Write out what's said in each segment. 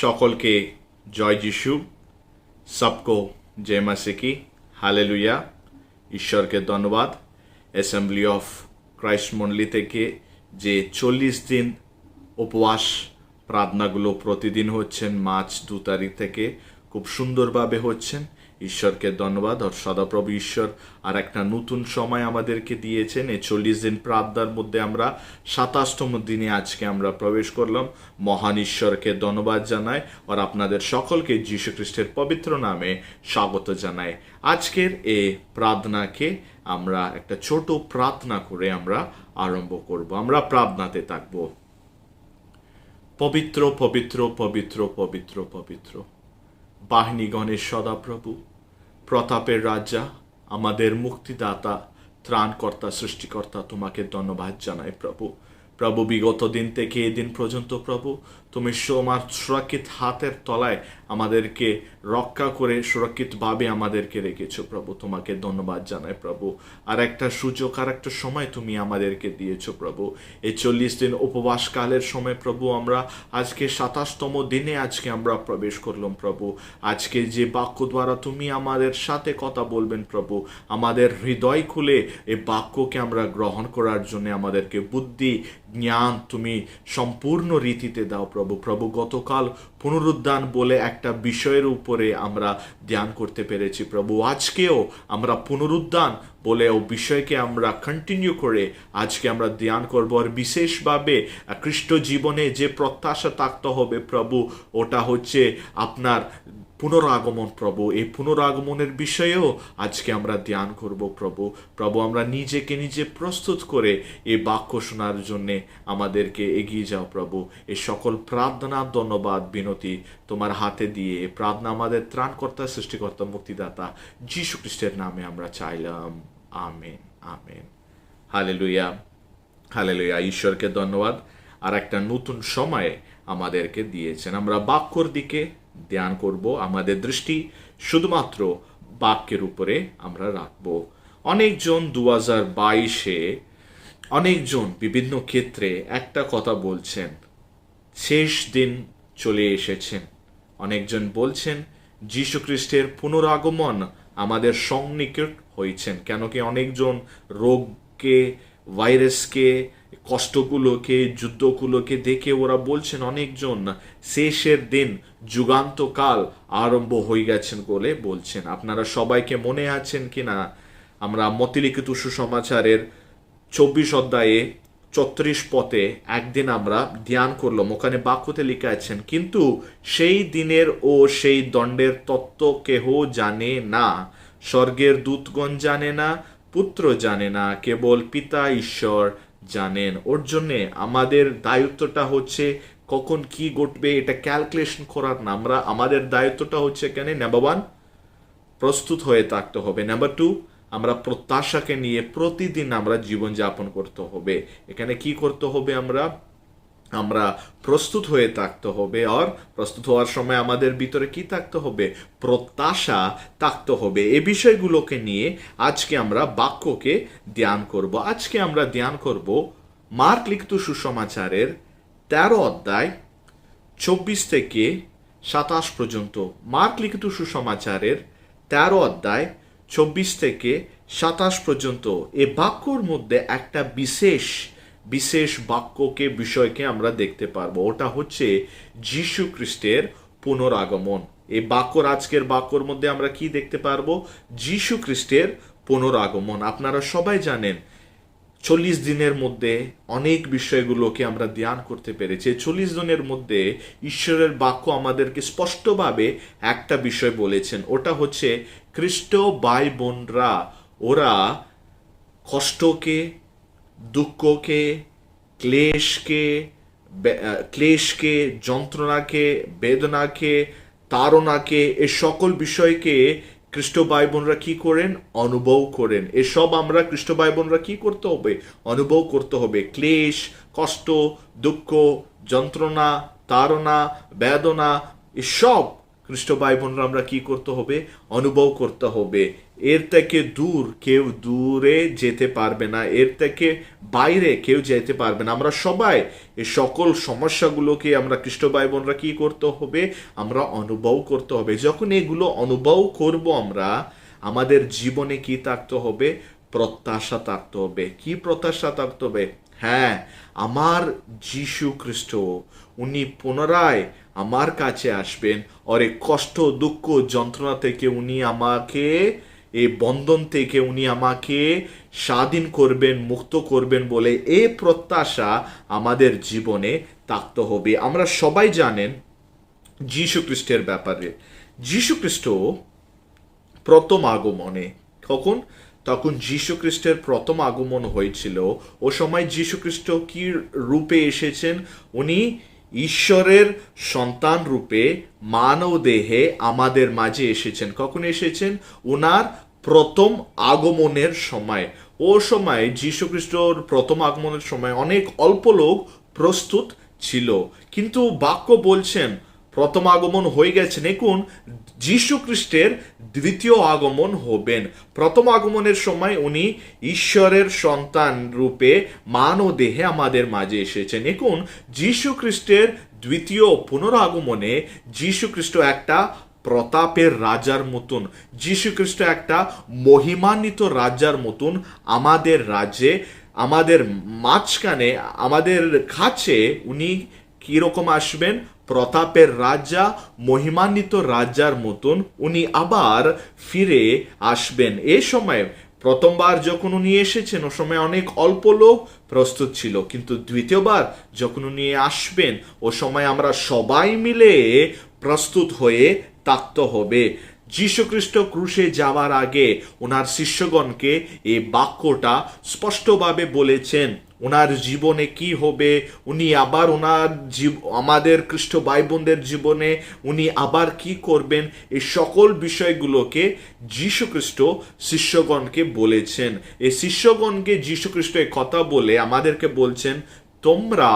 সকলকে জয় যিশু, সবকো জয় মাসিকি, হালেলুয়া। ঈশ্বরকে ধন্যবাদ। অ্যাসেম্বলি অফ ক্রাইস্ট মন্ডলী থেকে যে 40 দিন উপবাস প্রার্থনাগুলো প্রতিদিন হচ্ছেন মার্চ 2 তারিখ থেকে খুব সুন্দরভাবে হচ্ছেন। ঈশ্বরকে ধন্যবাদ। আর সদাপ্রভু ঈশ্বর আর একটা নতুন সময় আমাদেরকে দিয়েছেন। এই 40 দিন প্রার্থনার মধ্যে আমরা 27তম দিনে আজকে আমরা প্রবেশ করলাম। মহান ঈশ্বরকে ধন্যবাদ জানাই আর আপনাদের সকলকে যীশু খ্রিস্টের পবিত্র নামে স্বাগত জানাই। আজকের এই প্রার্থনাকে আমরা একটা ছোট প্রার্থনা করে আমরা আরম্ভ করব। আমরা প্রার্থনাতে থাকব। পবিত্র পবিত্র পবিত্র পবিত্র পবিত্র বাহিনীগণের সদাপ্রভু, প্রতাপের রাজা, আমাদের মুক্তিদাতা, ত্রাণকর্তা, সৃষ্টিকর্তা, তোমাকে ধন্যবাদ জানাই প্রভু। প্রভু, বিগত দিন থেকে এই দিন পর্যন্ত প্রভু তুমি তোমার সুরক্ষিত হাতের তলায় আমাদেরকে রক্ষা করে সুরক্ষিতভাবে আমাদেরকে রেখেছো প্রভু। তোমাকে ধন্যবাদ জানাই প্রভু। আর একটা সুযোগ, আর একটা সময় তুমি আমাদেরকে দিয়েছো প্রভু। এই 40 দিন উপবাসকালের সময় প্রভু আমরা আজকে 27তম দিনে আজকে আমরা প্রবেশ করলাম প্রভু। আজকে যে বাক্য দ্বারা তুমি আমাদের সাথে কথা বলবেন প্রভু, আমাদের হৃদয় খুলে এই বাক্যকে আমরা গ্রহণ করার জন্য আমাদেরকে বুদ্ধি জ্ঞান তুমি সম্পূর্ণ রীতিতে দাও প্রভু। প্রভু, গতকাল পুনরুদ্ধান বলে একটা বিষয়ের উপরে আমরা ধ্যান করতে পেরেছি প্রভু। আজকেও আমরা পুনরুদ্ধান বলে ও বিষয়কে আমরা কন্টিনিউ করে আজকে আমরা ধ্যান করবো। আর বিশেষভাবে খ্রিস্ট জীবনে যে প্রত্যাশা থাকতে হবে প্রভু, ওটা হচ্ছে আপনার পুনরাগমন প্রভু। এই পুনরাগমনের বিষয়েও আজকে আমরা ধ্যান করব প্রভু। প্রভু, আমরা নিজেকে নিজে প্রস্তুত করে এই বাক্য শোনার জন্যে আমাদেরকে এগিয়ে যাও প্রভু। এই সকল প্রার্থনা, ধন্যবাদ, বিনতি তোমার হাতে দিয়ে এই প্রার্থনা আমাদের ত্রাণকর্তা, সৃষ্টিকর্তা, মুক্তিদাতা যীশু খ্রিস্টের নামে আমরা চাইলাম। Amen, amen. Hallelujah, hallelujah. ঈশ্বরকে ধন্যবাদ। আর একটা নতুন সময় আমাদেরকে দিয়েছেন। আমরা বাক্যর দিকে ধ্যান করব। আমাদের দৃষ্টি শুধুমাত্র বাক্যের উপরে আমরা রাখব। অনেকজন 2022-এ অনেকজন বিভিন্ন ক্ষেত্রে একটা কথা বলছেন, শেষ দিন চলে এসেছেন। অনেকজন বলছেন যীশু খ্রিস্টের পুনরাগমন আমাদের সন্নিকট হয়েছেন। কেন কি অনেকজন রোগকে, ভাইরাসকে, কষ্টগুলোকে, যুদ্ধগুলোকে দেখে ওরা বলছেন অনেকজন শেষের দিন, যুগান্তকাল আরম্ভ হয়ে গেছেন বলে বলছেন। আপনারা সবাইকে মনে আছেন কিনা, আমরা মতিলিখিত সুসমাচারের 24 অধ্যায়ে 34 পথে একদিন আমরা ধ্যান করলাম। ওখানে বাক্যতে লেখা আছেন, কিন্তু সেই দিনের ও সেই দণ্ডের তত্ত্ব কেহ জানে না, স্বর্গের দূতগণ জানে না, পুত্র জানে না, কেবল পিতা ঈশ্বর জানেন। ওর জন্যে আমাদের দায়িত্বটা হচ্ছে কখন কি ঘটবে এটা ক্যালকুলেশন করার না। আমাদের দায়িত্বটা হচ্ছে এখানে নাম্বার 1 প্রস্তুত হয়ে থাকতে হবে, নাম্বার 2 আমরা প্রত্যাশাকে নিয়ে প্রতিদিন আমরা জীবনযাপন করতে হবে। এখানে কি করতে হবে, আমরা প্রস্তুত হয়ে থাকতে হবে। আর প্রস্তুত হওয়ার সময় আমাদের ভিতরে কি থাকতে হবে, প্রত্যাশা থাকতে হবে। এই বিষয়গুলোকে নিয়ে আজকে আমরা বাক্যকে ধ্যান করব। আজকে আমরা ধ্যান করব মার্ক লিখিত সুসমাচারের 13 অধ্যায় 24 থেকে 27 পর্যন্ত। মার্ক লিখিত সুসমাচারের 13 অধ্যায় 24 থেকে 27 পর্যন্ত। এই বাক্যর মধ্যে একটা বিশেষ বাক্যকে, বিষয়কে আমরা দেখতে পারবো। ওটা হচ্ছে যীশু খ্রিস্টের পুনরাগমন। এই বাক্যর, আজকের বাক্যর মধ্যে আমরা কি দেখতে পারবো, যীশু খ্রিস্টের পুনরাগমন। আপনারা সবাই জানেন 40 দিনের মধ্যে অনেক বিষয়গুলোকে আমরা ধ্যান করতে পেরেছি। 40 দিনের মধ্যে ঈশ্বরের বাক্য আমাদেরকে স্পষ্টভাবে একটা বিষয় বলেছেন, ওটা হচ্ছে খ্রিস্ট ভাই বোনরা ওরা কষ্টকে, দুঃখকে, ক্লেশকে, যন্ত্রণাকে, বেদনাকে, তাড়নাকে, এ সকল বিষয়কে খ্রিস্ট ভাই বোনরা কি করেন, অনুভব করেন। এসব আমরা খ্রিস্ট ভাই বোনরা কি করতে হবে, অনুভব করতে হবে। ক্লেশ, কষ্ট, দুঃখ, যন্ত্রণা, তাড়না, বেদনা, এসব খ্রিস্ট ভাই বোনরা আমরা কি করতে হবে? অনুভব করতে হবে। এর থেকে দূর কেউ দূরে যেতে পারবে না, এর থেকে বাইরে কেউ যেতে পারবে না। আমরা সবাই এই সকল সমস্যাগুলোকে আমরা খ্রিস্ট ভাই বোনরা কি করতে হবে? আমরা অনুভব করতে হবে। যখন এগুলো অনুভব করব আমরা, আমাদের জীবনে কি থাকতে হবে? প্রত্যাশা থাকতে হবে। কি প্রত্যাশা থাকতে হবে? হ্যাঁ, আমার যীশু খ্রিস্ট উনি পুনরায় আমার কাছে আসবেন, আর এই কষ্ট দুঃখ যন্ত্রণা থেকে উনি আমাকে, এই বন্ধন থেকে উনি আমাকে স্বাধীন করবেন, মুক্ত করবেন বলে এই প্রত্যাশা আমাদের জীবনে থাকতে হবে। আমরা সবাই জানেন যীশু খ্রিস্টের ব্যাপারে। যীশু খ্রিস্ট প্রথম আগমনে তখন যীশু খ্রিস্টের প্রথম আগমন হয়েছিল। ও সময় যীশু খ্রিস্ট কি রূপে এসেছেন? উনি ঈশ্বরের সন্তান রূপে মানব দেহে আমাদের মাঝে এসেছেন। কখন এসেছেন? ওনার প্রথম আগমনের সময়। ও সময় যীশু খ্রিস্টর প্রথম আগমনের সময় অনেক অল্প লোক প্রস্তুত ছিল, কিন্তু বাক্য বলছেন প্রথম আগমন হয়ে গেছেন। এখন যীশু খ্রিস্টের দ্বিতীয় আগমন হবেন। প্রথম আগমনের সময় উনি ঈশ্বরের সন্তান রূপে মানব দেহে আমাদের মাঝে এসেছেন। এখন যীশু খ্রিস্টের দ্বিতীয় পুনরাগমনে যীশু খ্রিস্ট একটা প্রতাপের রাজার মতন, যীশু খ্রিস্ট একটা মহিমান্বিত রাজার মতন আমাদের রাজ্যে, আমাদের মাঝখানে, আমাদের কাছে উনি কিরকম আসবেন? প্রতাপের রাজা, মহিমান্বিত রাজার মতন উনি আবার ফিরে আসবেন। এই সময় প্রথমবার যখন উনি এসেছেন ও সময় অনেক অল্প লোক প্রস্তুত ছিল, কিন্তু দ্বিতীয়বার যখন উনি আসবেন ও সময় আমরা সবাই মিলে প্রস্তুত হয়ে থাকতে হবে। যীশু খ্রিস্ট ক্রুশে যাওয়ার আগে ওনার শিষ্যগণকে এই বাক্যটা স্পষ্টভাবে বলেছেন। ওনার জীবনে কি হবে, উনি আবার আমাদের খ্রিস্ট ভাই বোনদের জীবনে উনি আবার কি করবেন, এই সকল বিষয়গুলোকে যীশু খ্রিস্ট শিষ্যগণকে বলেছেন। এই শিষ্যগণকে যীশু খ্রিস্ট এই কথা বলে আমাদেরকে বলছেন, তোমরা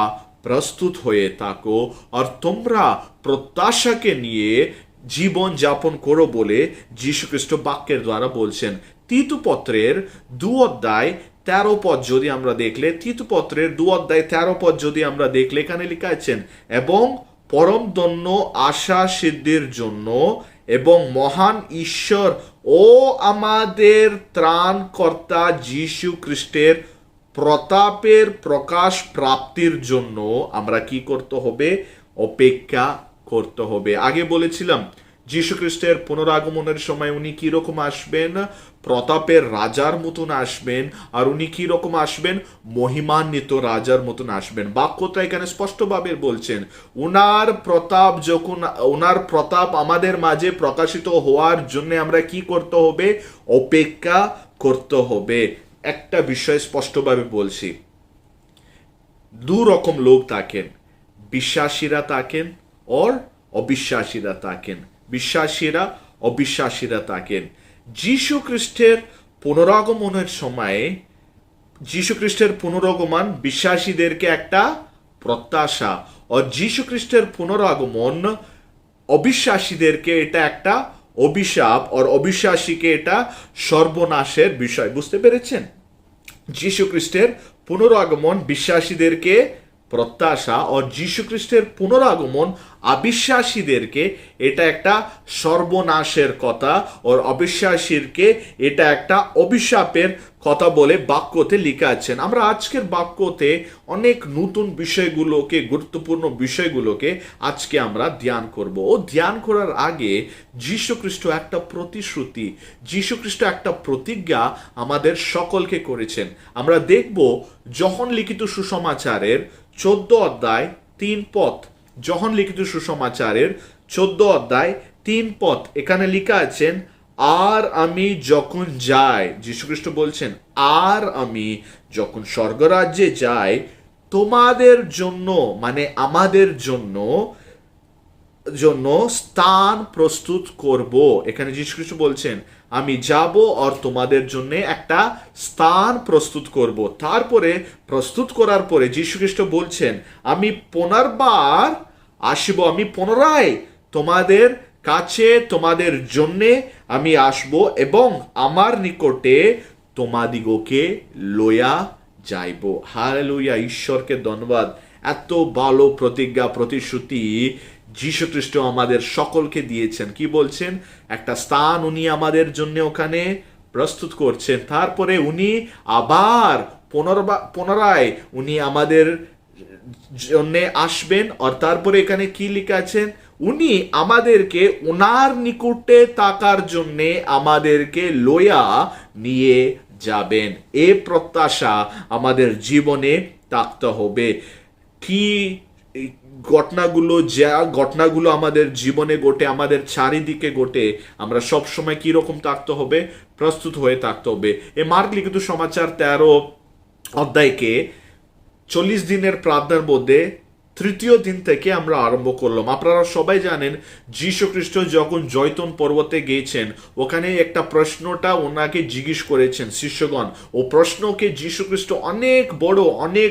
প্রস্তুত হয়ে থাকো আর তোমরা প্রত্যাশাকে নিয়ে জীবন যাপন করো বলে যীশু খ্রিস্ট বাক্যের দ্বারা বলছেন। তিতুপত্রের 2:13 পদ যদি আমরা দেখলে, তিতুপত্রের 2:13 পদ যদি আমরা দেখলে, এখানে লেখা আছেন, এবং পরম ধন্য আশা সিদ্ধির জন্য এবং মহান ঈশ্বর ও আমাদের ত্রাণকর্তা যীশু খ্রিস্টের প্রতাপের প্রকাশ প্রাপ্তির জন্য আমরা কি করতে হবে? অপেক্ষা করতে হবে। আগে বলেছিলাম যীশু খ্রিস্টের পুনরাগমনের সময় উনি কি রকম আসবেন? প্রতাপের রাজার মতন আসবেন। আর উনি কি রকম আসবেন? মহিমান্বিত রাজার মতন আসবেন। বাক্যটা এখানে স্পষ্টভাবে বলছেন, ওনার প্রতাপ আমাদের মাঝে প্রকাশিত হওয়ার জন্য আমরা কি করতে হবে? অপেক্ষা করতে হবে। একটা বিষয় স্পষ্টভাবে বলছি, দু রকম লোক থাকেন, বিশ্বাসীরা থাকেন और অবিশ্বাসীরা থাকেন। বিশ্বাসীরা অবিশ্বাসীরা থাকেন। যীশু খ্রিস্টের পুনরাগমনের সময়ে যীশু খ্রিস্টের পুনরাগমন বিশ্বাসীদেরকে একটা প্রত্যাশা, আর যীশু খ্রিস্টের পুনরাগমন অবিশ্বাসীদেরকে এটা একটা অভিশাপ, আর অবিশ্বাসীকে এটা সর্বনাশের বিষয়। বুঝতে পেরেছেন? যীশু খ্রিস্টের পুনরাগমন বিশ্বাসীদেরকে প্রত্যাশা, আর যীশু খ্রিস্টের পুনরাগমন অবিশ্বাসীদেরকে এটা একটা সর্বনাশের কথা, আর অবিশ্বাসীরকে এটা একটা অভিশাপের কথা বলে বাক্যতে লিখা আছেন। আমরা আজকের বাক্যতে অনেক নতুন বিষয়গুলোকে, গুরুত্বপূর্ণ বিষয়গুলোকে আজকে আমরা ধ্যান করব। ও ধ্যান করার আগে যীশু খ্রিস্ট একটা প্রতিশ্রুতি, যীশু খ্রিস্ট একটা প্রতিজ্ঞা আমাদের সকলকে করেছেন। আমরা দেখব যোহন লিখিত সুসমাচারের 14:3 পদ। যোহন লিখিত সুসমাচারের 14:3 এখানে লেখা আছেন, আর আমি যখন যাই, যীশু খ্রিস্ট বলছেন, আর আমি যখন স্বর্গরাজ্যে যাই তোমাদের জন্য, মানে আমাদের জন্য স্থান প্রস্তুত করব। এখানে যীশু খ্রিস্ট বলছেন, আমি যাব আর তোমাদের জন্য একটা স্থান প্রস্তুত করব। তারপরে প্রস্তুত করার পরে যীশু খ্রিস্ট বলছেন, আমি পুনর্বার আসব, আমি পুনরায় তোমাদের কাছে তোমাদের জন্যে আমি আসব এবং আমার নিকটে তোমাদিগকে লইয়া যাইব। হালেলুয়া, ঈশ্বরকে ধন্যবাদ। এত ভালো প্রতিজ্ঞা প্রতিশ্রুতি যীশু খ্রিস্ট আমাদের সকলকে দিয়েছেন। কি বলছেন? একটা স্থান উনি আমাদের জন্য ওখানে প্রস্তুত করছেন, তারপরে উনি আবার পুনরায় উনি আমাদের জন্য আসবেন। আর তারপরে এখানে কি লেখা আছেন? উনি আমাদেরকে ওনার নিকটে থাকার জন্যে আমাদেরকে লইয়া নিয়ে যাবেন। এ প্রত্যাশা আমাদের জীবনে থাকতে হবে। কি ঘটনাগুলো আমাদের জীবনে ঘটে, আমাদের চারিদিকে ঘটে, আমরা সবসময় কিরকম থাকতে হবে? প্রস্তুত হয়ে থাকতে হবে। এ মার্ক লিখিত সমাচার 13 অধ্যায়কে 40 দিনের প্রার্থনার মধ্যে তৃতীয় দিন থেকে আমরা আরম্ভ করলাম। আপনারা সবাই জানেন যীশু খ্রিস্ট যখন জৈতুন পর্বতে গিয়েছেন, ওখানে একটা প্রশ্নটা ওনাকে জিজ্ঞেস করেছেন শিষ্যগণ। ও প্রশ্নকে যীশু খ্রিস্ট অনেক বড়, অনেক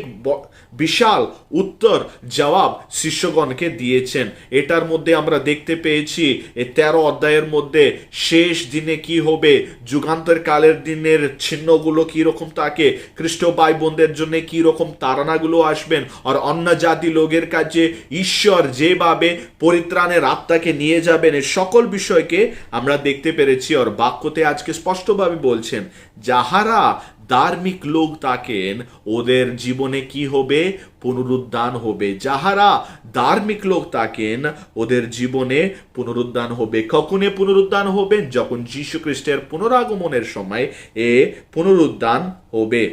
বিশাল উত্তর জবাব শিষ্যগণকে দিয়েছেন। এটার মধ্যে আমরা দেখতে পেয়েছি এই 13 অধ্যায়ের মধ্যে শেষ দিনে কি হবে, যুগান্তর কালের দিনের চিহ্নগুলো কিরকম থাকে, খ্রিস্ট ভাই বোনদের জন্য কিরকম তাড়নাগুলো আসবেন, আর অন্য জাতি লোকের কাছে ঈশ্বর যেভাবে পরিত্রাণের আত্মাকে নিয়ে যাবেন, এই সকল বিষয়কে আমরা দেখতে পেরেছি। আর বাক্যতে আজকে স্পষ্টভাবে বলছেন, যাহারা ধার্মিক লোক থাকেন ওদের জীবনে কি হবে? পুনরুদ্ধান হবে। যাহারা ধার্মিক লোক থাকেন ওদের জীবনে পুনরুদ্ধান হবে। কখনো পুনরুদ্ধান হবে? যখন যীশু খ্রিস্টের পুনরাগমনের সময় এ পুনরুদ্ধান হবে।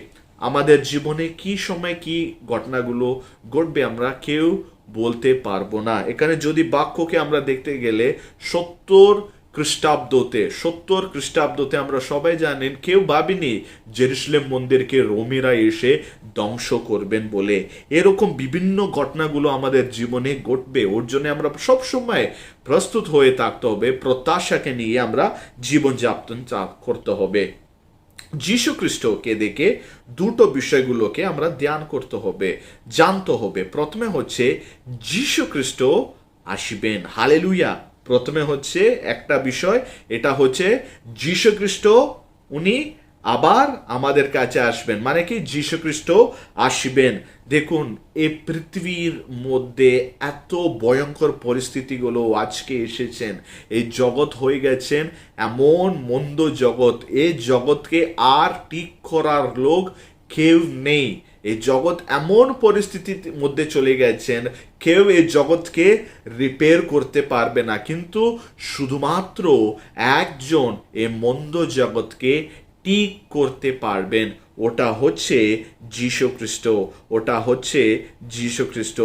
আমাদের জীবনে কি সময় কি ঘটনাগুলো ঘটবে আমরা কেউ বলতে পারবো না। এখানে যদি বাক্যকে আমরা দেখতে গেলে 70 খ্রিস্টাব্দতে আমরা সবাই জানেন, কেউ ভাবিনি জেরুজালেম মন্দিরকে রোমিরা এসে ধ্বংস করবেন বলে। এরকম বিভিন্ন ঘটনাগুলো আমাদের জীবনে ঘটবে। ওর জন্য আমরা সবসময় প্রস্তুত হয়ে থাকতে হবে। প্রত্যাশাকে নিয়ে আমরা জীবনযাপন করতে হবে। যীশু খ্রিস্টকে দেখে দুটো বিষয়গুলোকে আমরা ধ্যান করতে হবে, জানতে হবে। প্রথমে হচ্ছে যীশু খ্রিস্ট আসবেন। হালেলুয়া। প্রথমে হচ্ছে একটা বিষয়, এটা হচ্ছে যীশু খ্রিস্ট উনি আবার আমাদের কাছে আসবেন। মানে কি? যীশু খ্রিস্ট আসবেন। দেখুন, এই পৃথিবীর মধ্যে এত ভয়ঙ্কর পরিস্থিতিগুলো আজকে এসেছেন। এই জগৎ হয়ে গেছেন এমন মন্দ জগৎ, এই জগৎকে আর ঠিক করার লোক কেউ নেই। এই জগৎ এমন পরিস্থিতির মধ্যে চলে গেছেন, কেউ এই জগৎকে রিপেয়ার করতে পারবে না। কিন্তু শুধুমাত্র একজন এই মন্দ জগৎকে ঠিক করতে পারবেন, ওটা হচ্ছে যীশু খ্রিস্ট। ওটা হচ্ছে যীশু খ্রিস্ট।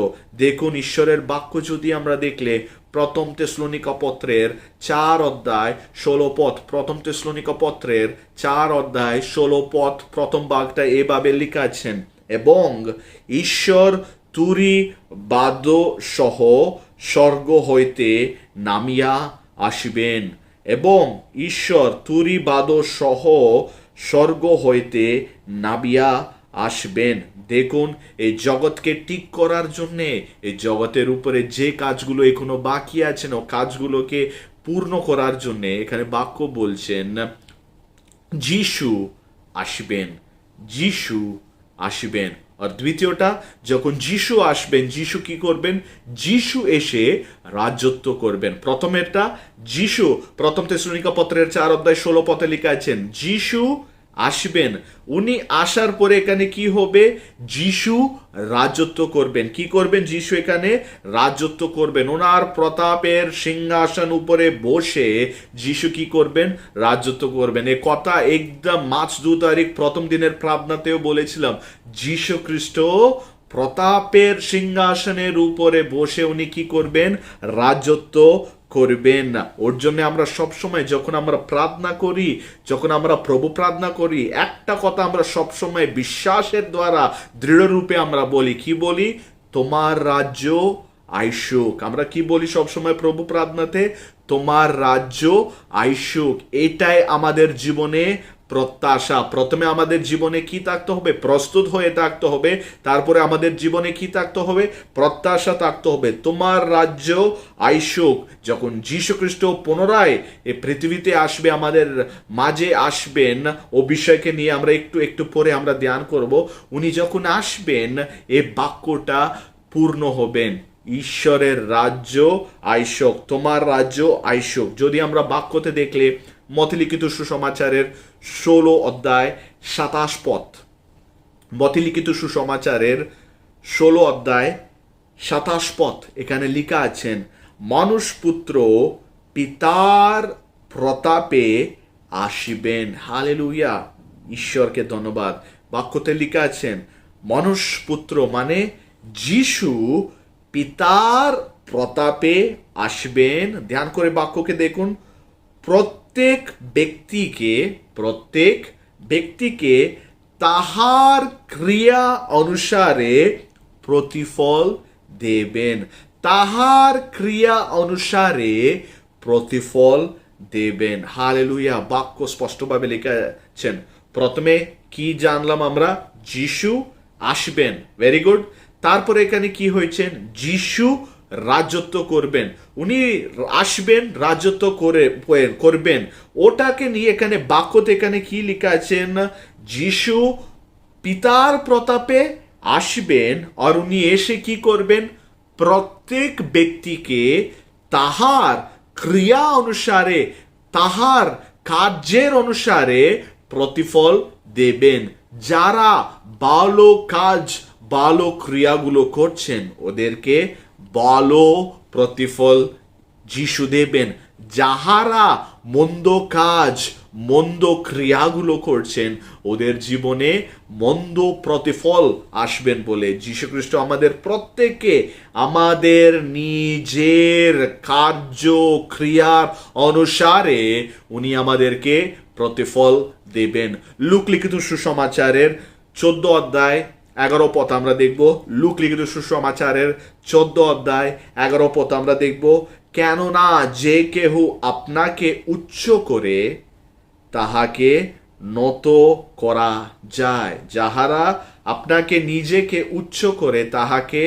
দেখুন, ঈশ্বরের বাক্য যদি আমরা দেখলে প্রথম তেসলোনিকা পত্রের 4 অধ্যায় 16 পদ, প্রথম তেসলোনিকা পত্রের 4 অধ্যায় 16 পদ প্রথম ভাগটা এভাবে লেখা আছেন, এবং ঈশ্বর তুরি বাদ্য সহ স্বর্গ হইতে নামিয়া আসিবেন, এবং ঈশ্বর তুরি বাদ্য সহ স্বর্গ হইতে নামিয়া আসবেন। দেখুন, এই জগৎকে ঠিক করার জন্যে, এই জগতের উপরে যে কাজগুলো এখনো বাকি আছে না, কাজগুলোকে পূর্ণ করার জন্যে এখানে বাক্য বলছেন যীশু আসবেন, যীশু আসবেন। আর দ্বিতীয়টা, যখন যীশু আসবেন, যীশু কি করবেন? যীশু এসে রাজত্ব করবেন। প্রথমেরটা যীশু, প্রথম তেসলোনিকা পত্রের 4 অধ্যায় 16 পদে লেখা আছেন যীশু আসবেন। উনি আসার পরে এখানে কি হবে? যীশু রাজত্ব করবেন। কি করবেন? যীশু এখানে রাজত্ব করবেন। ওনার প্রতাপের সিংহাসন উপরে বসে যীশু কি করবেন? রাজত্ব করবেন। এ কথা একদম মার্চ 2 তারিখ প্রথম দিনের প্রার্থনাতেও বলেছিলাম। যীশু খ্রিস্ট প্রতাপের সিংহাসনের উপরে বসে উনি কি করবেন? রাজত্ব করবেন না। ওর জন্য আমরা সবসময় যখন আমরা প্রার্থনা করি, যখন আমরা প্রভু প্রার্থনা করি, একটা কথা আমরা সবসময় বিশ্বাসের দ্বারা দৃঢ় রূপে আমরা বলি। কি বলি? তোমার রাজ্য আইসুক। আমরা কি বলি সবসময় প্রভু প্রার্থনাতে? তোমার রাজ্য আইসুক। এটাই আমাদের জীবনে প্রত্যাশা। প্রথমে আমাদের জীবনে কি থাকতে হবে? প্রস্তুত হয়ে থাকতে হবে। তারপরে আমাদের জীবনে কি থাকতে হবে? প্রত্যাশা থাকতে হবে। তোমার রাজ্য আইসুক। যখন যীশু খ্রিস্ট পুনরায় এই পৃথিবীতে আসবে, আমাদের মাঝে আসবেন, ও বিষয়কে নিয়ে আমরা একটু পরে আমরা ধ্যান করব। উনি যখন আসবেন এই বাক্যটা পূর্ণ হবেন, ঈশ্বরের রাজ্য আইসুক, তোমার রাজ্য আইসুক। যদি আমরা বাক্যতে দেখলে মথিলিখিত সুসমাচারের 16 অধ্যায় 27 পদ, মথিলিখিত সুসমাচারের 16 অধ্যায় 27 পদ, এখানে লেখা আছেন, মানুষ পুত্র পিতার প্রতাপে আসিবেন। হালেলুয়া, ঈশ্বরকে ধন্যবাদ। বাক্যতে লেখা আছেন মানুষ পুত্র মানে যিশু পিতার প্রতাপে আসবেন। ধ্যান করে বাক্যকে দেখুন, প্রত্যেক ব্যক্তিকে তাহার ক্রিয়া অনুসারে প্রতিফল দেবেন। তাহার ক্রিয়া অনুসারে প্রতিফল দেবেন। হালেলুয়া, বাক্য স্পষ্টভাবে লিখেছেন। প্রথমে কি জানলাম আমরা? যিশু আসবেন, ভেরি গুড। তারপরে এখানে কি হয়েছেন? যিশু রাজত্ব করবেন। উনি আসবেন, রাজত্ব করবেন। ওটাকে নিয়ে এখানে বাক্যতে এখানে কি লেখা আছেন? যিশু পিতার প্রতাপে আসবেন, আর উনি এসে কি করবেন? প্রত্যেক ব্যক্তিকে তাহার ক্রিয়া অনুসারে, তাহার কার্যের অনুসারে প্রতিফল দেবেন। যারা ভালো কাজ, ভালো ক্রিয়াগুলো করছেন, ওদেরকে ভালো প্রতিফল যিশু দেবেন। যাহারা মন্দ কাজ, মন্দ ক্রিয়াগুলো করছেন, ওদের জীবনে মন্দ প্রতিফল আসবেন বলে যীশু খ্রিস্ট আমাদের প্রত্যেককে আমাদের নিজের কার্য ক্রিয়ার অনুসারে উনি আমাদেরকে প্রতিফল দেবেন। লুক লিখিত সুসমাচারের 14 অধ্যায় 11 পদ আমরা দেখব। লুক লিখিত সুসমাচারের 14 অধ্যায় 11 পদ আমরা দেখব, কেননা যে কেহ আপনাকে উচ্চ করে তাহাকে নত করা যায়। যাহারা আপনাকে নিজেকে উচ্চ করে তাহাকে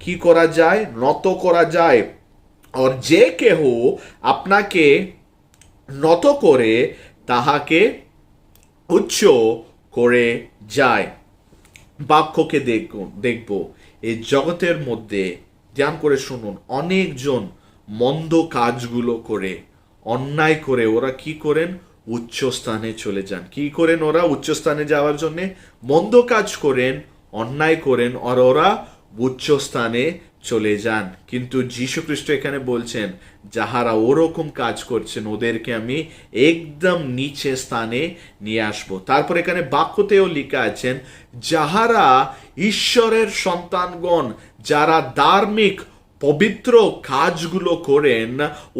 কি করা যায়? নত করা যায়। আর যে কেহ আপনাকে নত করে তাহাকে উচ্চ করে যায়। বাক্যকে দেখব এই জগতের মধ্যে, ধ্যান করে শুনুন, অনেকজন মন্দ কাজগুলো করে, অন্যায় করে ওরা কি করেন? উচ্চ স্থানে চলে যান। কি করেন ওরা? উচ্চ স্থানে যাওয়ার জন্য মন্দ কাজ করেন, অন্যায় করেন, আর ওরা উচ্চ স্থানে চলে যান। কিন্তু যীশু খ্রিস্ট এখানে বলছেন, যাহারা ওরকম কাজ করছেন ওদেরকে আমি একদম নিচে স্থানে নিয়ে আসবো। তারপর এখানে বাক্যতেও লেখা আছেন, যাহারা ঈশ্বরের সন্তানগণ, যারা ধার্মিক পবিত্র কাজগুলো করেন,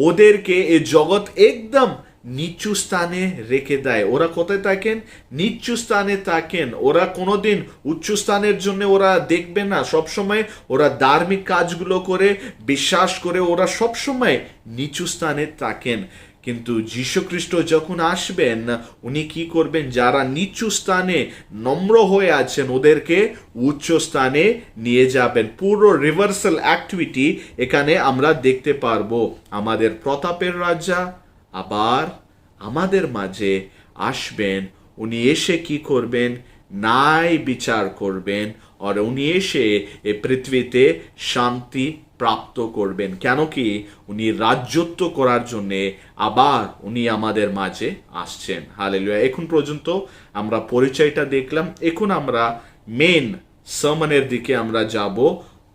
ওদেরকে এ জগৎ একদম নিচু স্থানে রেখে দেয়। ওরা কোথায় থাকেন? নিচু স্থানে থাকেন। ওরা কোনোদিন উচ্চ স্থানের জন্য ওরা দেখবে না। সবসময় ওরা ধার্মিক কাজগুলো করে, বিশ্বাস করে ওরা সবসময় নিচু স্থানে থাকেন। কিন্তু যীশু খ্রিস্ট যখন আসবেন, উনি কি করবেন? যারা নিচু স্থানে নম্র হয়ে আছেন ওদেরকে উচ্চ স্থানে নিয়ে যাবেন। পুরো রিভার্সাল অ্যাক্টিভিটি এখানে আমরা দেখতে পারবো। আমাদের প্রতাপের রাজা আবার আমাদের মাঝে আসবেন। উনি এসে কি করবেন? ন্যায় বিচার করবেন, আর উনি এসে এই পৃথিবীতে শান্তি প্রাপ্ত করবেন। কেন কি? উনি রাজত্ব করার জন্যে আবার উনি আমাদের মাঝে আসছেন। হালেলুয়া। এখন পর্যন্ত আমরা পরিচয়টা দেখলাম। এখন আমরা মেন সার্মনের দিকে আমরা যাব।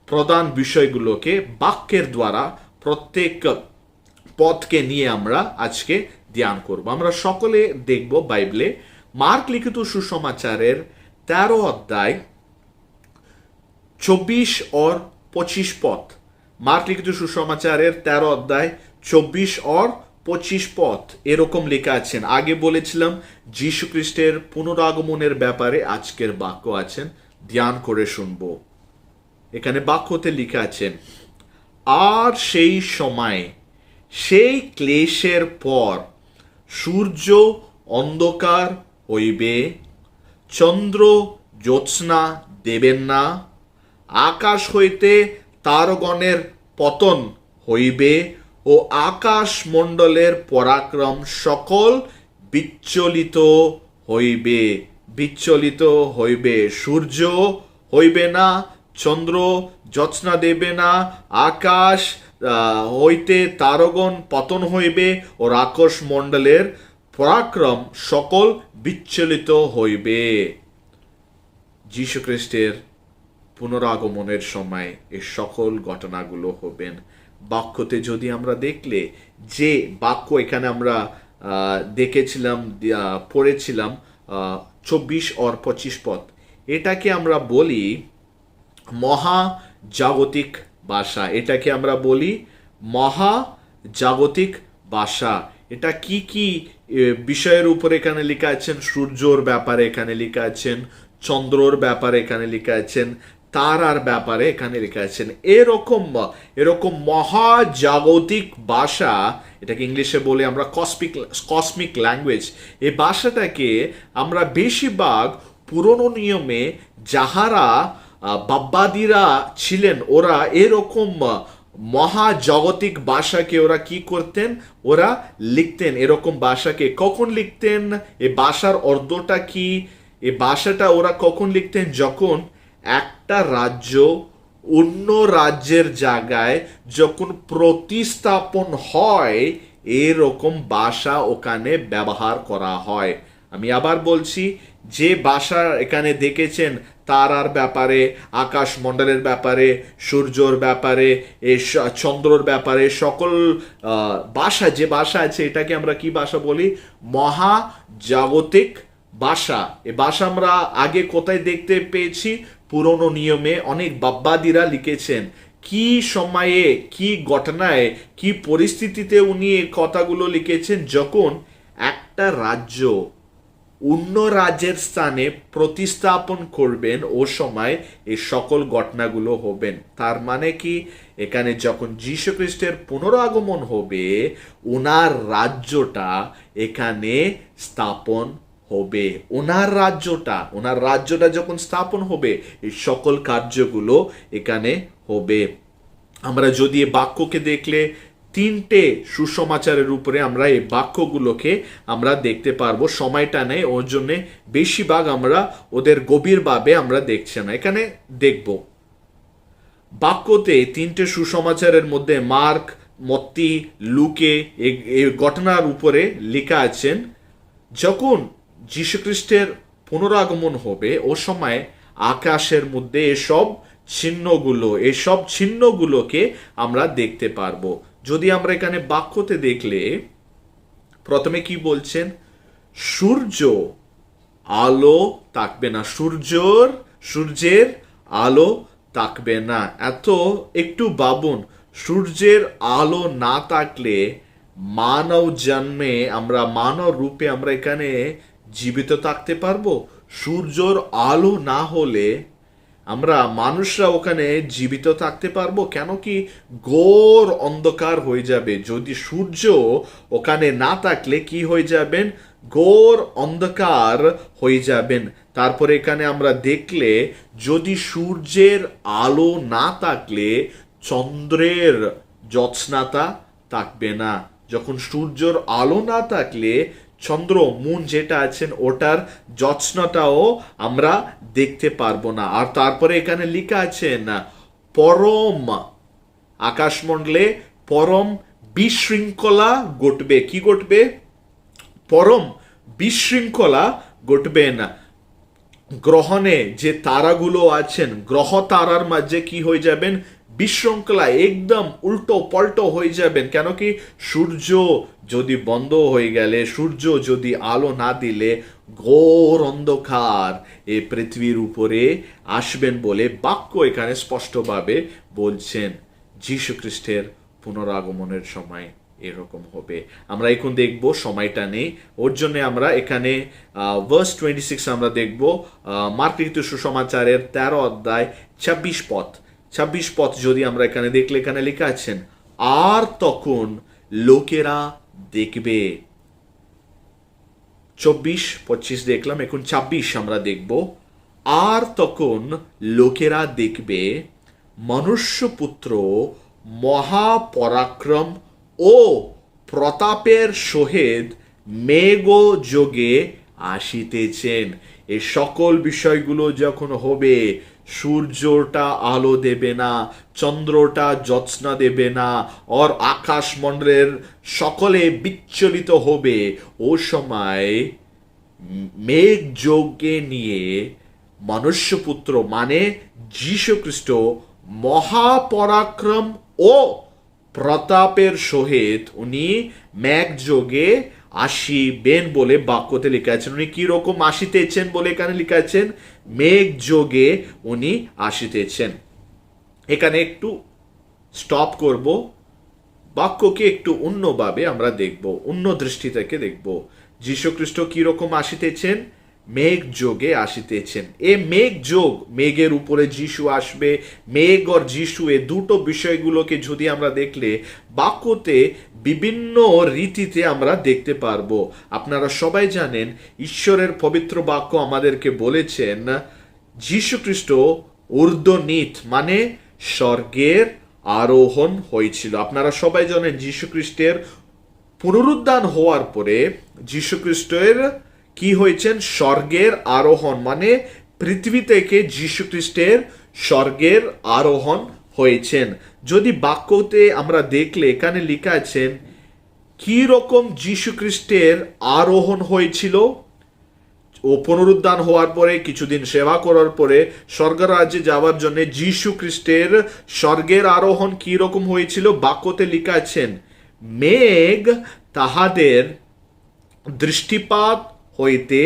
প্রধান বিষয়গুলোকে বাক্যের দ্বারা প্রত্যেক পথকে নিয়ে আমরা আজকে ধ্যান করব। আমরা সকলে দেখব বাইবেলে মার্ক লিখিত সুসমাচারের 13 অধ্যায় 24 और 25 পদ। মার্ক লিখিত সুসমাচারের 13 অধ্যায় 24 और 25 পদ এরকম লেখা আছেন। আগে বলেছিলাম যীশু খ্রিস্টের পুনরাগমনের ব্যাপারে আজকের বাক্য আছেন, ধ্যান করে শুনব। এখানে বাক্যতে লেখা আছেন, আর সেই সময়, সেই ক্লেশের পর সূর্য অন্ধকার হইবে, চন্দ্র জ্যোৎস্না দেবেন না, আকাশ হইতে তারগণের পতন হইবে ও আকাশ মণ্ডলের পরাক্রম সকল বিচলিত হইবে। বিচলিত হইবে, সূর্য হইবে না, চন্দ্র জ্যোৎস্না দেবে না, আকাশ হইতে তারগণ পতন হইবে ও আকাশ মণ্ডলের পরাক্রম সকল বিচলিত হইবে। যীশু খ্রিস্টের পুনরাগমনের সময় এই সকল ঘটনাগুলো হবেন। বাক্যতে যদি আমরা দেখলে যে বাক্য এখানে আমরা দেখেছিলাম, পড়েছিলাম 24 আর 25 পদ, এটাকে আমরা বলি মহাজাগতিক ভাষা। এটাকে আমরা বলি মহাজাগতিক ভাষা। এটা কি কি বিষয়ের উপর এখানে লেখা আছেন? সূর্যর ব্যাপারে এখানে লেখা আছেন, চন্দ্রর ব্যাপারে এখানে লেখা আছেন, তারার ব্যাপারে এখানে লেখা আছেন। এরকম মহাজাগতিক ভাষা, এটাকে ইংলিশে বলে আমরা কসমিক ল্যাঙ্গুয়েজ। এই ভাষাটাকে আমরা বেশিরভাগ পুরনো নিয়মে যাহারা বাব্বাদিরা ছিলেন, ওরা এরকম মহাজাগতিক ভাষাকে ওরা কি করতেন? ওরা লিখতেন এরকম ভাষাকে। কখন লিখতেন? এই ভাষার অর্থটা কি? এই ভাষাটা ওরা কখন লিখতেন? যখন একটা রাজ্য অন্য রাজ্যের জায়গায় যখন প্রতিস্থাপন হয়, এরকম ভাষা ওখানে ব্যবহার করা হয়। আমি আবার বলছি, যে ভাষা এখানে দেখেছেন তারার ব্যাপারে, আকাশ মণ্ডলের ব্যাপারে, সূর্যর ব্যাপারে, চন্দ্রর ব্যাপারে, সকল ভাষা যে ভাষা আছে, এটাকে আমরা কি ভাষা বলি? মহাজাগতিক ভাষা। এ ভাষা আমরা আগে কোথায় দেখতে পেয়েছি? পুরনো নিয়মে অনেক বাব্বাদিরা লিখেছেন। কি সময়ে, কি ঘটনায়, কি পরিস্থিতিতে উনি এই কথাগুলো লিখেছেন? যখন একটা রাজ্য অন্য রাজ্যের স্থানে প্রতিস্থাপন করবেন, ও সময় এই সকল ঘটনাগুলো হবেন। তার মানে কি? এখানে যখন যীশু খ্রিস্টের পুনরাগমন হবে, ওনার রাজ্যটা এখানে স্থাপন হবে। ওনার রাজ্যটা যখন স্থাপন হবে, এই সকল কার্যগুলো এখানে হবে। আমরা যদি এই বাক্যকে দেখলে, তিনটে সুসমাচারের উপরে আমরা এই বাক্যগুলোকে আমরা দেখতে পারবো। সময়টা নেই, ওর জন্য বেশিরভাগ আমরা ওদের গভীরভাবে আমরা দেখছি না। এখানে দেখব বাক্যতে তিনটে সুসমাচারের মধ্যে মার্ক, মত্তি, লুকে এই ঘটনার উপরে লেখা আছেন। যখন যীশুখ্রিস্টের পুনরাগমন হবে, ও সময় আকাশের মধ্যে এসব চিহ্নগুলোকে আমরা দেখতে পারবো। যদি আমরা এখানে বাক্যতে দেখলে, প্রথমে কি বলছেন? সূর্য আলো থাকবে না, সূর্যের আলো থাকবে না। একটু ভাবুন, সূর্যের আলো না থাকলে মানব জন্মে আমরা, মানব রূপে আমরা এখানে জীবিত থাকতে পারবো? সূর্যর আলো না হলে আমরা মানুষরা ওখানে জীবিত থাকতে পারবো? কেন কি? ঘোর অন্ধকার হয়ে যাবে। যদি সূর্য ওখানে না থাকলে কি হয়ে যাবেন? ঘোর অন্ধকার হয়ে যাবেন। তারপরে এখানে আমরা দেখলে, যদি সূর্যের আলো না থাকলে চন্দ্রের জ্যোৎস্নাতা থাকবে না। যখন সূর্যের আলো না থাকলে চন্দ্র, মুন যেটা আছেন, ওটার জ্যোৎস্নাটাও আমরা দেখতে পারবো না। আর তারপরে এখানে লেখা আছেন, পরম আকাশমণ্ডলে পরম বিশৃঙ্খলা ঘটবে। কি ঘটবে? পরম বিশৃঙ্খলা ঘটবে না। গ্রহণে যে তারাগুলো আছেন, গ্রহ তারার মাঝে কি হয়ে যাবেন? বিশৃঙ্খলা, একদম উল্টো পাল্টো হয়ে যাবেন। কেন কি? সূর্য যদি বন্ধ হয়ে গেলে, সূর্য যদি আলো না দিলে ঘোর অন্ধকার এই পৃথিবীর উপরে আসবেন বলে বাক্য এখানে স্পষ্টভাবে বলছেন। যীশু খ্রিস্টের পুনরাগমনের সময় এরকম হবে। আমরা এখন দেখব, সময়টা নেই, ওর জন্য আমরা এখানে ভার্স 26 আমরা দেখব। মার্কিত সুসমাচারের 13 অধ্যায় 26 পদ যদি আমরা এখানে দেখলে, এখানে লেখা আছেন, আর তখন লোকেরা দেখবে 24-25 দেখলাম, এখন 26 আমরা দেখব। আর তখন লোকেরা দেখবে মনুষ্যপুত্র মহাপরাক্রম ও প্রতাপের সহিত মেঘযোগে আসিতেছেন। এই সকল বিষয়গুলো যখন হবে, সূর্যটা আলো দেবে না, চন্দ্রটা জ্যোৎস্না দেবে না, আর আকাশমণ্ডলের সকলে বিচলিত হবে, ও সময় মেঘযোগে নিয়ে মনুষ্যপুত্র মানে যীশু খ্রিস্ট মহাপরাক্রম ও প্রতাপের সহিত উনি মেঘযোগে আসিবেন বলে বাক্যতে লেখা আছেন। উনি কি রকম আসিতেছেন বলে এখানে লেখা আছেন? মেঘযোগে উনি আসিতেছেন। এখানে একটু স্টপ করব, বাক্যকে একটু অন্যভাবে আমরা দেখব, অন্য দৃষ্টি থেকে দেখব। যীশু খ্রিস্ট কি রকম আসিতেছেন? মেঘ যোগে আসিতেছেন। এ মেঘ যোগ, মেঘের উপরে যিশু আসবে, মেঘ আর যিশু, এ দুটো বিষয়গুলোকে যদি আমরা দেখলে বাক্যতে বিভিন্ন রীতিতে আমরা দেখতে পারবো। আপনারা সবাই জানেন, ঈশ্বরের পবিত্র বাক্য আমাদেরকে বলেছেন যীশু খ্রিস্ট ঊর্ধ্বনীত মানে স্বর্গের আরোহণ হয়েছিল। আপনারা সবাই জানেন যীশু খ্রিস্টের পুনরুত্থান হওয়ার পরে যীশু খ্রিস্টের কি হয়েছেন? স্বর্গের আরোহণ, মানে পৃথিবী থেকে যীশু খ্রিস্টের স্বর্গের আরোহণ হয়েছেন। যদি বাক্যতে আমরা দেখলে এখানে লেখা আছেন কি রকম যীশু খ্রিস্টের আরোহণ হয়েছিল। ও পুনরুত্থান হওয়ার পরে কিছুদিন সেবা করার পরে স্বর্গরাজ্যে যাওয়ার জন্য যীশু খ্রিস্টের স্বর্গের আরোহণ কি রকম হয়েছিল? বাক্যতে লেখা আছেন মেঘ তাহাদের দৃষ্টিপাত হইতে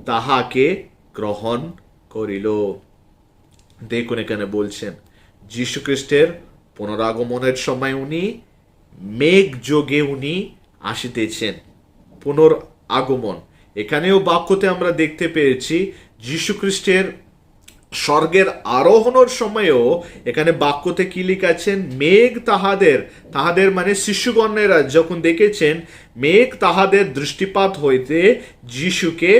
তাহাকে গ্রহণ করিল। দেখুন এখানে বলছেন যীশু খ্রিস্টের পুনরাগমনের সময় উনি মেঘ যোগে উনি আসিতেছেন। পুনরাগমন, এখানেও বাক্যতে আমরা দেখতে পেয়েছি যীশু খ্রিস্টের স্বর্গের আরোহণের সময়ও এখানে বাক্যতে কি লিখাছেন? মেঘ তাহাদের, তাহাদের মানে শিশুগণেরা যখন দেখেছেন মেঘ তাহাদের দৃষ্টিপাত হইতে যিশুকে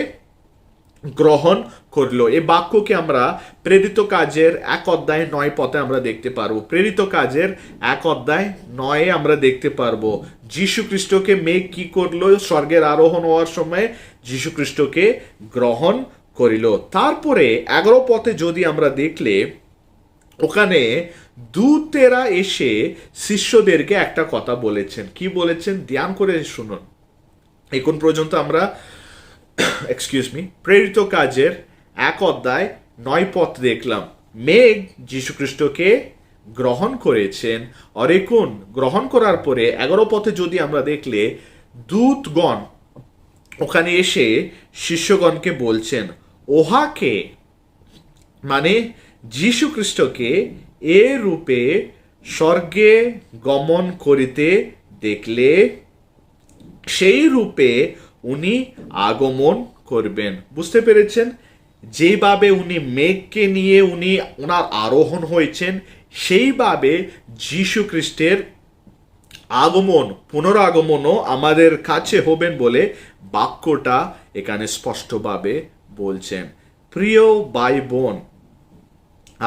গ্রহণ করলো। এই বাক্যকে আমরা প্রেরিত কাজের 1:9 আমরা দেখতে পারবো। প্রেরিত কাজের 1:9 আমরা দেখতে পারবো যীশু খ্রিস্টকে মেঘ কি করলো? স্বর্গের আরোহণ হওয়ার সময় যীশু খ্রিস্টকে গ্রহণ করিল। তারপরে 11 যদি আমরা দেখলে ওখানে দূতেরা এসে শিষ্যদেরকে একটা কথা বলেছেন। কি বলেছেন? ধ্যান করে শুনুন। এখন পর্যন্ত আমরা প্রেরিত কাজের 1:9 দেখলাম। মেঘ যীশু খ্রিস্টকে গ্রহণ করেছেন, আর এখন গ্রহণ করার পরে 11 যদি আমরা দেখলে দূতগণ ওখানে এসে শিষ্যগণকে বলছেন ওহাকে মানে যীশু খ্রিস্টকে এ রূপে স্বর্গে গমন করিতে দেখলে সেই রূপে উনি আগমন করবেন। বুঝতে পেরেছেন? যেভাবে উনি মেঘকে নিয়ে উনি ওনার আরোহণ হয়েছেন, সেইভাবে যীশু খ্রিস্টের আগমন, পুনরাগমনও আমাদের কাছে হবেন বলে বাক্যটা এখানে স্পষ্টভাবে বলছেন। প্রিয় ভাই বোন,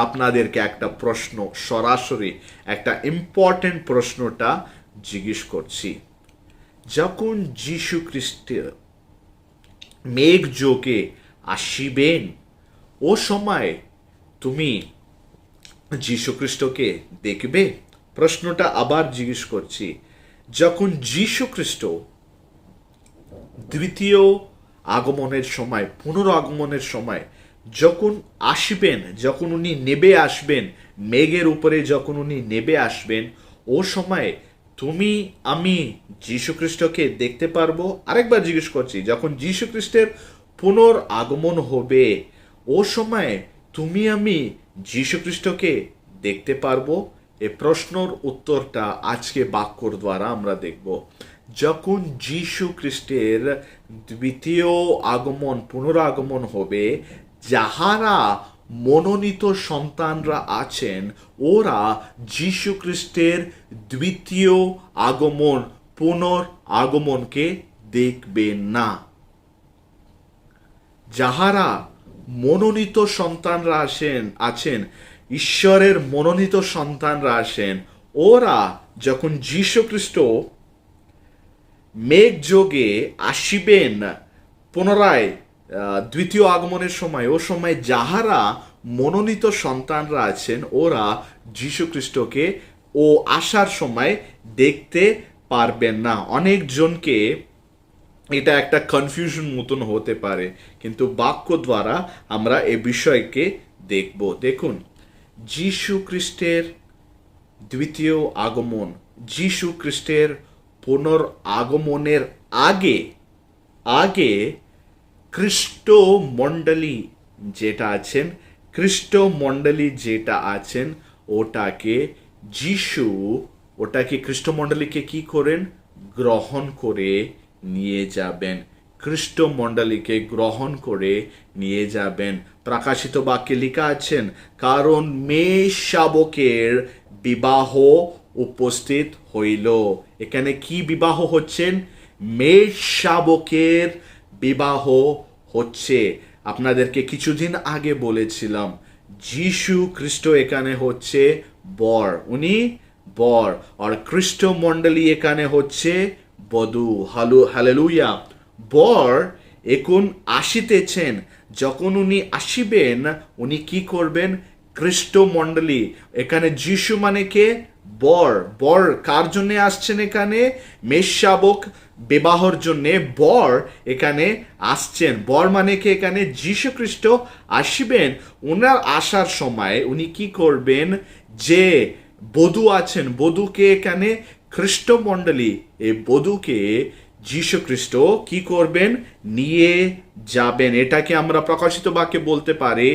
আপনাদেরকে একটা প্রশ্ন, সরাসরি একটা ইম্পর্টেন্ট প্রশ্নটা জিজ্ঞেস করছি। যখন যীশু খ্রিস্ট মেঘ যোগে আসিবেন, ও সময় তুমি যীশু খ্রিস্টকে দেখবে? প্রশ্নটা আবার জিজ্ঞেস করছি। যখন যীশু খ্রিস্ট দ্বিতীয় আগমনের সময়, পুনরাগমনের সময় যখন আসবেন, যখন উনি নেবে আসবেন, মেঘের উপরে যখন উনি নেবে আসবেন, ও সময় তুমি আমি যীশু খ্রিস্টকে দেখতে পারবো? আরেকবার জিজ্ঞেস করছি, যখন যীশু খ্রিস্টের পুনরাগমন হবে, ও সময় তুমি আমি যীশু খ্রিস্টকে দেখতে পারবো? এই প্রশ্নের উত্তরটা আজকে বাক্যর দ্বারা আমরা দেখব। যখন যীশু খ্রিস্টের দ্বিতীয় আগমন, পুনরাগমন হবে, যাহারা মনোনীত সন্তানরা আছেন ওরা যীশু খ্রিস্টের দ্বিতীয় আগমন, পুনরাগমনকে দেখবে না। যাহারা মনোনীত সন্তানরা আছেন, ঈশ্বরের মনোনীত সন্তানরা আসেন, ওরা যখন যীশু খ্রিস্ট মেঘযোগে আসিবেন পুনরায় দ্বিতীয় আগমনের সময়, ও সময় যাহারা মনোনীত সন্তানরা আছেন ওরা যীশু খ্রিস্টকে ও আসার সময় দেখতে পারবেন না। অনেকজনকে এটা একটা কনফিউশন মতন হতে পারে, কিন্তু বাক্য দ্বারা আমরা এ বিষয়কে দেখব। দেখুন, যীশু খ্রিস্টের দ্বিতীয় আগমন, যীশু খ্রিস্টের পুনরাগমনের আগে আগে খ্রিস্ট মণ্ডলী যেটা আছেন, খ্রিস্ট মণ্ডলী যেটা আছেন ওটাকে খ্রিস্ট মণ্ডলীকে কি করেন? গ্রহণ করে নিয়ে যাবেন। খ্রিস্ট মণ্ডলীকে গ্রহণ করে নিয়ে যাবেন। প্রকাশিত বাক্যে লেখা আছেন, কারণ মেষ শাবকের বিবাহ উপস্থিত হইল। এখানে কি বিবাহ হচ্ছেন? মেষ শাবকের বিবাহ হচ্ছে। আপনাদেরকে কিছুদিন আগে বলেছিলাম যীশু খ্রিস্ট এখানে হচ্ছে বর, উনি বর, আর খ্রিস্ট মণ্ডলী এখানে হচ্ছে বধূ। হালেলুয়া। বর এখন আসিতেছেন, যখন উনি আসিবেন উনি কি করবেন? খ্রিস্ট মণ্ডলী, এখানে যীশু মানে কে? বর। বর কার জন্য আসছেন? এখানে মেষশাবক বিবাহর জন্য বর এখানে আসছেন। বর মানে কে? এখানে যীশু খ্রিস্ট আসিবেন। ওনার আসার সময় উনি কি করবেন? যে বধূ আছেন, বধূকে এখানে খ্রিস্ট মণ্ডলী, এই বধূকে যীশু খ্রিস্ট কি করবেন? নিয়ে যাবেন। এটাকে আমরা প্রকাশিত বাক্যে বলতে পারি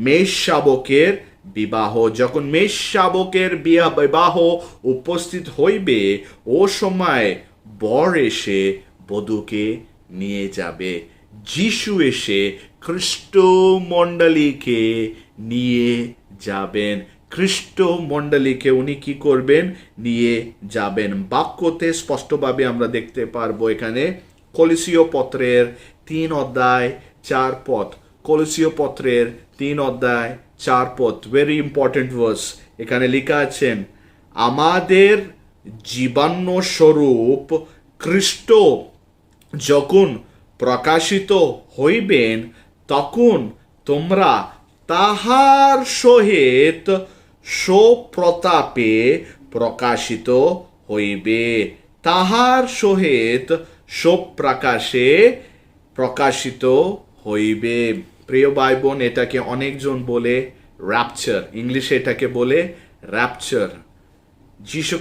মেষ শাবকের বিবাহ। যখন মেষ শাবকের বিবাহ উপস্থিত হইবে, ও সময় বর এসে বধূকে নিয়ে যাবে। যীশু এসে খ্রিস্ট মণ্ডলীকে নিয়ে যাবেন। খ্রিস্ট মণ্ডলীকে উনি কি করবেন? নিয়ে যাবেন। বাক্যতে স্পষ্টভাবে আমরা দেখতে পারবো এখানে কলিসীয় পত্রের 3 অধ্যায় 4 পদ। কলিসীয় পত্রের 3 অধ্যায় 4 পদ, ভেরি ইম্পর্টেন্ট ভার্স। এখানে লেখা আছেন, আমাদের জীবান্ন স্বরূপ খ্রিস্ট যখন প্রকাশিত হইবেন, তখন তোমরা তাহার সহিত স্বপ্রতাপে প্রকাশিত হইবে। তাহার সহিত স্বপ্রকাশে প্রকাশিত হইবে। প্রিয় ভাই বোন, এটাকে অনেকজন বলে র্যাপচার, ইংলিশে এটাকে বলে র্যাপচার। যীশু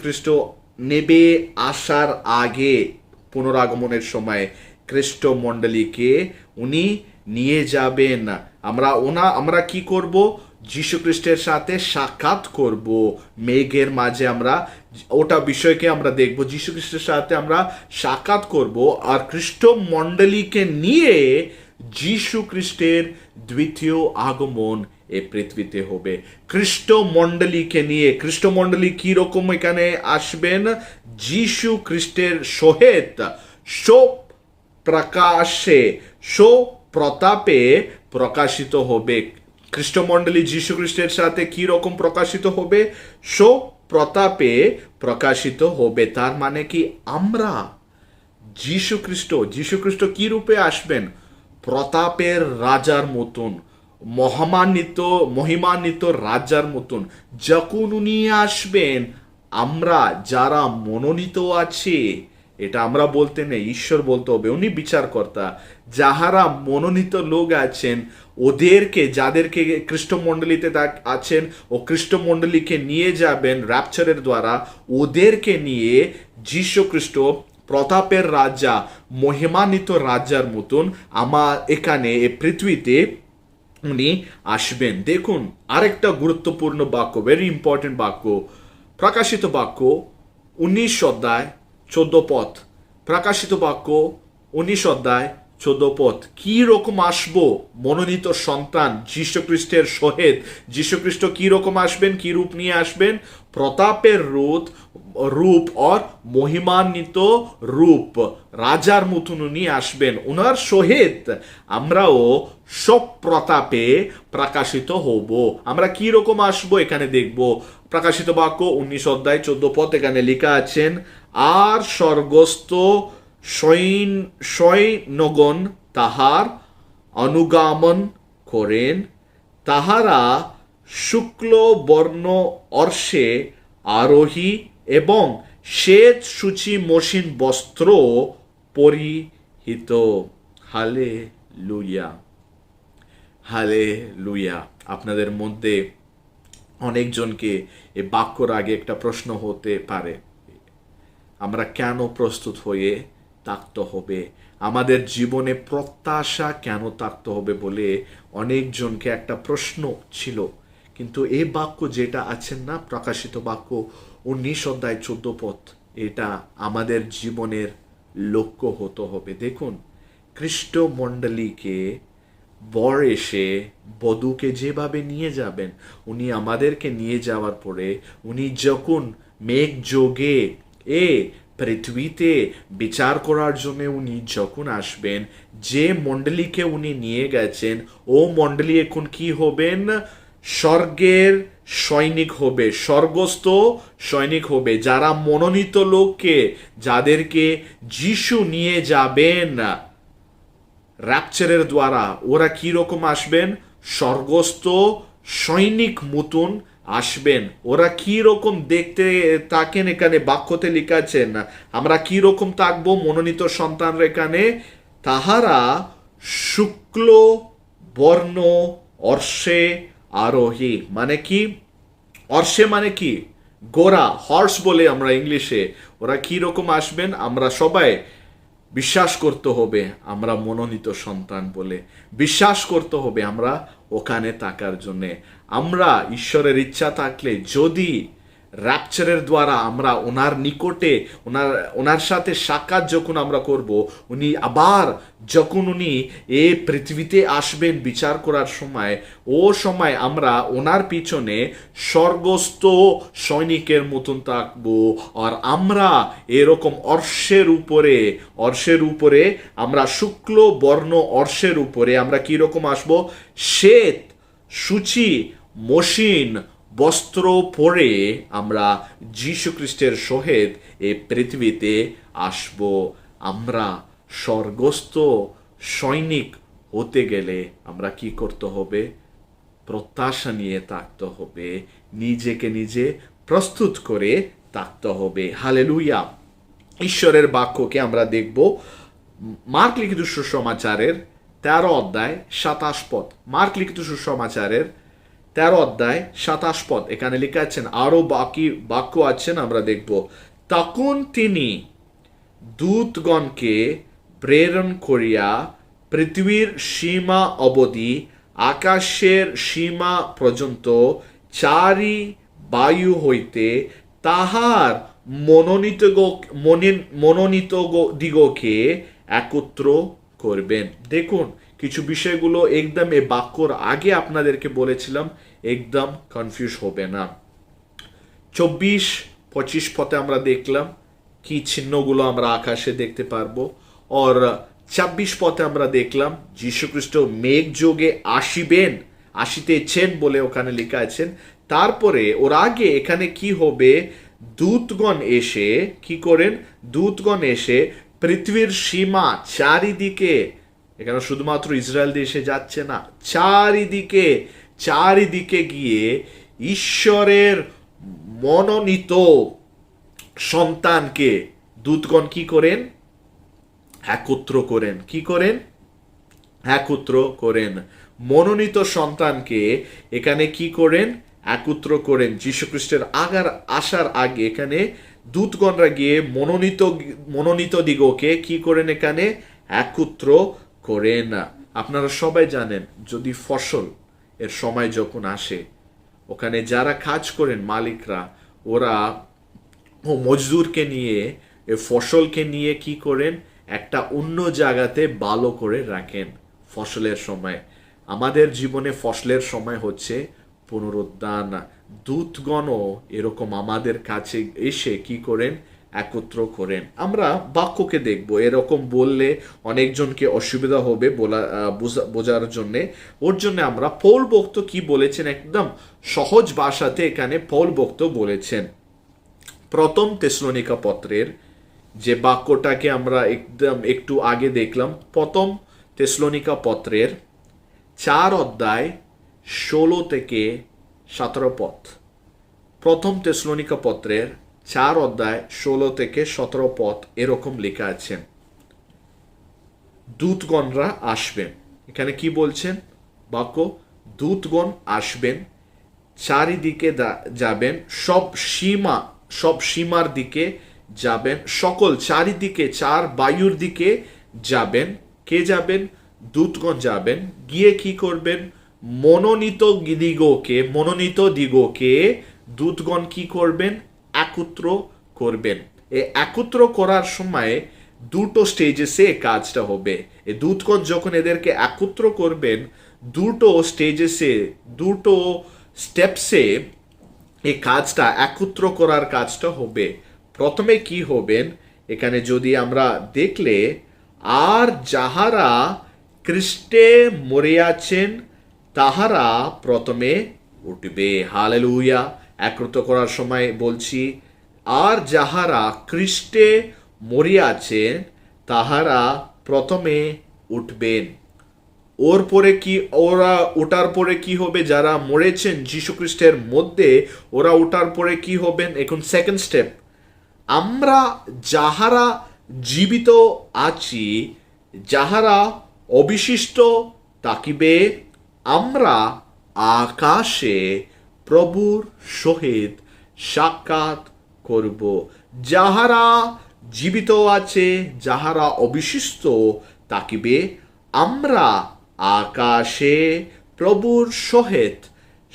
খ্রিস্ট নেবে আসার আগে পুনরাগমনের সময় খ্রিস্ট মণ্ডলীকে উনি নিয়ে যাবেন। আমরা কি করব? যীশু খ্রিস্টের সাথে সাক্ষাৎ করব মেঘের মাঝে। আমরা ওটা বিষয়কে আমরা দেখব। যীশু খ্রিস্টের সাথে আমরা সাক্ষাৎ করব, আর খ্রিস্ট মণ্ডলীকে নিয়ে যীশু খ্রিস্টের দ্বিতীয় আগমন এই পৃথিবীতে হবে। খ্রিস্ট মণ্ডলীকে নিয়ে, খ্রিস্ট মণ্ডলী কি রকম এখানে আসবেন? যীশু খ্রিস্টের সহিত প্রকাশে প্রতাপে প্রকাশিত হবে। খ্রিস্ট মণ্ডলী যীশু খ্রিস্টের সাথে কি রকম প্রকাশিত হবে? প্রতাপে প্রকাশিত হবে। তার মানে কি আমরা যীশু খ্রিস্ট কি রূপে আসবেন? প্রতাপের রাজার মতন, মহিমান্বিত রাজার মতন যখন উনি আসবেন, আমরা যারা মনোনীত আছি, এটা আমরা বলতে নেই, ঈশ্বর বলতে হবে, উনি বিচারকর্তা, যাহারা মনোনীত লোক আছেন ওদেরকে, যাদেরকে খ্রিস্ট মণ্ডলীতে আছেন ও খ্রিস্ট মণ্ডলীকে নিয়ে যাবেন র্যাপচারের দ্বারা, ওদেরকে নিয়ে যীশু খ্রিস্ট প্রতাপের রাজা, মহিমান্বিত রাজার মতন এখানে এই পৃথিবীতে উনি আসবেন। দেখুন আরেকটা গুরুত্বপূর্ণ বাক্য, ভেরি ইম্পর্টেন্ট বাক্য, প্রকাশিত বাক্য 19 অধ্যায় 14 পদ। প্রকাশিত বাক্য 19 অধ্যায় 14 কি রকম আসবো মনোনীত সন্তান যীশুখ্রিস্টের সহিত। যীশুখ্রিস্ট কি রকম আসবেন, কি রূপ নিয়ে আসবেন? প্রতাপের রূপ আর মহিমান্বিত রূপ, রাজার মতন উনি আসবেন। ওনার সহিত আমরাও সব প্রতাপে প্রকাশিত হব। আমরা কি রকম আসবো এখানে দেখব। প্রকাশিত বাক্য 19 অধ্যায় 14 পদ এখানে লেখা আছেন, আর স্বর্গস্থ সৈন্যগণ তাহার অনুগমন করেন, তাহারা শুক্ল বর্ণ অর্শে আরোহী এবং শ্বেত সূচি মসৃণ বস্ত্র পরিহিত। Hallelujah, hallelujah. আপনাদের মধ্যে অনেকজনকে এই বাক্যর আগে একটা প্রশ্ন হতে পারে, আমরা কেন প্রস্তুত হয়ে থাকতে হবে, আমাদের জীবনে প্রত্যাশা কেন থাকতে হবে বলে অনেকজনকে একটা প্রশ্ন ছিল। কিন্তু এই বাক্য যেটা আছেন না, প্রকাশিত বাক্য 19 অধ্যায় 14 পদ, এটা আমাদের জীবনের লক্ষ্য হতে হবে। দেখুন, খ্রিস্ট মণ্ডলীকে বর এসে বধূকে যেভাবে নিয়ে যাবেন, উনি আমাদেরকে নিয়ে যাওয়ার পরে উনি যখন মেঘ যোগে পৃথিবীতে বিচার করার জন্য উনি যখন আসবেন, যে মণ্ডলীকে উনি নিয়ে গেছেন ও মণ্ডলী এখন কি হবেন? স্বর্গের সৈনিক হবে, স্বর্গস্থ সৈনিক হবে। যারা মনোনীত লোককে, যাদেরকে যিশু নিয়ে যাবেন র্যাপচারের দ্বারা, ওরা কি রকম আসবেন? স্বর্গস্থ সৈনিক মতন আসবেন। ওরা কি রকম দেখতে থাকেন এখানে বাক্যতে লিখাছেন, আমরা কি রকম থাকবো মনোনীত সন্তানরা এখানে? তাহারা শুক্ল বর্ণ অর্শে আরোহী। মানে কি? অর্শে মানে কি? গোরা, হর্স বলে আমরা ইংলিশে। ওরা কি রকম আসবেন? আমরা সবাই বিশ্বাস করতে হবে আমরা মনোনীত সন্তান বলে, বিশ্বাস করতে হবে আমরা ওখানে থাকার জন্যে। আমরা ঈশ্বরের ইচ্ছা থাকলে যদি র্যাপচারের দ্বারা আমরা ওনার নিকটে, ওনার সাথে সাক্ষাৎ যখন আমরা করব, উনি আবার যখন উনি এই পৃথিবীতে আসবেন বিচার করার সময়, ও সময় আমরা ওনার পিছনে স্বর্গস্থ সৈনিকের মতন থাকবো। আর আমরা এরকম অর্শের উপরে আমরা শুক্ল বর্ণ অর্শের উপরে আমরা কি রকম আসবো? শ্বেত সূচি মসৃণ বস্ত্র পরে আমরা যীশু খ্রিস্টের সহিত এই পৃথিবীতে আসব। আমরা স্বর্গস্থ সৈনিক হতে গেলে আমরা কি করতে হবে? প্রত্যাশা নিয়ে থাকতে হবে, নিজেকে নিজে প্রস্তুত করে থাকতে হবে। হালেলুয়া। ঈশ্বরের বাক্যকে আমরা দেখব মার্ক লিখিত সুসমাচারের 13 অধ্যায় 27 পদ। মার্ক লিখিত সুসমাচারের 13 অধ্যায় 27 পদ এখানে লেখা আছেন, আরো বাকি বাক্য আছেন, আমরা দেখব। তখন তিনি দূতগণকে প্রেরণ করিয়া পৃথিবীর সীমা অবধি আকাশের সীমা পর্যন্ত চারি বায়ু হইতে তাহার মনোনীত দিগকে একত্র করবেন। দেখুন, কিছু বিষয়গুলো একদম এই বাক্যর আগে আপনাদেরকে বলেছিলাম, একদম কনফিউজ হবে না। 24-25 পথে আমরা দেখলাম কি চিহ্নগুলো আমরা আকাশে দেখতে পারবো। আর 26 পথে আমরা দেখলাম যীশুখ্রিস্ট মেঘ যোগে আসিতেছেন বলে ওখানে লেখা আছেন। তারপরে ওর আগে এখানে কি হবে? দূতগণ এসে কি করেন? দূতগণ এসে পৃথিবীর সীমা চারিদিকে, এখানে শুধুমাত্র ইসরায়েল দেশে যাচ্ছে না, চারিদিকে গিয়ে ঈশ্বরের মনোনীত সন্তানকে দূতগণ কি করেন? একত্র করেন। কি করেন? একত্র করেন। মনোনীত সন্তানকে এখানে কি করেন? একত্র করেন। যীশুখ্রিস্টের আসার আগে এখানে দূতগণরা গিয়ে মনোনীত দিগকে কি করেন? এখানে একত্র করেন। আপনারা সবাই জানেন, যদি ফসল এর সময় যখন আসে, ওখানে যারা কাজ করেন মালিকরা, ওরা মজদুরকে নিয়ে ফসলকে নিয়ে কি করেন? একটা অন্য জায়গাতে ভালো করে রাখেন ফসলের সময়। আমাদের জীবনে ফসলের সময় হচ্ছে পুনরুদ্ধান। দূতগণও এরকম আমাদের কাছে এসে কি করেন? একত্র করেন। আমরা বাক্যকে দেখব। এরকম বললে অনেকজনকে অসুবিধা হবে বোঝার জন্যে। ওর জন্য আমরা পৌল ভক্ত কি বলেছেন, একদম সহজ ভাষাতে এখানে পৌল ভক্ত বলেছেন। প্রথম তেসলোনিকা পত্রের যে বাক্যটাকে আমরা একটু আগে দেখলাম, প্রথম তেসলোনিকা পত্রের 4 অধ্যায় 16 থেকে 17 পদ। প্রথম তেসলোনিকা পত্রের 4 অধ্যায় 16 থেকে 17 পদ এরকম লেখা আছেন, দূতগণরা আসবেন। এখানে কি বলছেন বাক্য? দূতগণ আসবেন, চারিদিকে যাবেন, সব সীমার দিকে যাবেন, সকল চারিদিকে, চার বায়ুর দিকে যাবেন। কে যাবেন? দূতগণ যাবেন। গিয়ে কি করবেন? মনোনীত দিগকে দূতগণ কি করবেন? একত্র করবেন। এই একত্র করার সময় দুটো স্টেজেসে কাজটা হবে। এই দূতগণ যখন এদেরকে একত্র করবেন, দুটো স্টেজেসে, দুটো স্টেপসে এই কাজটা, একত্র করার কাজটা হবে। প্রথমে কি হবেন? এখানে যদি আমরা দেখলে, আর যাহারা খ্রিস্টে মরিয়াছেন তাহারা প্রথমে উঠবে। হালেলুয়া। একত্র করার সময় বলছি, আর যাহারা খ্রিস্টে মরিয়াছেন তাহারা প্রথমে উঠবেন। ওর পরে কি, ওরা ওটার পরে কি হবে? যারা মরেছেন যীশু খ্রিস্টের মধ্যে, ওরা ওটার পরে কি হবেন? এখন সেকেন্ড স্টেপ, আমরা যাহারা জীবিত আছি, যাহারা অবিশিষ্ট থাকিবে, আমরা আকাশে প্রভুর সহিত সাক্ষাৎ করব। যাহারা জীবিত আছে, যাহারা অবিশিষ্ট থাকিবে, আমরা আকাশে প্রভুর সহিত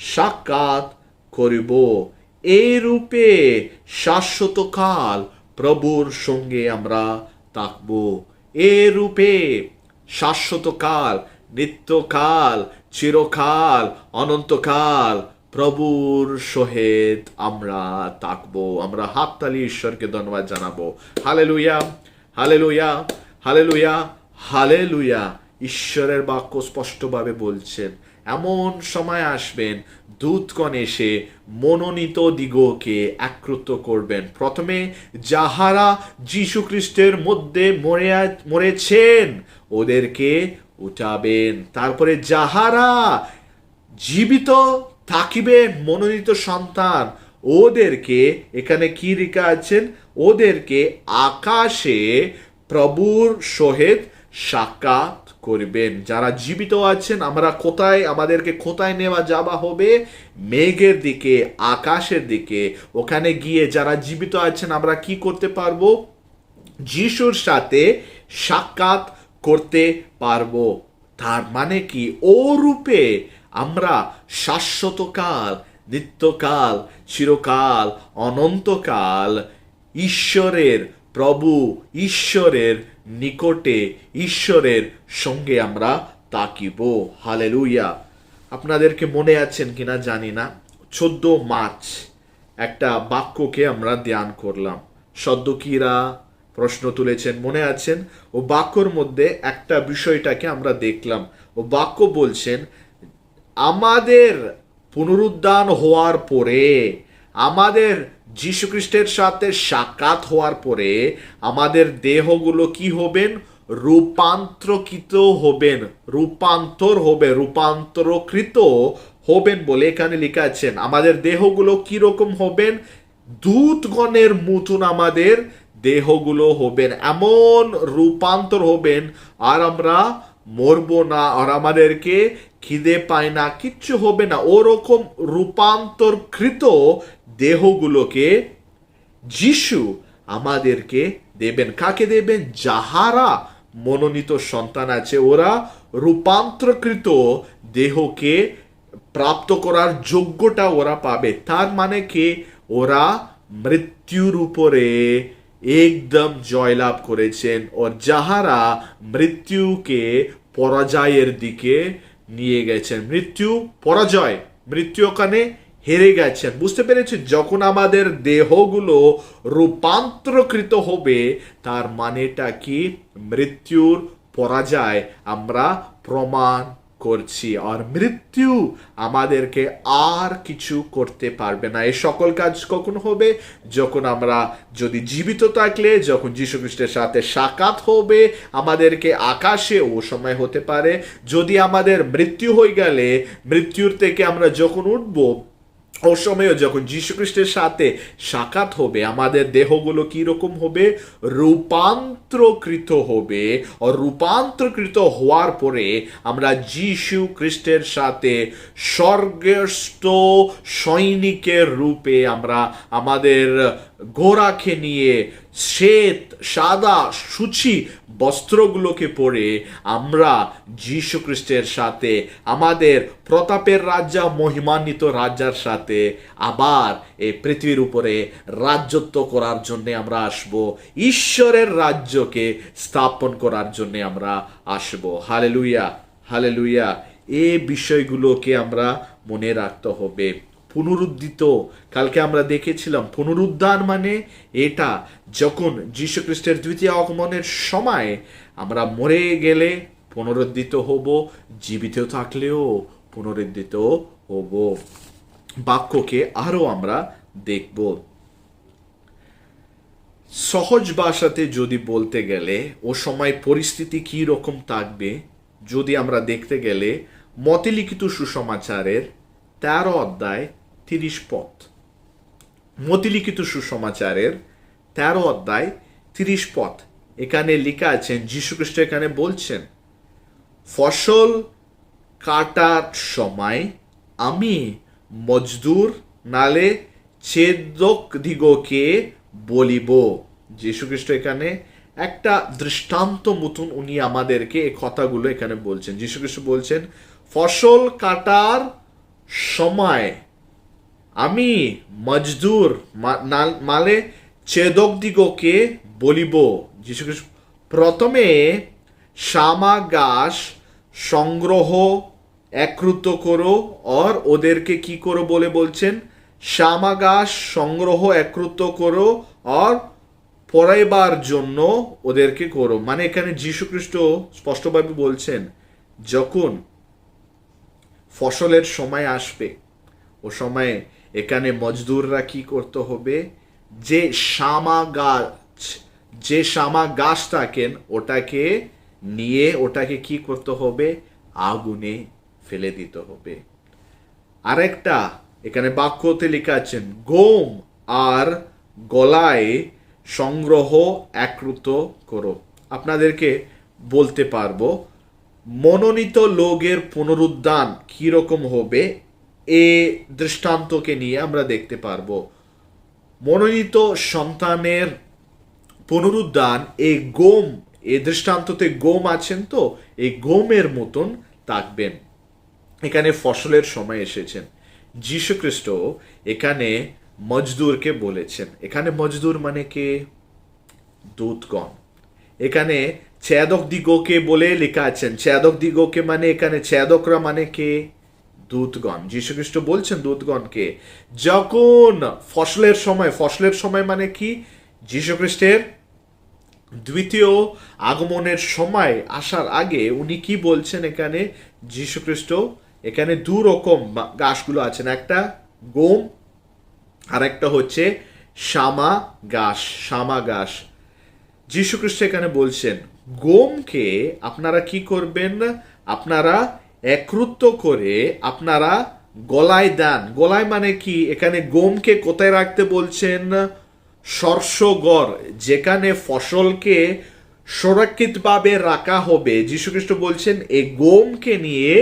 সাক্ষাৎ করিব। এই রূপে শাশ্বতকাল প্রভুর সঙ্গে আমরা থাকব। এ রূপে শাশ্বতকাল, নিত্যকাল, চিরকাল, অনন্তকাল প্রভুর সহিত আমরা থাকব। আমরা হাততালি ঈশ্বরকে ধন্যবাদ জানাবো। Hallelujah, hallelujah, hallelujah, hallelujah. ঈশ্বরের বাক্য স্পষ্টভাবে বলছেন, এমন সময় আসবেন দূতগণ এসে মনোনীত দিগকে একত্র করবেন। প্রথমে যাহারা যীশু খ্রিস্টের মধ্যে মরেছেন ওদেরকে উঠাবেন। তারপরে যাহারা জীবিত থাকিবে, মনোনীত সন্তান, ওদেরকে, এখানে কি লেখা আছেন? ওদেরকে আকাশে প্রভুর সহিত সাক্ষাৎ করবেন। যারা জীবিত আছেন, আমরা কোথায়, আমাদেরকে কোথায় নেওয়া যাওয়া হবে? মেঘের দিকে, আকাশের দিকে। ওখানে গিয়ে যারা জীবিত আছেন আমরা কি করতে পারবো? যিশুর সাথে সাক্ষাৎ করতে পারবো। তার মানে কি? ও রূপে আমরা শাশ্বতকাল, নিত্যকাল, চিরকাল, অনন্তকাল ঈশ্বরের, প্রভু ঈশ্বরের নিকটে, ঈশ্বরের সঙ্গে আমরা থাকিব। হালেলুয়া। আপনাদেরকে মনে আছেন কিনা জানি না, 14 মার্চ একটা বাক্যকে আমরা ধ্যান করলাম। সদ্যকিরা প্রশ্ন তুলেছেন, মনে আছেন? ও বাক্যর মধ্যে একটা বিষয়টাকে আমরা দেখলাম। ও বাক্য বলছেন, আমাদের পুনরুদ্ধান হওয়ার পরে, আমাদের যীশু খ্রিস্টের সাথে সাক্ষাৎ হওয়ার পরে আমাদের দেহগুলো কি হবেন? রূপান্তরকৃত হবেন, রূপান্তরকৃত হবেন বলে এখানে লেখা আছেন। আমাদের দেহগুলো কি রকম হবেন? দূতগণের মতন আমাদের দেহগুলো হবেন, এমন রূপান্তর হবেন। আর আমরা মরবো না, আর আমাদেরকে খিদে পায় না, কিচ্ছু হবে না। ওরকম রূপান্তরকৃত দেহগুলোকে যিশু আমাদেরকে দেবেন। কাকে দেবেন? যাহারা মনোনীত সন্তান আছে, ওরা রূপান্তরকৃত দেহকে প্রাপ্ত করার যোগ্যটা ওরা পাবে। তার মানে কি? ওরা মৃত্যুর উপরে একদম জয়লাভ করেছেন, ও যাহারা মৃত্যুকে পরাজয়ের দিকে নিয়ে গেছেন। মৃত্যু পরাজয়, মৃত্যু ওখানে হেরে গেছেন। বুঝতে পেরেছি? যখন আমাদের দেহগুলো রূপান্তরকৃত হবে, তার মানেটা কি? মৃত্যুর পরাজয় আমরা প্রমাণ করছি, আর মৃত্যু আমাদেরকে আর কিছু করতে পারবে না। এই সকল কাজ কখন হবে? যখন আমরা যদি জীবিত থাকলে, যখন যীশু খ্রিস্টের সাথে সাক্ষাৎ হবে আমাদেরকে আকাশে, ও সময় হতে পারে। যদি আমাদের মৃত্যু হয়ে গেলে, মৃত্যুর থেকে আমরা যখন উঠবো, ও সময়ও যখন যীশু খ্রিস্টের সাথে সাক্ষাৎ হবে, আমাদের দেহগুলো কি রকম হবে? রূপান্তরকৃত হবে। ও রূপান্তরকৃত হওয়ার পরে আমরা যীশু খ্রিস্টের সাথে স্বর্গস্থ সৈনিকের রূপে আমরা আমাদের ঘোড়াকে নিয়ে শ্বেত সাদা সূচি বস্ত্রগুলোকে পরে আমরা যীশু খ্রিস্টের সাথে আমাদের প্রতাপের রাজা, মহিমান্বিত রাজার সাথে আবার এই পৃথিবীর উপরে রাজত্ব করার জন্য আমরা আসব। ঈশ্বরের রাজ্যকে স্থাপন করার জন্য আমরা আসব। Hallelujah, hallelujah. এই বিষয়গুলোকে আমরা মনে রাখতে হবে। পুনরুদ্ধিত, কালকে আমরা দেখেছিলাম পুনরুদ্ধার মানে এটা, যখন যীশু খ্রিস্টের দ্বিতীয় আগমনের সময় আমরা মরে গেলে পুনরুদ্ধিত হব, জীবিত থাকলেও পুনরুদ্ধিত হব। বাক্যকে আরো আমরা দেখব। সহজ ভাষাতে যদি বলতে গেলে ও সময় পরিস্থিতি কি রকম থাকবে, যদি আমরা দেখতে গেলে মতে লিখিত সুসমাচারের 13 অধ্যায় 30 পদ। মতে লিখিত সুসমাচারের 13 অধ্যায় 30 পদ, এখানে লেখা আছেন, যীশু খ্রিস্ট এখানে বলছেন, ফসল কাটার সময় আমি মজদুর নালে ছেদক দিগকে বলিব। যীশু খ্রিস্ট এখানে একটা দৃষ্টান্ত মতন উনি আমাদেরকে এই কথাগুলো এখানে বলছেন। যীশু খ্রিস্ট বলছেন, ফসল কাটার সময় আমি মজদুর মালে ছেদক দিগকে বলিব। যীশু খ্রিস্ট প্রথমে শামা গাছ সংগ্রহ একত্রিত করো, আর ওদেরকে কি করো বলে বলছেন? শামা গাছ সংগ্রহ একত্রিত করো আর পড়াইবার জন্য ওদেরকে করো। মানে এখানে যীশু খ্রিস্ট স্পষ্টভাবে বলছেন, যখন ফসলের সময় আসবে, ও সময়ে এখানে মজদুররা কি করতে হবে? যে শামা গাছ থাকেন ওটাকে নিয়ে ওটাকে কি করতে হবে? আগুনে ফেলে দিতে হবে। আরেকটা এখানে বাক্যতে লেখা আছেন, গম আর গলায় সংগ্রহ একত্রিত করো। আপনাদেরকে বলতে পারবো মনোনীত লোকের পুনরুদ্ধান কিরকম হবে, এ দৃষ্টান্তকে নিয়ে আমরা দেখতে পারবো। মনোনীত সন্তানের পুনরুদ্ধান, এই গম, এই দৃষ্টান্ততে গম আছেন, তো এই গমের মতন থাকবেন। এখানে ফসলের সময় এসেছেন। যীশু খ্রিস্ট এখানে মজদুরকে বলেছেন। এখানে মজদুর মানে কে? দূতগণ। এখানে ছেদক দিগকে বলে লেখা আছেন। ছেদক দিগকে মানে এখানে ছেদকরা মানে কে? দূতগণ। যীশু খ্রিস্ট বলছেন দূতগণকে, যখন ফসলের সময় মানে কি? যীশু খ্রিস্টের দ্বিতীয় আগমনের সময় আসার আগে উনি কি বলছেন এখানে? যীশু খ্রিস্ট এখানে দু রকম গাছগুলো আছেন, একটা গম আর একটা হচ্ছে শামা গাছ। যীশু খ্রিস্ট এখানে বলছেন, গমকে আপনারা কি করবেন? আপনারা একত্রিত করে আপনারা গলায় দেন। গলায় মানে কি? এখানে গমকে কোথায় রাখতে বলছেন? শস্যঘর, যেখানে ফসলকে সুরক্ষিতভাবে রাখা হবে। যীশু খ্রিস্ট বলছেন এই গমকে নিয়ে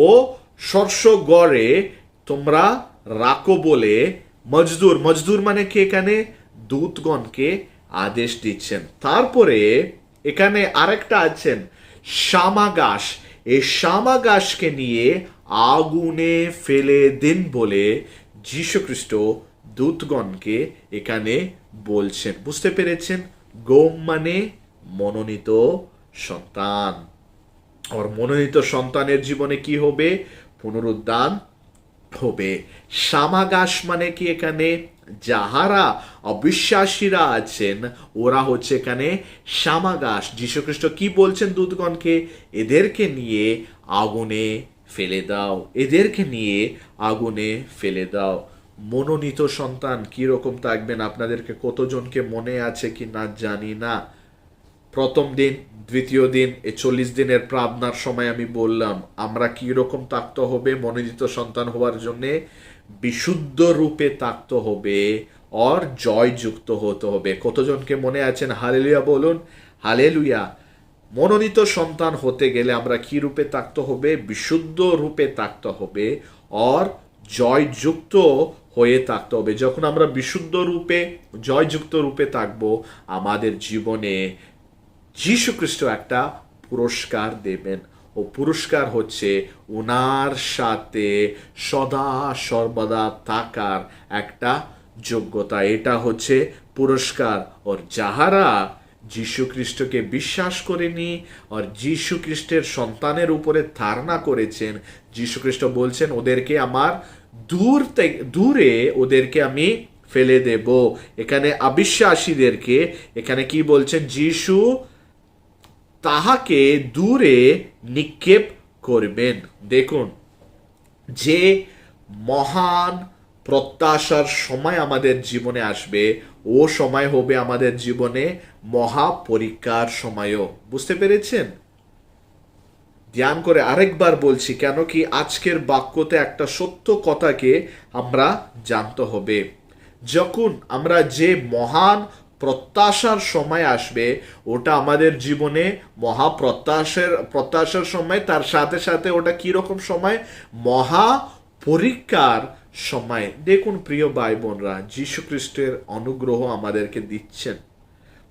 ও শস্যঘরে তোমরা রাখো বলে মজদুর মানে কি? এখানে দূতগণকে আদেশ দিচ্ছেন। তারপরে এখানে আরেকটা আছেন শামা গাছ। এই শামা গাছকে নিয়ে আগুনে ফেলে দিন বলে যীশু খ্রিস্ট দূতগণকে এখানে বলছেন। বুঝতে পেরেছেন? গোম মানে মনোনীত সন্তান। আর মনোনীত সন্তানের জীবনে কি হবে? পুনরুদ্ধান হবে। সামাগাস মানে কি? এখানে যাহারা অবিশ্বাসীরা আছেন ওরা হচ্ছে এখানে সামাগাস। যীশুখ্রিস্ট কি বলছেন দূতগণকে? এদেরকে নিয়ে আগুনে ফেলে দাও, এদেরকে নিয়ে আগুনে ফেলে দাও। মনোনীত সন্তান কি রকম থাকবেন আপনাদেরকে কতজনকে মনে আছে কি না জানি না। প্রথম দিন, দ্বিতীয় দিন, এই 40 দিনের প্রার্থনার সময় আমি বললাম আমরা কি রকম থাকতে হবে মনোনীত সন্তান হওয়ার জন্য? বিশুদ্ধ রূপে থাকতে হবে, আর জয়যুক্ত হতে হবে। কতজনকে মনে আছেন? হালেলুয়া বলুন, হালেলুয়া। মনোনীত সন্তান হতে গেলে আমরা কি রূপে থাকতে হবে? বিশুদ্ধ রূপে থাকতে হবে, আর জয়যুক্ত হয়ে থাকতে হবে। যখন আমরা বিশুদ্ধ রূপে, জয়যুক্ত রূপে থাকবো, আমাদের জীবনে যীশুখ্রিস্ট একটা পুরস্কার দেবেন। ও পুরস্কার হচ্ছে ওনার সাথে সদা সর্বদা থাকার একটা যোগ্যতা। এটা হচ্ছে পুরস্কার। ওর যাহারা যীশুখ্রিস্টকে বিশ্বাস করেনি আর যীশুখ্রিস্টের সন্তানের উপরে ধারণা করেছেন, যীশুখ্রিস্ট বলছেন ওদেরকে আমার দূরে ওদেরকে আমি ফেলে দেব। এখানে অবিশ্বাসীদেরকে এখানে কি বলছেন? যীশু তাহাকে দূরে নিক্ষেপ করবেন। দেখুন, যে মহান প্রত্যাশার সময় আমাদের জীবনে আসবে, ও সময় হবে আমাদের জীবনে মহা পরীক্ষার সময়ও। বুঝতে পেরেছেন? ধ্যান করে আরেকবার বলছি, কেন কি আজকের বাক্যতে একটা সত্য কথাকে আমরা জানতে হবে। যখন আমরা যে মহান প্রত্যাশার সময় আসবে, ওটা আমাদের জীবনে মহা প্রত্যাশার সময়, তার সাথে সাথে ওটা কিরকম সময়? মহা পরীক্ষার সময়। দেখুন প্রিয় ভাই বোনরা, যীশু খ্রিস্টের অনুগ্রহ আমাদেরকে দিচ্ছেন,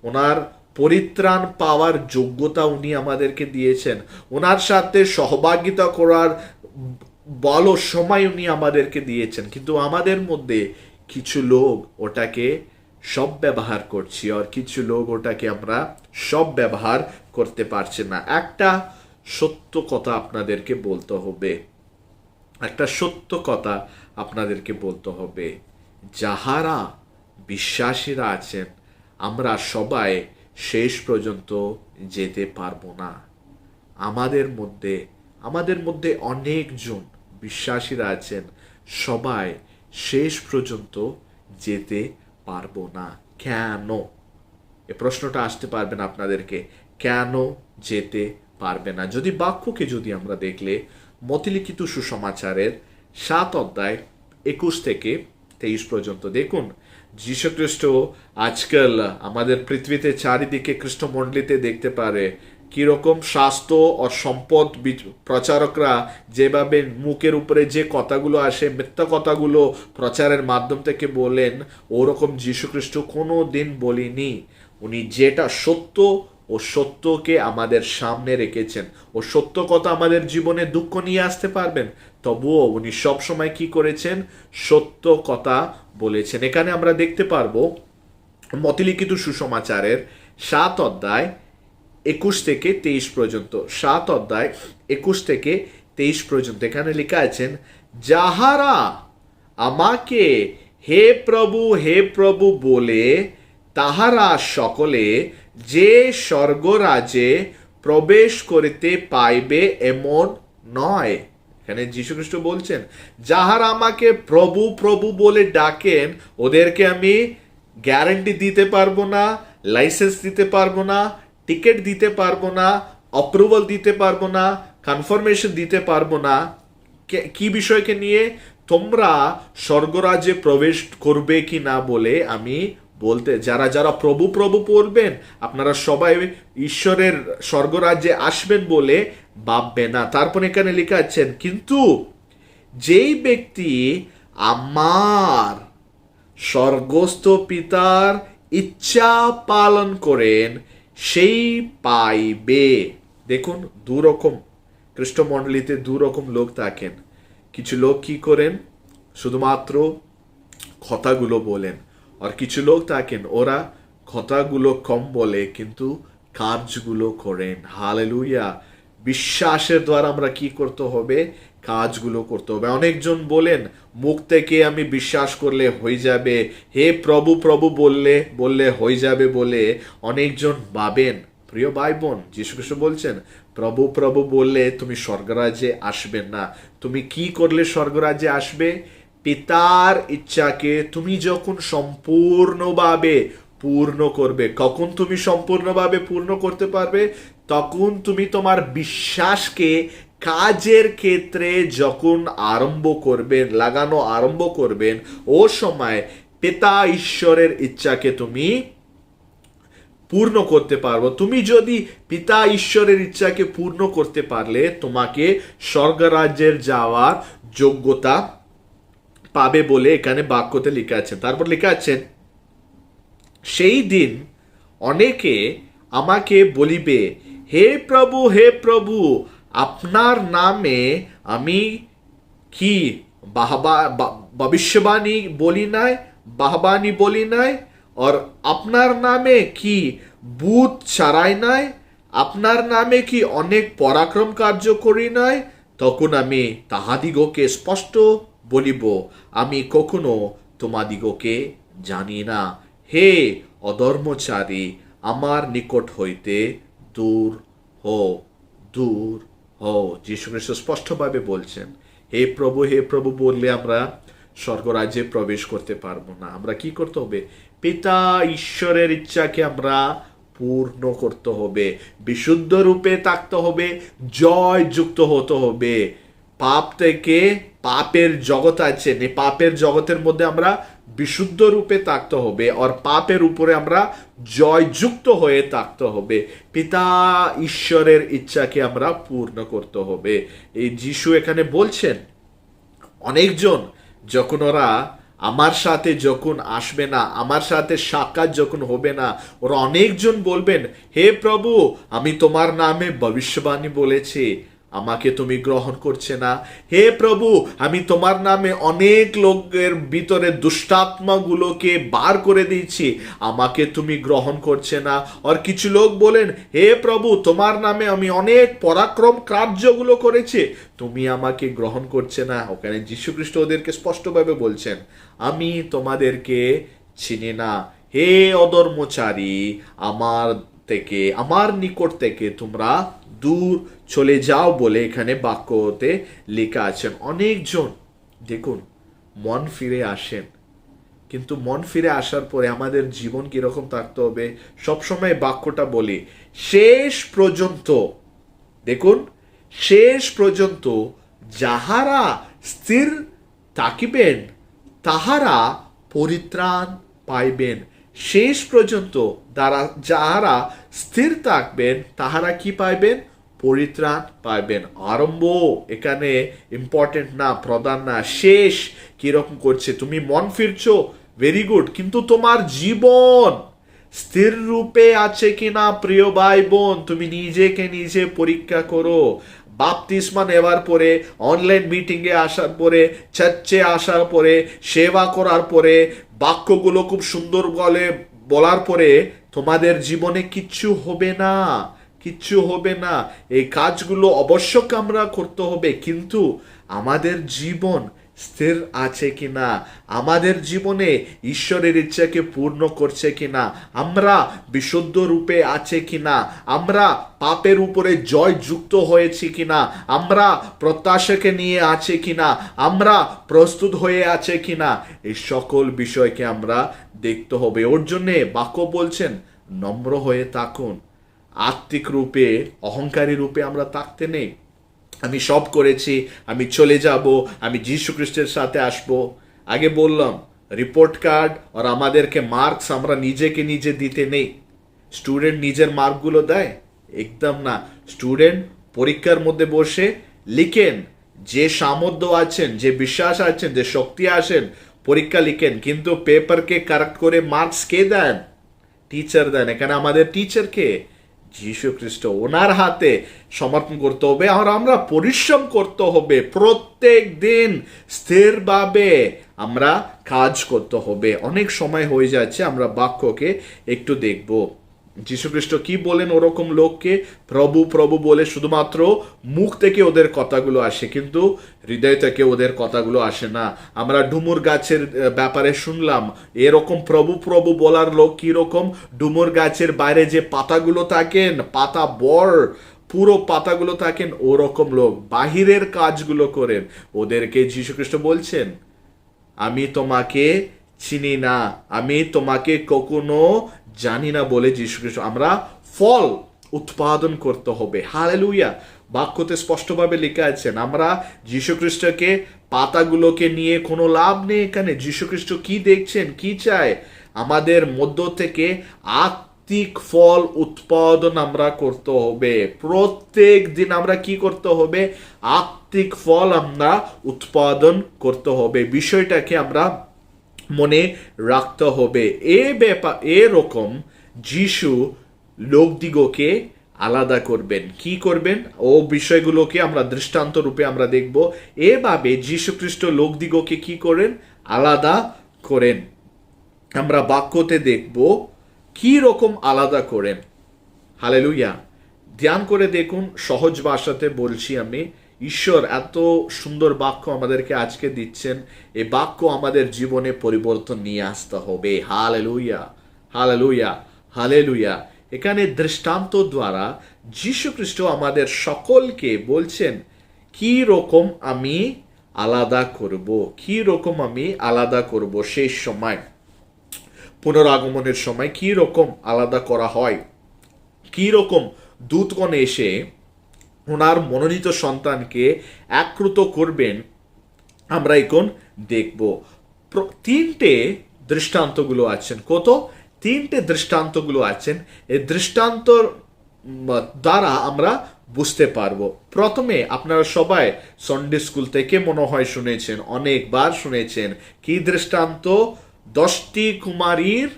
ওনার পরিত্রাণ পাওয়ার যোগ্যতা উনি আমাদেরকে দিয়েছেন, ওনার সাথে সহভাগিতা করার বলো সময় উনি আমাদেরকে দিয়েছেন। কিন্তু আমাদের মধ্যে কিছু লোক ওটাকে সব ব্যবহার করছি, আর কিছু লোক ওটাকে আমরা সব ব্যবহার করতে পারছি না। একটা সত্য কথা আপনাদেরকে বলতে হবে, একটা সত্য কথা আপনাদেরকে বলতে হবে। যাহারা বিশ্বাসীরা আছেন, আমরা সবাই শেষ পর্যন্ত যেতে পারবো না। আমাদের মধ্যে অনেকজন বিশ্বাসীরা আছেন, সবাই শেষ পর্যন্ত যেতে পারবো না। কেন? এ প্রশ্নটা আসতে পারবেন আপনাদেরকে, কেন যেতে পারবে না? যদি বাক্যকে যদি আমরা দেখলে, মতিলিখিত সুসমাচারের 7 অধ্যায় 21 থেকে 23 পর্যন্ত দেখুন, যীশুখ্রিস্ট আজকাল আমাদের পৃথিবীতে চারিদিকে খ্রিস্টমণ্ডলীতে দেখতে পারে কিরকম স্বাস্থ্য ও সম্পদ প্রচারকরা যেভাবে মুখের উপরে যে কথাগুলো আসে, মিথ্যা কথাগুলো প্রচারের মাধ্যম থেকে বলেন, ওরকম যীশুখ্রিস্ট কোনো দিন বলিনি। উনি যেটা সত্য, ও সত্যকে আমাদের সামনে রেখেছেন। ও সত্য কথা আমাদের জীবনে দুঃখ নিয়ে আসতে পারবেন, তবুও উনি সবসময় কি করেছেন? সত্য কথা বলেছেন। এখানে আমরা দেখতে পারবো মতিলিখিত সুসমাচারের 7 অধ্যায় 21 থেকে 23 পর্যন্ত। 7 অধ্যায় 21 থেকে 23 পর্যন্ত এখানে লেখা আছেন, যাহারা আমাকে হে প্রভু বলে, তাহারা সকলে যে স্বর্গরাজ্যে প্রবেশ করিতে পাইবে এমন নয়। এখানে যীশুখ্রিস্ট বলছেন, যাহারা আমাকে প্রভু বলে ডাকেন, ওদেরকে আমি গ্যারান্টি দিতে পারবো না, লাইসেন্স দিতে পারবো না, টিকিট দিতে পারবো না, অপ্রুভাল দিতে পারবো না, কনফার্মেশন দিতে পারবো না। কি বিষয়কে নিয়ে? তোমরা স্বর্গরাজ্যে প্রবেশ করবে কি না বলে আমি বলতে, যারা প্রভু বলবেন, আপনারা সবাই ঈশ্বরের স্বর্গরাজ্যে আসবেন বলে ভাববে না। তারপর এখানে লেখা আছেন, কিন্তু যেই ব্যক্তি আমার স্বর্গস্থ পিতার ইচ্ছা পালন করেন, সেই পাইবে। দেখুন, দুরকম খ্রিস্টমণ্ডলীতে দুরকম লোক থাকেন। কিছু লোক কি করেন? শুধুমাত্র কথাগুলো বলেন, আর কিছু লোক থাকেন ওরা কথাগুলো কম বলে কিন্তু কাজগুলো করেন। হালেলুয়া। বিশ্বাসের দ্বারা আমরা কি করতে হবে? কাজগুলো করতে হবে। অনেকজন বলেন মুখ থেকে আমি বিশ্বাস করলে হয়ে যাবে, হে প্রভু প্রভু বললে বললে হয়ে যাবে বলে অনেকজন ভাবেন। প্রিয় ভাই বোন, যীশু খ্রিস্ট বলছেন প্রভু প্রভু বললে তুমি স্বর্গরাজ্যে আসবে না। তুমি কি করলে স্বর্গরাজ্যে আসবে? পিতার ইচ্ছাকে তুমি যখন সম্পূর্ণভাবে পূর্ণ করবে। কখন তুমি সম্পূর্ণভাবে পূর্ণ করতে পারবে? তখন তুমি তোমার বিশ্বাসকে কাজের ক্ষেত্রে যখন আরম্ভ করবেন, লাগানো আরম্ভ করবেন, ও সময় পিতা ঈশ্বরের ইচ্ছাকে তুমি পূর্ণ করতে পারবো। তুমি যদি পিতা ঈশ্বরের ইচ্ছাকে পূর্ণ করতে পারলে তোমাকে স্বর্গরাজ্যের যাওয়ার যোগ্যতা পাবে বলে এখানে বাক্যতে লেখা আছে। তারপর লেখা আছে, সেই দিন অনেকে আমাকে বলিবে, হে প্রভু আপনার নামে আমি কি ভবিষ্যবাণী বলি নাই, বাহবানি বলি নাই, আর আপনার নামে কি ভূত ছাড়াই নাই, আপনার নামে কি অনেক পরাক্রম কার্য করি নাই? তখন আমি তাহাদিগকে স্পষ্ট বলিব, আমি কখনো তোমাদিগকে জানি না। হে অধর্মচারী, আমার নিকট হইতে দূর হও, দূর হও। যীশু খ্রিস্ট স্পষ্টভাবে বলছেন হে প্রভু বললে আমরা স্বর্গরাজ্যে প্রবেশ করতে পারবো না। আমরা কি করতে হবে? পিতা ঈশ্বরের ইচ্ছাকে আমরা পূর্ণ করতে হবে, বিশুদ্ধ রূপে থাকতে হবে, জয় যুক্ত হতে হবে। পাপ থেকে, পাপের জগৎ আছে, এই পাপের জগতের মধ্যে আমরা বিশুদ্ধ রূপে থাকতে হবে, আর পাপের উপরে আমরা জয়যুক্ত হয়ে থাকতে হবে। পিতা ঈশ্বরের ইচ্ছাকে আমরা পূর্ণ করতে হবে। এই যিশু এখানে বলছেন অনেকজন যখন ওরা আমার সাথে যখন আসবে না, আমার সাথে সাক্ষাৎ যখন হবে না, ওরা অনেকজন বলবেন, হে প্রভু আমি তোমার নামে ভবিষ্যবাণী বলেছি, আমাকে তুমি গ্রহণ করছে না। হে প্রভু আমি তোমার নামে অনেক লোকের ভিতরে দুষ্টাত্মাগুলোকে বার করে দিয়েছি, আমাকে তুমি গ্রহণ করছে না। আর কিছু লোক বলেন, হে প্রভু তোমার নামে আমি অনেক পরাক্রম কার্যগুলো করেছি, তুমি আমাকে গ্রহণ করছে না। ওখানে যীশু খ্রিস্ট ওদেরকে স্পষ্টভাবে বলছেন, আমি তোমাদেরকে চিনি না, হে অধর্মচারী, আমার নিকট থেকে তোমরা দূর চলে যাও বলে এখানে বাক্যতে লেখা আছেন। অনেকজন দেখুন মন ফিরে আসেন, কিন্তু মন ফিরে আসার পরে আমাদের জীবন কিরকম থাকতে হবে? সবসময় বাক্যটা বলি, শেষ পর্যন্ত দেখুন, শেষ পর্যন্ত যাহারা স্থির থাকিবেন তাহারা পরিত্রাণ পাইবেন। শেষ পর্যন্ত যাহারা স্থির থাকবেন তাহারা কি পাইবেন? পরিত্রাণ পাইবেন। আরম্ভ এখানে ইম্পর্টেন্ট না, প্রধান না। শেষ কিরকম করছে? তুমি মন ফিরছো, ভেরি গুড, কিন্তু তোমার জীবন স্থির রূপে আছে কিনা প্রিয় ভাই বোন, তুমি নিজেকে নিজে পরীক্ষা করো। বাপতিস্মা নেওয়ার পরে, অনলাইন মিটিংয়ে আসার পরে, চার্চে আসার পরে, সেবা করার পরে, বাক্যগুলো খুব সুন্দর বলার পরে তোমাদের জীবনে কিচ্ছু হবে না, কিচ্ছু হবে না। এই কাজগুলো অবশ্যই আমরা করতে হবে, কিন্তু আমাদের জীবন স্থির আছে কিনা, আমাদের জীবনে ঈশ্বরের ইচ্ছাকে পূর্ণ করছে কিনা, আমরা বিশুদ্ধ রূপে আছে কিনা, আমরা পাপের উপরে জয় যুক্ত হয়েছি কিনা, আমরা প্রত্যাশাকে নিয়ে আছে কিনা, আমরা প্রস্তুত হয়ে আছে কিনা, এই সকল বিষয়কে আমরা দেখতে হবে। ওর জন্যে বাক্য বলছেন নম্র হয়ে থাকুন। আত্মিক রূপে, অহংকারী রূপে আমরা থাকতে নেই। আমি সব করেছি, আমি চলে যাব, আমি যীশু খ্রিস্টের সাথে আসব। আগে বললাম রিপোর্ট কার্ড আর আমাদেরকে মার্কস আমরা নিজেকে নিজে দিতে নেই। স্টুডেন্ট নিজের মার্কগুলো দেয়? একদম না। স্টুডেন্ট পরীক্ষার মধ্যে বসে লিখেন, যে সামর্থ্য আছেন, যে বিশ্বাস আছেন, যে শক্তি আসেন, পরীক্ষা লিখেন, কিন্তু পেপারকে কারেক্ট করে মার্কস কে দেন? টিচার দেন। এখানে আমাদের টিচারকে যীশু খ্রিস্ট ওনার হাতে সমর্পণ করতে হবে। আর আমরা পরিশ্রম করতে হবে, প্রত্যেক দিন স্থিরভাবে আমরা কাজ করতে হবে। অনেক সময় হয়ে যাচ্ছে, আমরা বাক্যকে একটু দেখব। যীশুখ্রিস্ট কি বলেন ওরকম লোককে? প্রভু প্রভু বলে শুধুমাত্র মুখ থেকে ওদের কথাগুলো আসে, কিন্তু হৃদয় থেকে ওদের কথাগুলো আসে না। আমরা ডুমুর গাছের ব্যাপারে শুনলাম, এরকম প্রভু প্রভু বলার লোক কিরকম? ডুমুর গাছের বাইরে যে পাতাগুলো থাকেন, পাতা বর পুরো পাতাগুলো থাকেন, ওরকম লোক বাহিরের কাজগুলো করেন। ওদেরকে যীশুখ্রিস্ট বলছেন, আমি তোমাকে চিনি না, আমি তোমাকে কখনো জানি না বলে যীশুখ্রিস্ট। আমরা ফল উৎপাদন করতে হবে। হালেলুয়া। বাক্যতে স্পষ্টভাবে লেখা আছেন, আমরা যীশুখ্রিস্টকে পাতাগুলোকে নিয়ে কোনো লাভ নেই এখানে। যীশুখ্রিস্ট কি দেখছেন, কি চায়? আমাদের মধ্য থেকে আত্মিক ফল উৎপাদন আমরা করতে হবে। প্রত্যেক দিন আমরা কি করতে হবে? আত্মিক ফল আমরা উৎপাদন করতে হবে। বিষয়টাকে আমরা মনে রাখতে হবে। এরকম যিশু লোকদিগকে আলাদা করবেন। কি করবেন? ও বিষয়গুলোকে আমরা দৃষ্টান্ত রূপে আমরা দেখব। এভাবে যীশু খ্রিস্ট লোকদিগকে কি করেন? আলাদা করেন। আমরা বাক্যতে দেখব কি রকম আলাদা করেন। হালেলুয়া। ধ্যান করে দেখুন, সহজ ভাষাতে বলছি আমি। ঈশ্বর এত সুন্দর বাক্য আমাদেরকে আজকে দিচ্ছেন, এই বাক্য আমাদের জীবনে পরিবর্তন নিয়ে আসতে হবে। Hallelujah, hallelujah, hallelujah. এখানে দৃষ্টান্ত দ্বারা যীশু খ্রিস্ট আমাদের সকলকে বলছেন কি রকম আমি আলাদা করব, কি রকম আমি আলাদা করব। সেই সময় পুনরাগমনের সময় কি রকম আলাদা করা হয়, কি রকম দূতগণ এসে ওনার মনোনীত সন্তানকে একত্রিত করবেন, আমরা এখন দেখব। তিনটে দৃষ্টান্তগুলো আছেন। কত? তিনটে দৃষ্টান্তগুলো আছেন। এই দৃষ্টান্তর দ্বারা আমরা বুঝতে পারবো। প্রথমে আপনারা সবাই সানডে স্কুল থেকে মনে হয় শুনেছেন, অনেকবার শুনেছেন। কি দৃষ্টান্ত? 10টি কুমারীর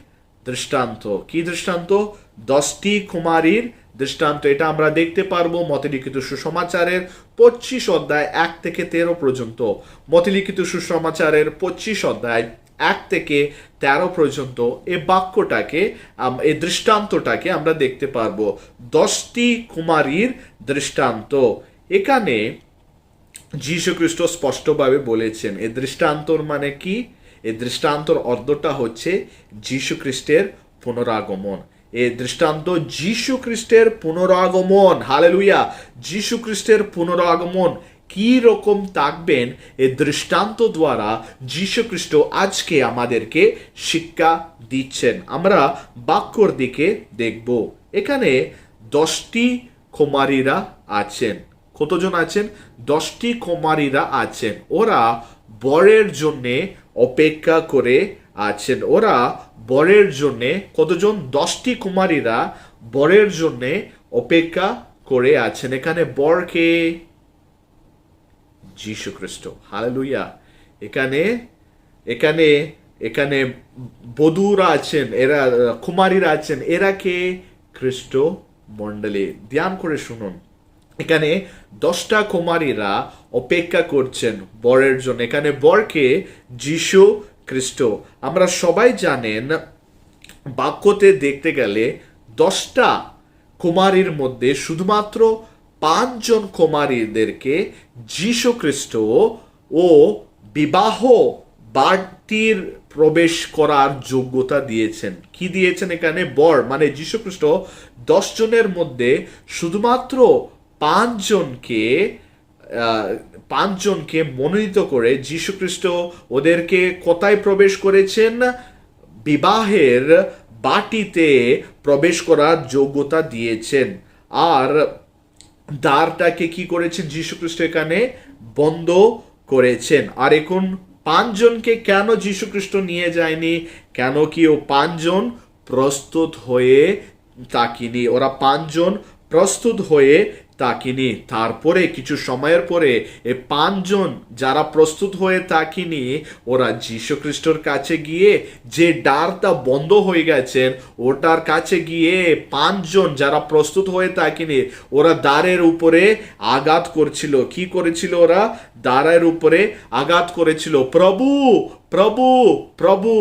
দৃষ্টান্ত। কি দৃষ্টান্ত? 10টি কুমারীর দৃষ্টান্ত। এটা আমরা দেখতে পারবো মথলিখিত সুসমাচারের 25 অধ্যায় 1 থেকে 13 পর্যন্ত। মথলিখিত সুসমাচারের 25 অধ্যায় 1 থেকে 13 পর্যন্ত এই বাক্যটাকে, এই দৃষ্টান্তটাকে আমরা দেখতে পারবো। 10টি কুমারীর দৃষ্টান্ত। এখানে যীশু খ্রিস্ট স্পষ্টভাবে বলেছেন এই দৃষ্টান্তর মানে কি? এই দৃষ্টান্তর অর্থটা হচ্ছে যীশু খ্রিস্টের পুনরাগমন। এই দৃষ্টান্ত যীশু খ্রিস্টের পুনরাগমন। হালেলুয়া। যীশু খ্রিস্টের পুনরাগমন কি রকম থাকবেন, এই দৃষ্টান্ত দ্বারা যীশু খ্রিস্ট আজকে আমাদেরকে শিক্ষা দিচ্ছেন। আমরা বাক্যর দিকে দেখব। এখানে 10টি কুমারীরা আছেন। কতজন আছেন? 10টি কুমারীরা আছেন। ওরা বরের জন্যে অপেক্ষা করে আছেন। ওরা বরের জন্যে, কতজন? 10টি কুমারীরা বরের জন্যে অপেক্ষা করে আছেন। এখানে বরকে যীশু খ্রিস্ট। হালেলুয়া। এখানে এখানে এখানে বধূরা আছেন, এরা কুমারীরা আছেন। এরা কে? খ্রিস্ট মণ্ডলী। ধ্যান করে শুনুন, এখানে 10টা কুমারীরা অপেক্ষা করছেন বরের জন্য। এখানে বরকে যীশু খ্রিস্ট। আমরা সবাই জানেন, বাক্যতে দেখতে গেলে 10টা কুমারীর মধ্যে শুধুমাত্র 5 জন কুমারীদেরকে যীশু খ্রিস্ট ও বিবাহ বাড়ির প্রবেশ করার যোগ্যতা দিয়েছেন। কি দিয়েছেন? এখানে বর মানে যীশু খ্রিস্ট 10 জনের মধ্যে শুধুমাত্র 5 জনকে মনোনীত করে যীশু খ্রিস্ট ওদেরকে কোথায় প্রবেশ করেছেন? বিবাহের বাটিতে প্রবেশ করার যোগ্যতা দিয়েছেন। আর দ্বারটাকে কি করেছেন? যীশু খ্রিস্ট এখানে বন্ধ করেছেন। আর এখন 5 জনকে কেন যীশু খ্রিস্ট নিয়ে যায়নি? কেন কি ও 5 জন প্রস্তুত হয়ে থাকিনি। ওরা 5 জন প্রস্তুত হয়ে তাকিনি। তারপরে কিছু সময়ের পরে এই 5 জন যারা প্রস্তুত হয়ে তাকিনি, ওরা যীশু খ্রিস্টর কাছে গিয়ে, যে দ্বারটা বন্ধ হয়ে গেছেন ওটার কাছে গিয়ে 5 জন যারা প্রস্তুত হয়ে তাকিনি, ওরা দ্বারের উপরে আঘাত করছিল। কি করেছিল? ওরা দ্বারের উপরে আঘাত করেছিল, প্রভু প্রভু প্রভু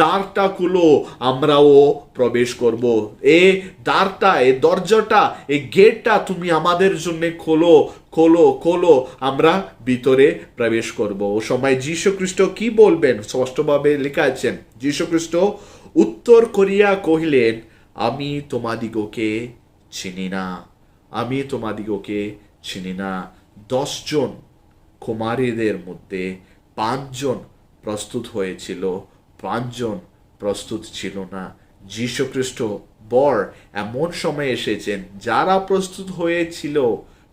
দ্বারটা খুলো, আমরাও প্রবেশ করব। এই দ্বারটা, এই দরজাটা, এই গেটটা তুমি আমাদের জন্য খোলো খোলো খোলো, আমরা ভিতরে প্রবেশ করব। ও সময় যীশু খ্রিস্ট কি বলবেন? স্পষ্টভাবে লেখা আছেন, যীশু খ্রিস্ট উত্তর করিয়া কহিলেন, আমি তোমাদিগকে চিনি না, আমি তোমাদিগকে চিনি না। 10 জন কুমারীদের মধ্যে 5 জন প্রস্তুত হয়েছিল, 5 জন প্রস্তুত ছিল না। যীশু খ্রিস্ট বর এমন সময় এসেছেন, যারা প্রস্তুত হয়েছিল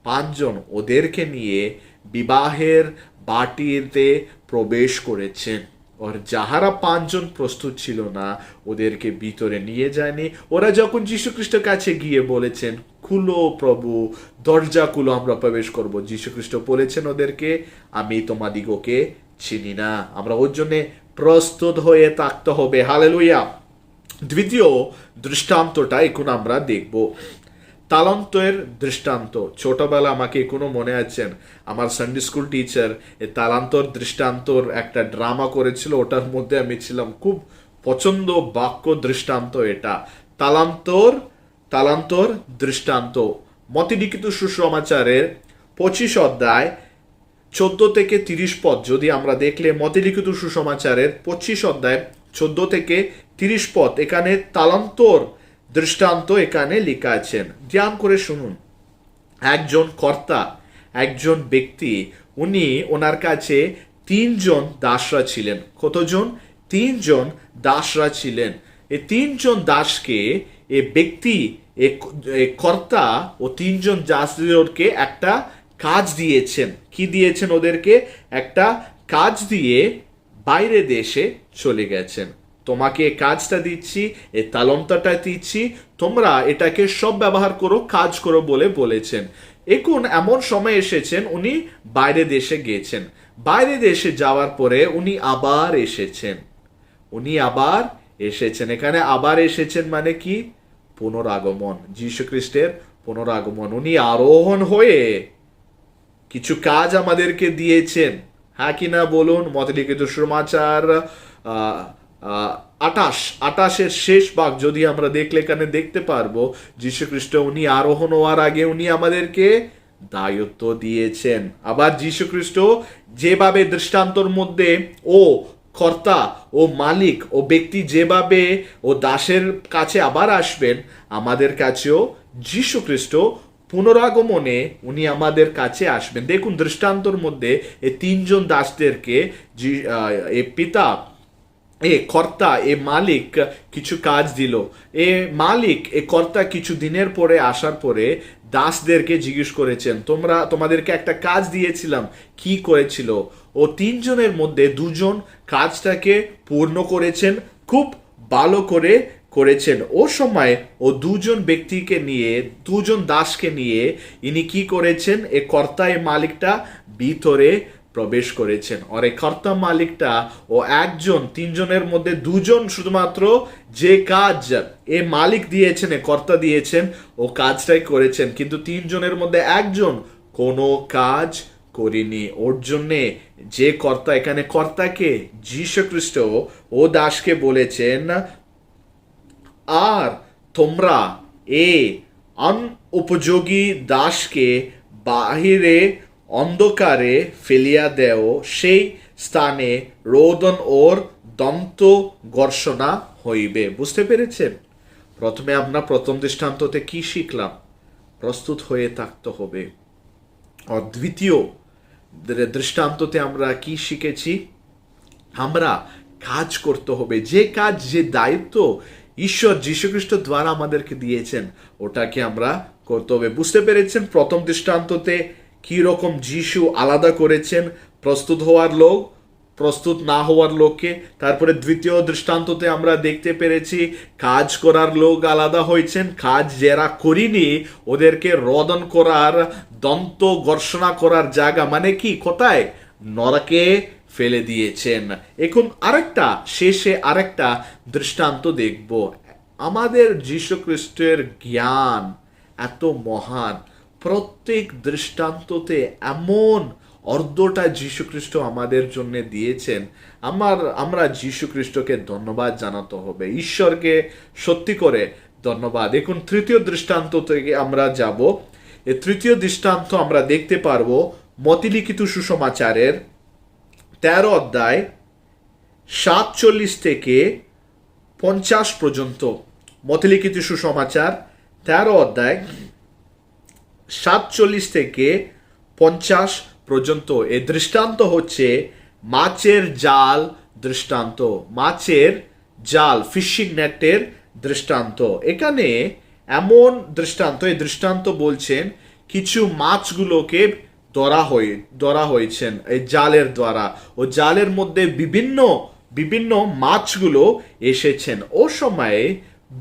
5 জন, ওদেরকে নিয়ে বিবাহের বাটিতে প্রবেশ করেছেন। আর যাহারা 5 জন প্রস্তুত ছিল না, ওদেরকে ভিতরে নিয়ে যায়নি। ওরা যখন যীশু খ্রিস্টের কাছে গিয়ে বলেছেন, খুলো প্রভু, দরজা খুলো, আমরা প্রবেশ করব, যীশু খ্রিস্ট বলেছেন ওদেরকে, আমি তোমাদিগকে চিনি না। আমরা ওর জন্য প্রস্তুত হয়ে থাকতে হবে। হালেলুয়া। দ্বিতীয় দৃষ্টান্তটা এখন আমরা দেখব, তালান্তের দৃষ্টান্ত। ছোটবেলা আমাকে এখনো মনে আছেন, আমার সানডে স্কুল টিচার এই তালান্তর দৃষ্টান্তর একটা ড্রামা করেছিল, ওটার মধ্যে আমি ছিলাম। খুব পছন্দ বাক্য দৃষ্টান্ত এটা, তালান্তর দৃষ্টান্ত। মথিলিখিত সুসমাচারের 25 অধ্যায় 14 থেকে 30 পদ যদি আমরা দেখলে, মথিলিখিত সুসমাচারের 25 অধ্যায় 14 থেকে 30 পদ, এখানে তালান্তর দৃষ্টান্ত এখানে লেখা আছেন। ধ্যান করে শুনুন। একজন কর্তা, একজন ব্যক্তি, ওনার কাছে 3 জন দাসরা ছিলেন। কতজন? 3 জন দাসরা ছিলেন। এই 3 জন দাসকে এ ব্যক্তি, এ কর্তা ও 3 জন দাসদেরকে একটা কাজ দিয়েছেন। কি দিয়েছেন? ওদেরকে একটা কাজ দিয়ে বাইরে দেশে চলে গেছেন। তোমাকে কাজটা দিচ্ছি, এই তালন্তটা দিচ্ছি, তোমরা এটাকে সব ব্যবহার করো, কাজ করো বলে বলেছেন। এখন এমন সময় এসেছেন, উনি বাইরে দেশে গিয়েছেন। বাইরে দেশে যাওয়ার পরে উনি আবার এসেছেন। এখানে আবার এসেছেন মানে কি? পুনরাগমন, যীশু খ্রিস্টের পুনরাগমন। উনি আরোহণ হয়ে কিছু কাজ আমাদেরকে দিয়েছেন, হ্যাঁ কি না বলুন? মথিলিখিত সুসমাচার 28 শেষ ভাগ যদি আমরা দেখলে এখানে দেখতে পারবো, যীশু খ্রিস্ট উনি আরোহণ হওয়ার আগে উনি আমাদেরকে দায়িত্ব দিয়েছেন। আবার যীশু খ্রিস্ট যেভাবে দৃষ্টান্তর মধ্যে ও কর্তা ও মালিক ও ব্যক্তি যেভাবে ও দাসের কাছে আবার আসবেন, আমাদের কাছেও যীশু খ্রিস্ট পুনরাগমনে উনি আমাদের কাছে আসবেন। দেখুন দৃষ্টান্তর মধ্যে এই 3 জন দাসদেরকে পিতা, এ কর্তা, এ মালিক কিছু কাজ দিল। এ মালিক, এ কর্তা কিছু দিনের পরে আসার পরে দাসদেরকে জিজ্ঞেস করেছেন, তোমাদেরকে একটা কাজ দিয়েছিলাম, কি করেছিল? ও 3 জনের মধ্যে 2 জন কাজটাকে পূর্ণ করেছেন, খুব ভালো করে করেছেন। ও সময় ও 2 জন ব্যক্তিকে নিয়ে, 2 জন দাসকে নিয়ে ইনি কি করেছেন? এ কর্তা, এ মালিকটা ভিতরে প্রবেশ করেছেন। আর এই কর্তা মালিকটা ও একজন, 3 জনের মধ্যে 2 জন শুধুমাত্র যে কাজ এ মালিক দিয়েছেন, এ কর্তা দিয়েছেন, ও কাজটাই করেছেন। কিন্তু 3 জনের মধ্যে একজন কোনো কাজ করিনি। ওর জন্যে যে কর্তা, এখানে কর্তাকে যীশু খ্রিস্ট ও দাসকে বলেছেন, আর তোমরা এ অনুপযোগী দাসকে বাহিরে অন্ধকারে ফেলিয়া দেও, সেই স্থানে রোদন ওর দন্ত ঘর্ষণা হইবে। বুঝতে পেরেছেন? প্রথমে আমরা প্রথম দৃষ্টান্ততে কি শিখলাম? প্রস্তুত হয়ে থাকতে হবে। আর দ্বিতীয় দৃষ্টান্ততে আমরা কি শিখেছি? আমরা কাজ করতে হবে। যে কাজ, যে দায়িত্ব ঈশ্বর যীশু খ্রিস্ট দ্বারা আমাদেরকে দিয়েছেন, ওটাকে আমরা করতে হবে। বুঝতে পেরেছেন প্রথম দৃষ্টান্ততে কি রকম যীশু আলাদা করেছেন প্রস্তুত হওয়ার লোক প্রস্তুত না হওয়ার লোককে। তারপরে দ্বিতীয় দৃষ্টান্ততে আমরা দেখতে পেরেছি কাজ করার লোক আলাদা হয়েছেন, কাজ যারা করিনি ওদেরকে রোদন করার, দন্ত ঘর্ষণা করার জায়গা মানে কি, কোথায়, নরকে ফেলে দিয়েছেন। এখন শেষে আরেকটা দৃষ্টান্ত দেখব। আমাদের যীশু খ্রিস্টের জ্ঞান এত মহান, প্রত্যেক দৃষ্টান্ততে এমন অর্ধটা যীশু খ্রিস্ট আমাদের জন্য দিয়েছেন। আমরা যীশু খ্রিস্টকে ধন্যবাদ জানাতে হবে, ঈশ্বরকে সত্যি করে ধন্যবাদ। এখন তৃতীয় দৃষ্টান্ত থেকে আমরা যাব। এই তৃতীয় দৃষ্টান্ত আমরা দেখতে পারবো মতিলিখিত সুসমাচারের 13 অধ্যায় 47 থেকে 50 পর্যন্ত। মতিলিখিত সুসমাচার 13 অধ্যায় 47 থেকে 50 পর্যন্ত। এই দৃষ্টান্ত হচ্ছে মাছের জাল দৃষ্টান্ত, মাছের জাল, ফিশিং নেটের দৃষ্টান্ত। এখানে এমন দৃষ্টান্ত, এই দৃষ্টান্ত বলছেন কিছু মাছগুলোকে ধরা হয়েছেন এই জালের দ্বারা, ও জালের মধ্যে বিভিন্ন মাছগুলো এসেছেন। ও সময়ে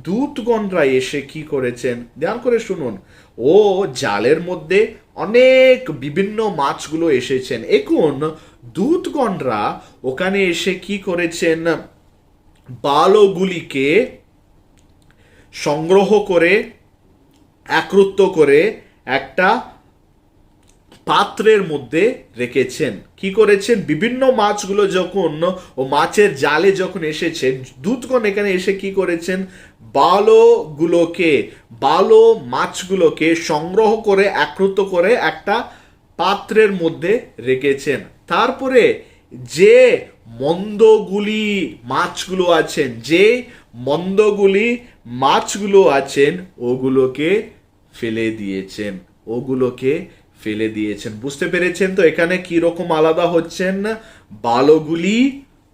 দূতগণরা এসে কি করেছেন, ধ্যান করে শুনুন। ও জালের মধ্যে অনেক বিভিন্ন মাছগুলো এসেছেন। এখন দূতগণরা ওখানে এসে কি করেছেন, বালগুলিকে সংগ্রহ করে একত্র করে একটা পাত্রের মধ্যে রেখেছেন। কি করেছেন, বিভিন্ন মাছগুলো যখন ও মাছের জালে যখন এসেছেন, দূতগণ এখানে এসে কি করেছেন, বালো মাছগুলোকে সংগ্রহ করে একত্র করে একটা পাত্রের মধ্যে রেখেছেন। তারপরে যে মন্দগুলি মাছগুলো আছেন ওগুলোকে ফেলে দিয়েছেন। বুঝতে পেরেছেন তো এখানে কি রকম আলাদা হচ্ছেন, বালগুলি,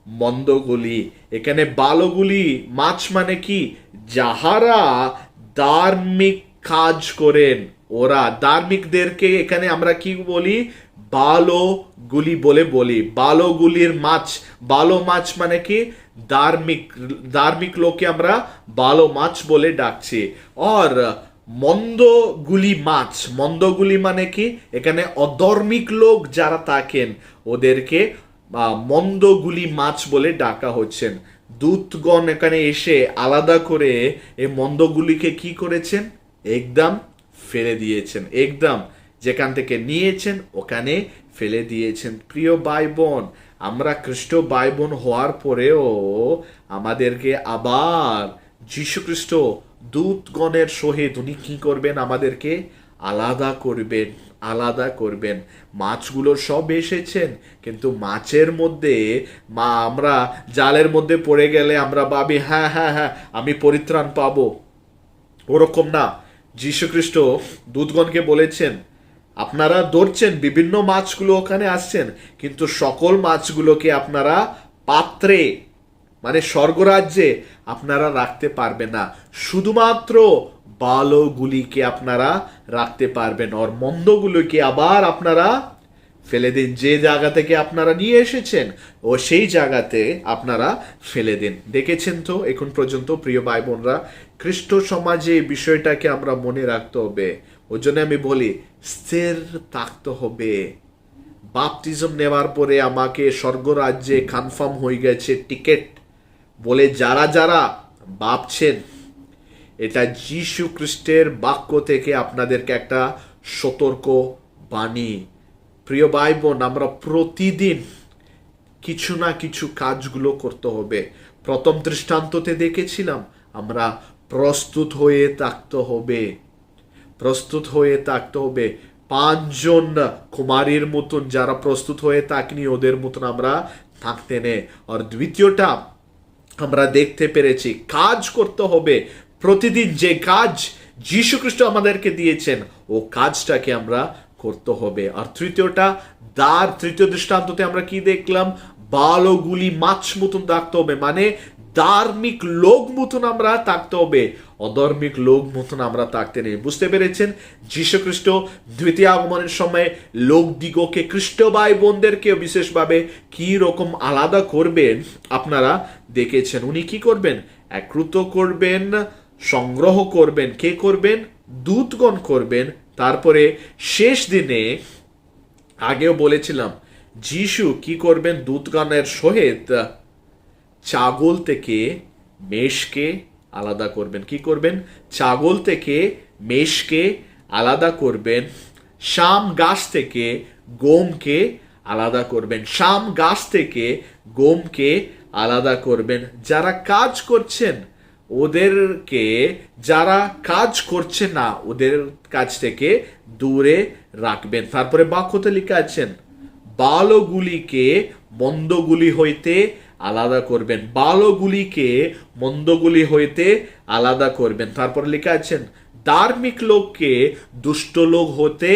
মন্দগুলি। এখানে বালগুলি মাছ মানে কি, যাহারা ধার্মিক কাজ করেন, ওরা ধার্মিকদেরকে এখানে আমরা কি বলি, বালগুলি বলি। বালগুলির মাছ, বালো মাছ মানে কি, ধার্মিক লোককে আমরা বালো মাছ বলে ডাকছি। আর মন্দগুলি মানে কি, এখানে অধর্মিক লোক যারা থাকেন ওদেরকে মন্দগুলি মাছ বলে ডাকা হচ্ছেন। দূতগণ এখানে এসে আলাদা করে এই মন্দগুলিকে কি করেছেন, একদম ফেলে দিয়েছেন, একদম যেখান থেকে নিয়েছেন ওখানে ফেলে দিয়েছেন। প্রিয় ভাই বোন, আমরা খ্রিস্ট ভাই বোন হওয়ার পরেও আমাদেরকে আবার যীশু খ্রিস্ট দূতগণের সহিত উনি কি করবেন, আমাদেরকে আলাদা করবেন। মাছগুলো সব এসেছেন, কিন্তু মাছের মধ্যে আমরা জালের মধ্যে পড়ে গেলে আমরা ভাবি হ্যাঁ আমি পরিত্রাণ পাবো, ওরকম না। যীশু খ্রিস্ট দূতগণকে বলেছেন, আপনারা ধরছেন বিভিন্ন মাছগুলো ওখানে আসছেন, কিন্তু সকল মাছগুলোকে আপনারা পাত্রে মানে স্বর্গরাজ্যে আপনারা রাখতে পারবেন না, শুধুমাত্র বালগুলিকে আপনারা রাখতে পারবেন, আর মন্দগুলোকে আবার আপনারা ফেলে দিন। যে জায়গা থেকে আপনারা নিয়ে এসেছেন ও সেই জায়গাতে আপনারা ফেলে দিন। দেখেছেন তো এখন পর্যন্ত প্রিয় ভাই বোনরা, খ্রিস্ট সমাজে এই বিষয়টাকে আমরা মনে রাখতে হবে। ওই জন্য আমি বলি স্থির থাকতে হবে। বাপটিজম নেওয়ার পরে আমাকে স্বর্গরাজ্যে কনফার্ম হয়ে গেছে টিকেট বলে যারা ভাবছেন, এটা যীশু খ্রিস্টের বাক্য থেকে আপনাদেরকে একটা সতর্ক বাণী। প্রিয় ভাই বোন, আমরা প্রতিদিন কিছু না কিছু কাজগুলো করতে হবে। প্রথম দৃষ্টান্ততে দেখেছিলাম আমরা প্রস্তুত হয়ে থাকতে হবে। 5 জন কুমারীর মতন যারা প্রস্তুত হয়ে থাকেনি ওদের মতন আমরা থাকতে নেই। আর দ্বিতীয়টা আমরা দেখতে পেরেছি কাজ করতে হবে। প্রতিদিন যে কাজ যীশু খ্রিস্ট আমাদেরকে দিয়েছেন ও কাজটাকে আমরা করতে হবে। আর তৃতীয় দৃষ্টান্ততে আমরা কি দেখলাম, বালগুলি মাছ মতন থাকতে হবে, মানে ধার্মিক লোক মতন আমরা থাকতে হবে, অধার্মিক লোক মতন আমরা থাকতে নেই। বুঝতে পেরেছেন? যীশুখ্রিস্ট দ্বিতীয় আগমনের সময় লোকদিগকে, খ্রিস্ট ভাই বোনদেরকে বিশেষভাবে কি রকম আলাদা করবেন আপনারা দেখেছেন। উনি কি করবেন? একত্রিত করবেন, সংগ্রহ করবেন। কে করবেন? দূতগণ করবেন। তারপরে শেষ দিনে, আগেও বলেছিলাম, যিশু কি করবেন? দূতগণের সহিত ছাগল থেকে মেষকে আলাদা করবেন। কি করবেন? ছাগল থেকে মেষকে আলাদা করবেন। শাম গাছ থেকে গমকে আলাদা করবেন। শাম গাছ থেকে গমকে আলাদা করবেন। যারা কাজ করছেন ওদেরকে, যারা কাজ করছে না ওদের কাছ থেকে দূরে রাখবেন। তারপরে বাক্যতে লিখে আছেন, ভালোগুলিকে মন্দগুলি হইতে আলাদা করবেন। ভালোগুলিকে মন্দগুলি হইতে আলাদা করবেন। তারপর লেখা আছেন, ধার্মিক লোককে দুষ্ট লোক হতে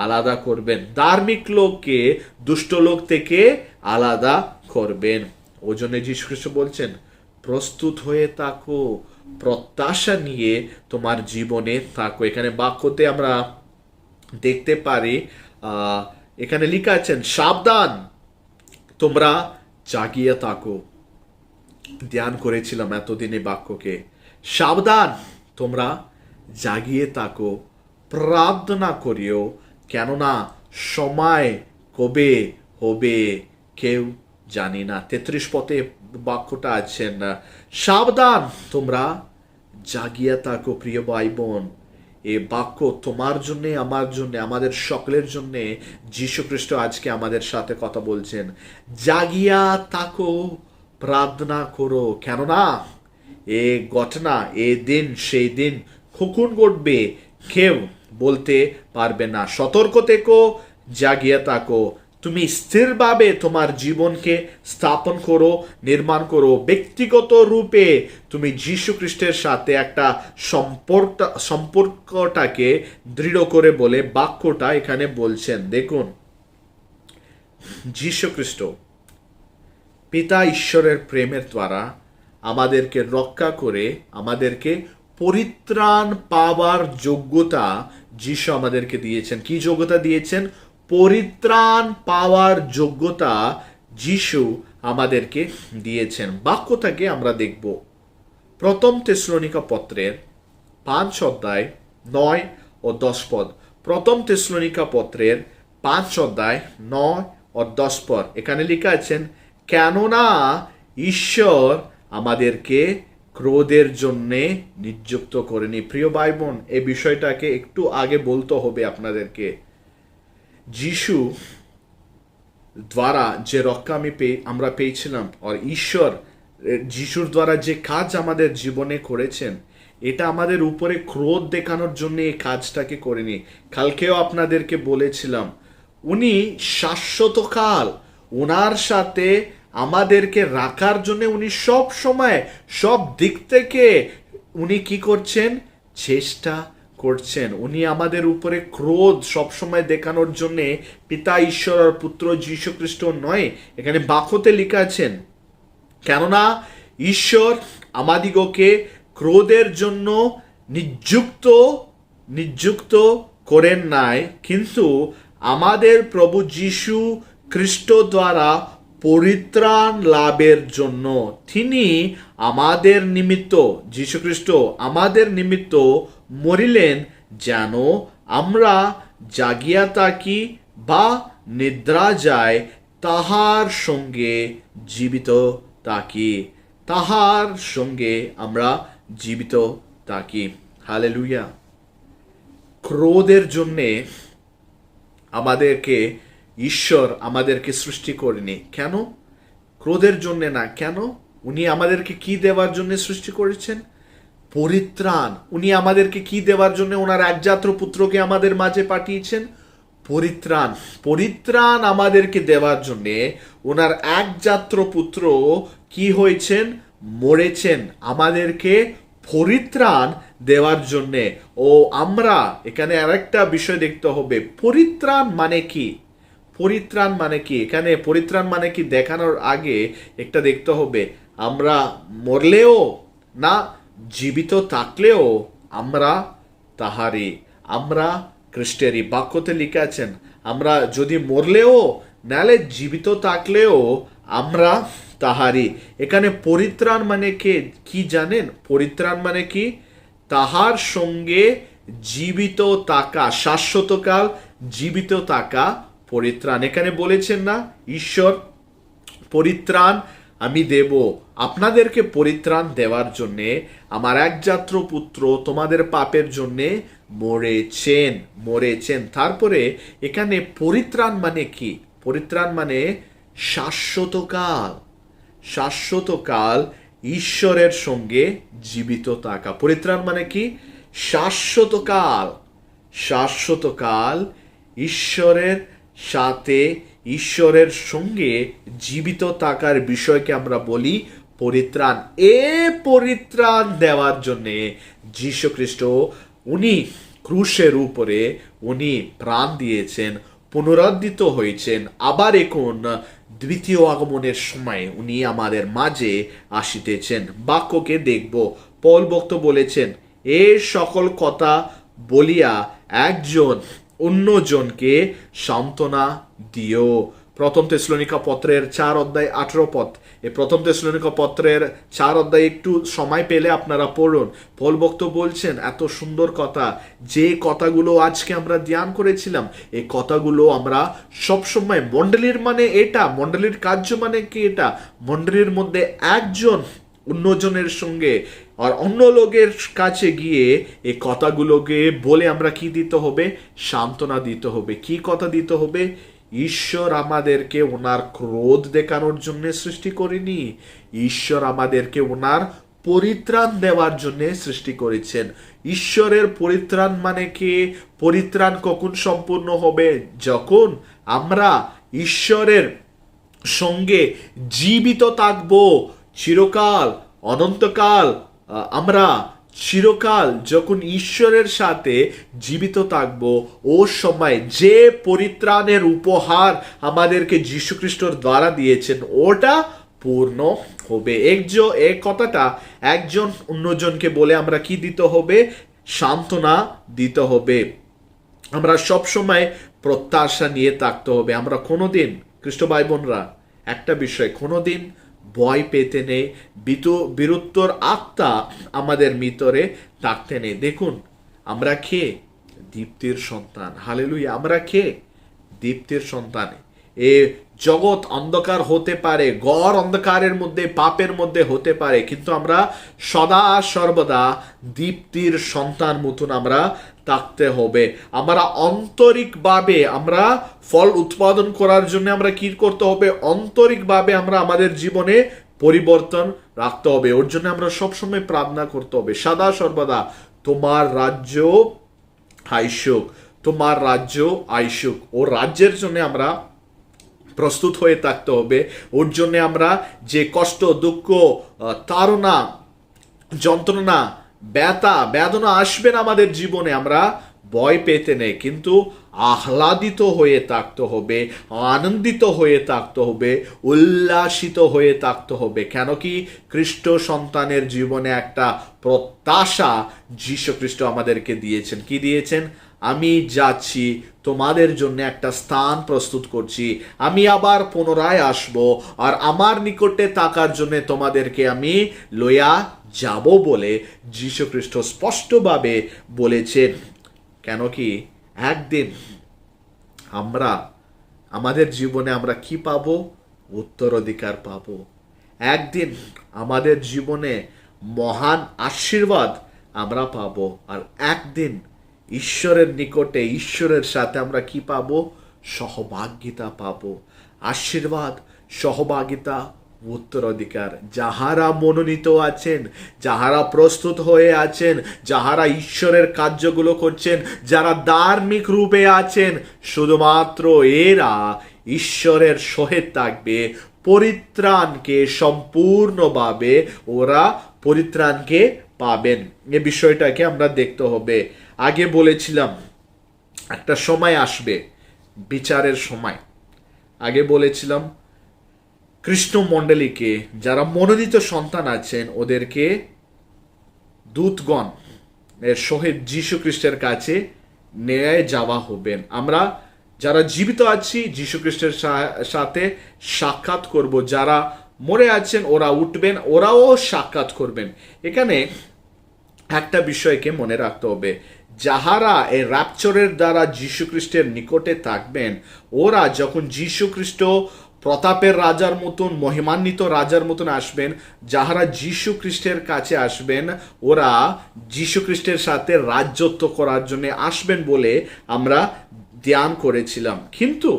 আলাদা করবেন। ধার্মিক লোককে দুষ্ট লোক থেকে আলাদা করবেন। ওই জন্য যীশু খ্রিস্ট বলছেন, প্রস্তুত হয়ে থাকো, প্রত্যাশা নিয়ে তোমার জীবনে থাকো। এখানে বাক্যতে আমরা দেখতে পারি, এখানে লেখা আছেন, সাবধান, তোমরা জাগিয়ে থাকো। ধ্যান করেছিলাম এতদিনে বাক্যকে। সাবধান, তোমরা জাগিয়ে থাকো, প্রার্থনা করিও, কেননা সময় কবে হবে কেউ জানি না। 33 পথে বাক্যটা আছেন, সাবধান, তোমরা জাগিয়ে থাকো। প্রিয় ভাই বোন, এ বাক্য তোমার জন্য, আমার জন্য, আমাদের সকলের জন্য যীশু খ্রিস্ট আজকে আমাদের সাথে কথা বলছেন। জাগিয়া থাকো, প্রার্থনা করো, কেননা এ ঘটনা, এ দিন সেই দিন কখন ঘটবে কেউ বলতে পারবে না। সতর্ক থেকো, জাগিয়া থাকো। তুমি স্থিরভাবে তোমার জীবনকে স্থাপন করো, নির্মাণ করো। ব্যক্তিগত রূপে তুমি যীশু খ্রিস্টের সাথে একটা সম্পর্কটাকে দৃঢ় করে বলে বাক্যটা এখানে বলছেন। দেখুন, যীশু খ্রিস্ট পিতা ঈশ্বরের প্রেমের দ্বারা আমাদেরকে রক্ষা করে আমাদেরকে পরিত্রাণ পাওয়ার যোগ্যতা যীশু আমাদেরকে দিয়েছেন। কি যোগ্যতা দিয়েছেন? পরিত্রাণ পাওয়ার যোগ্যতা যীশু আমাদেরকে দিয়েছেন। বাক্যটাকে আমরা দেখব প্রথম তেসলোনিকা পত্রের 5 অধ্যায় 9 ও 10 পদ। প্রথম তেসলোনিকা পত্রের 5 অধ্যায় 9 ও 10 পদ। এখানে লেখা আছেন, কেননা ঈশ্বর আমাদেরকে ক্রোধের জন্য নিযুক্ত করেনি। প্রিয় ভাই বোন, এই বিষয়টাকে একটু আগে বলতে হবে আপনাদেরকে। যিশু দ্বারা যে রক্ষা আমরা পেয়েছিলাম, আর ঈশ্বর যিশুর দ্বারা যে কাজ আমাদের জীবনে করেছেন, এটা আমাদের উপরে ক্রোধ দেখানোর জন্য এই কাজটাকে করেনি। কালকেও আপনাদেরকে বলেছিলাম, উনি শাশ্বতকাল ওনার সাথে আমাদেরকে রাখার জন্য উনি সব সময় সব দিক থেকে উনি কি করছেন? চেষ্টা করছেন। উনি আমাদের উপরে ক্রোধ সবসময় দেখানোর জন্যে পিতা ঈশ্বর আর পুত্র যীশু খ্রিস্ট নয়। এখানে বাক্যতে লেখা আছেন, কেননা ঈশ্বর আমাদিগকে ক্রোধের জন্য নিযুক্ত করেন নাই, কিন্তু আমাদের প্রভু যীশু খ্রিস্ট দ্বারা পরিত্রাণ লাভের জন্য তিনি আমাদের নিমিত্ত, যীশু খ্রিস্ট আমাদের নিমিত্ত মরিলেন, যেন আমরা জাগিয়া থাকি বা নিদ্রা যায় তাহার সঙ্গে জীবিত থাকি। তাহার সঙ্গে আমরা জীবিত থাকি। হালেলুয়া। ক্রোধের জন্যে ঈশ্বর আমাদেরকে সৃষ্টি করেনি। কেন? ক্রোধের জন্য না। কেন? উনি আমাদেরকে কি দেওয়ার জন্য সৃষ্টি করেছেন? পরিত্রাণ। উনি আমাদেরকে কি দেওয়ার জন্য ওনার একজাত্র পুত্রকে আমাদের মাঝে পাঠিয়েছেন? পরিত্রাণ। পরিত্রাণ আমাদেরকে দেওয়ার জন্য ওনার একজাত্র পুত্র কি হয়েছেন? মরেছেন আমাদেরকে পরিত্রাণ দেওয়ার জন্যে। ও আমরা এখানে আরেকটা বিষয় দেখতে হবে, পরিত্রাণ মানে কি? পরিত্রাণ মানে কি? এখানে পরিত্রাণ মানে কি দেখানোর আগে একটা দেখতে হবে, আমরা মরলেও না জীবিত থাকলেও আমরা তাহারি, আমরা খ্রিস্টেরই। বাক্যতে লিখে আছেন আমরা যদি মরলেও নালে জীবিত থাকলেও আমরা তাহারি। এখানে পরিত্রাণ মানে কি জানেন? পরিত্রাণ মানে কি? তাহার সঙ্গে জীবিত থাকা, শাশ্বতকাল জীবিত থাকা পরিত্রাণ। এখানে বলেছেন না ঈশ্বর পরিত্রাণ আমি দেব, আপনাদেরকে পরিত্রাণ দেওয়ার জন্যে আমার একজাত্র পুত্র তোমাদের পাপের জন্যে মরেছেন। তারপরে এখানে পরিত্রাণ মানে কি? পরিত্রাণ মানে শাশ্বতকাল ঈশ্বরের সঙ্গে জীবিত থাকা। পরিত্রাণ মানে কি? শাশ্বতকাল ঈশ্বরের সাথে, ঈশ্বরের সঙ্গে জীবিত থাকার বিষয়কে আমরা বলি পরিত্রাণ। পরিত্রাণ দেওয়ার জন্যে যীশু খ্রিস্ট উনি ক্রুশের উপরে উনি প্রাণ দিয়েছেন, পুনরুদ্ধিত হয়েছেন, আবার এখন দ্বিতীয় আগমনের সময় উনি আমাদের মাঝে আসিতেছেন। বাক্যকে দেখব, পৌল ভক্ত বলেছেন এ সকল কথা বলিয়া একজন অন্যজনকে সান্ত্বনা দিও। প্রথম তেসলোনিকা পত্রের 4 অধ্যায় 18 পদ। এই প্রথম তেসলোনিকা পত্রের 4 অধ্যায় একটু সময় পেলে আপনারা পড়ুন। পৌল ভক্ত বলছেন এত সুন্দর কথা, যে কথাগুলো আজকে আমরা ধ্যান করেছিলাম, এই কথাগুলো আমরা সবসময় মণ্ডলীর মানে এটা, মণ্ডলীর কার্য মানে কি? এটা মণ্ডলীর মধ্যে একজন অন্যজনের সঙ্গে আর অন্য লোকের কাছে গিয়ে এই কথাগুলোকে বলে আমরা কি দিতে হবে? সান্ত্বনা দিতে হবে। কি কথা দিতে হবে? ঈশ্বর আমাদেরকে ওনার ক্রোধ দেখানোর জন্য সৃষ্টি করেনি, ঈশ্বর আমাদেরকে ওনার পরিত্রাণ দেওয়ার জন্য সৃষ্টি করেছেন। ঈশ্বরের পরিত্রাণ মানে কি? পরিত্রাণ কখন সম্পূর্ণ হবে? যখন আমরা ঈশ্বরের সঙ্গে জীবিত থাকবো চিরকাল, অনন্তকাল। আমরা চিরকাল যখন ঈশ্বরের সাথে জীবিত থাকব, ও সময় যে পরিত্রাণের উপহার আমাদেরকে যীশু খ্রিস্টর দ্বারা দিয়েছেন ওটা পূর্ণ হবে। এই কথাটা একজন অন্যজনকে বলে আমরা কি দিতে হবে? সান্ত্বনা দিতে হবে। আমরা সব সময় প্রত্যাশা নিয়ে থাকতে হবে। আমরা কোনোদিন, খ্রিস্ট ভাই বোনরা, একটা বিষয়, কোনোদিন ভয় পেতে নেই, বীরত্বর আত্মা আমাদের ভিতরে থাকতে নেই। দেখুন আমরা কে? দীপ্তির সন্তান। হালেলুয়া! আমরা কে? দীপ্তির সন্তান। এ জগৎ অন্ধকার হতে পারে, ঘর অন্ধকারের মধ্যে, পাপের মধ্যে হতে পারে, কিন্তু আমরা সদা সর্বদা দীপ্তির সন্তান মতন আমরা থাকতে হবে। আমরা আন্তরিকভাবে আমরা ফল উৎপাদন করার জন্য আমরা কি করতে হবে? আন্তরিকভাবে আমরা আমাদের জীবনে পরিবর্তন রাখতে হবে। ওর জন্য আমরা সবসময় প্রার্থনা করতে হবে সদা সর্বদা, তোমার রাজ্য আইসুক, তোমার রাজ্য আইসুক। ও রাজ্যের জন্য আমরা প্রস্তুত হয়ে থাকতে হবে। ওর জন্য আমরা যে কষ্ট, দুঃখ, তাড়না, যন্ত্রণা, ব্যথা, বেদনা আসবেন আমাদের জীবনে, আমরা ভয় পেতে নেই, কিন্তু আহ্লাদিত হয়ে থাকতে হবে, আনন্দিত হয়ে থাকতে হবে, উল্লাসিত হয়ে থাকতে হবে। কেন কি? খ্রিস্ট সন্তানের জীবনে একটা প্রত্যাশা যীশু খ্রিস্ট আমাদেরকে দিয়েছেন। কি দিয়েছেন? আমি যাচ্ছি, তোমাদের জন্য একটা স্থান প্রস্তুত করছি, আমি আবার পুনরায় আসব, আর আমার নিকটে থাকার জন্য তোমাদেরকে আমি লইয়া যাব বলে যীশু খ্রিস্ট স্পষ্টভাবে বলেছেন। কেন কি? একদিন আমরা আমাদের জীবনে আমরা কি পাবো? উত্তরাধিকার পাবো। একদিন আমাদের জীবনে মহান আশীর্বাদ আমরা পাবো। আর একদিন ঈশ্বরের নিকটে, ঈশ্বরের সাথে আমরা কি পাবো? সহভাগিতা পাবো। আশীর্বাদ, সহভাগিতা, উত্তরাধিকার। যাহারা মনোনীত আছেন, যাহারা প্রস্তুত হয়ে আছেন, যাহারা ঈশ্বরের কার্যগুলো করছেন, যারা ধার্মিক রূপে আছেন, শুধুমাত্র এরা ঈশ্বরের সহিত থাকবে। পরিত্রাণকে সম্পূর্ণভাবে ওরা পরিত্রাণকে পাবেন। এ বিষয়টাকে আমরা দেখতে হবে। আগে বলেছিলাম একটা সময় আসবে, বিচারের সময়। আগে বলেছিলাম কৃষ্ণ মণ্ডলীকে, যারা মনোনীত সন্তান আছেন, ওদেরকে দূতগণ এর সহিত যীশু খ্রিস্টের কাছে নিয়ে যাওয়া হবেন। আমরা যারা জীবিত আছি যীশু খ্রিস্টের সাথে সাক্ষাৎ করব, যারা মরে আছেন ওরা উঠবেন, ওরাও সাক্ষাৎ করবেন। এখানে একটা বিষয়কে মনে রাখতে হবে, যাহারা এই র্যাপচারের দ্বারা যীশু খ্রিস্টের নিকটে থাকবেন, ওরা যখন যীশু খ্রিস্ট প্রতাপের রাজার মতন, মহিমান্বিত রাজার মতন আসবেন, যাহারা যীশু খ্রিস্টের কাছে আসবেন, ওরা যীশু খ্রিস্টের সাথে রাজত্ব করার জন্য আসবেন বলে আমরা ধ্যান করেছিলাম। কিন্তু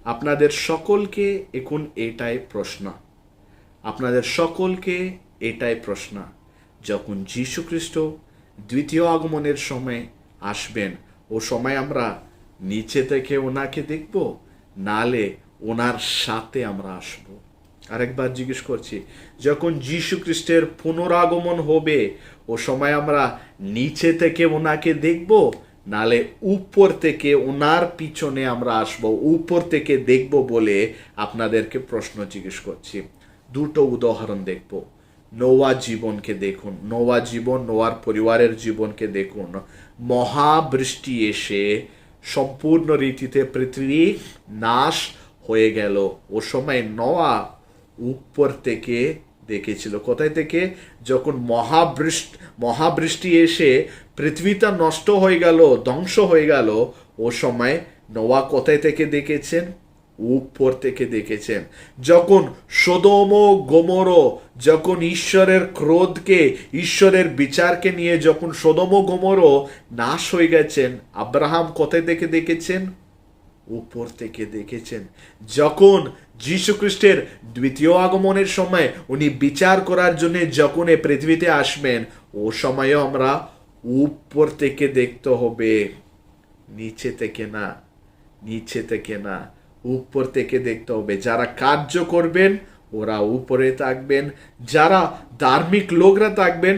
আপনাদের সকলকে এখন এটাই প্রশ্ন, আপনাদের সকলকে এটাই প্রশ্ন, যখন যীশু খ্রিস্ট দ্বিতীয় আগমনের সময় আসবেন, ও সময় আমরা নিচে থেকে ওনাকে দেখব, নালে ওনার সাথে আমরা আসব? আরেকবার জিজ্ঞেস করছি, যখন যীশু খ্রিস্টের পুনরাগমন হবে, ও সময় আমরা নিচে থেকে ওনাকে দেখব, নালে উপর থেকে ওনার পিছনে আমরা আসব? উপর থেকে দেখব বলে আপনাদেরকে প্রশ্ন জিজ্ঞেস করছি। দুটো উদাহরণ দেখব। নোয়া জীবনকে দেখুন, নোয়া জীবন, নোয়ার পরিবারের জীবনকে দেখুন। মহাবৃষ্টি এসে সম্পূর্ণ রীতিতে পৃথিবী নাশ হয়ে গেল। ও সময় নোয়া উপর থেকে দেখেছিল। কোথায় থেকে? যখন মহাবৃষ্টি এসে পৃথিবীটা নষ্ট হয়ে গেল, ধ্বংস হয়ে গেল, ও সময় নোয়া কোথায় থেকে দেখেছেন? উপর থেকে দেখেছেন। যখন সদোম ও গমোরা, যখন ঈশ্বরের ক্রোধকে, ঈশ্বরের বিচারকে নিয়ে যখন সদোম ও গমোরা নাশ হয়ে গেছেন, আব্রাহাম কোথায় থেকে দেখেছেন? উপর থেকে দেখেছেন। যখন যীশু খ্রিস্টের দ্বিতীয় আগমনের সময় উনি বিচার করার জন্য যখন এই পৃথিবীতে আসবেন, ও সময়ও আমরা উপর থেকে দেখতে হবে, নিচে থেকে না, নিচে থেকে না, উপর থেকে দেখতে হবে। যারা কার্য করবেন ওরা উপরে থাকবেন, যারা ধার্মিক লোকরা থাকবেন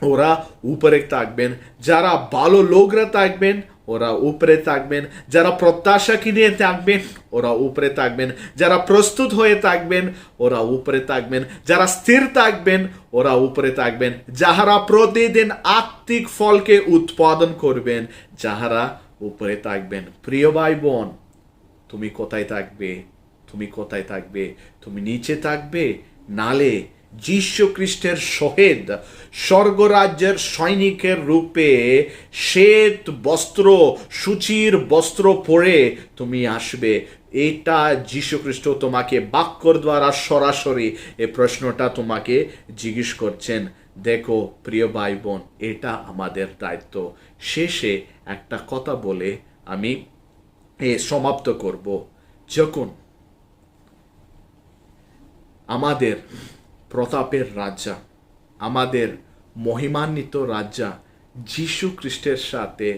ওরা উপরে থাকবেন, যারা ভালো লোকরা থাকবেন ওরা উপরে থাকবেন, যারা প্রত্যাশা কিনে থাকবেন ওরা উপরে থাকবেন, যারা প্রস্তুত হয়ে থাকবেন ওরা উপরে থাকবেন, যারা স্থির থাকবেন ওরা উপরে থাকবেন, যাহারা প্রতিদিন আত্মিক ফলকে উৎপাদন করবেন, যাহারা উপরে থাকবেন। প্রিয় ভাই বোন, তুমি কোথায় থাকবে? তুমি কোথায় থাকবে? তুমি নিচে থাকবে, নালে যীশু খ্রিস্টের সহিত স্বর্গরাজ্যের সৈনিকের রূপে শ্বেত বস্ত্র, সূচির বস্ত্র পরে তুমি আসবে? এটা যীশু খ্রিস্ট তোমাকে বাক্যর দ্বারা সরাসরি এই প্রশ্নটা তোমাকে জিজ্ঞেস করছেন। দেখো প্রিয় ভাই বোন, এটা আমাদের দায়িত্ব। শেষে একটা কথা বলে আমি সমাপ্ত করব। যখন আমাদের প্রতাপের রাজা, আমাদের মহিমান্বিত রাজা যীশু খ্রিস্টের সাথে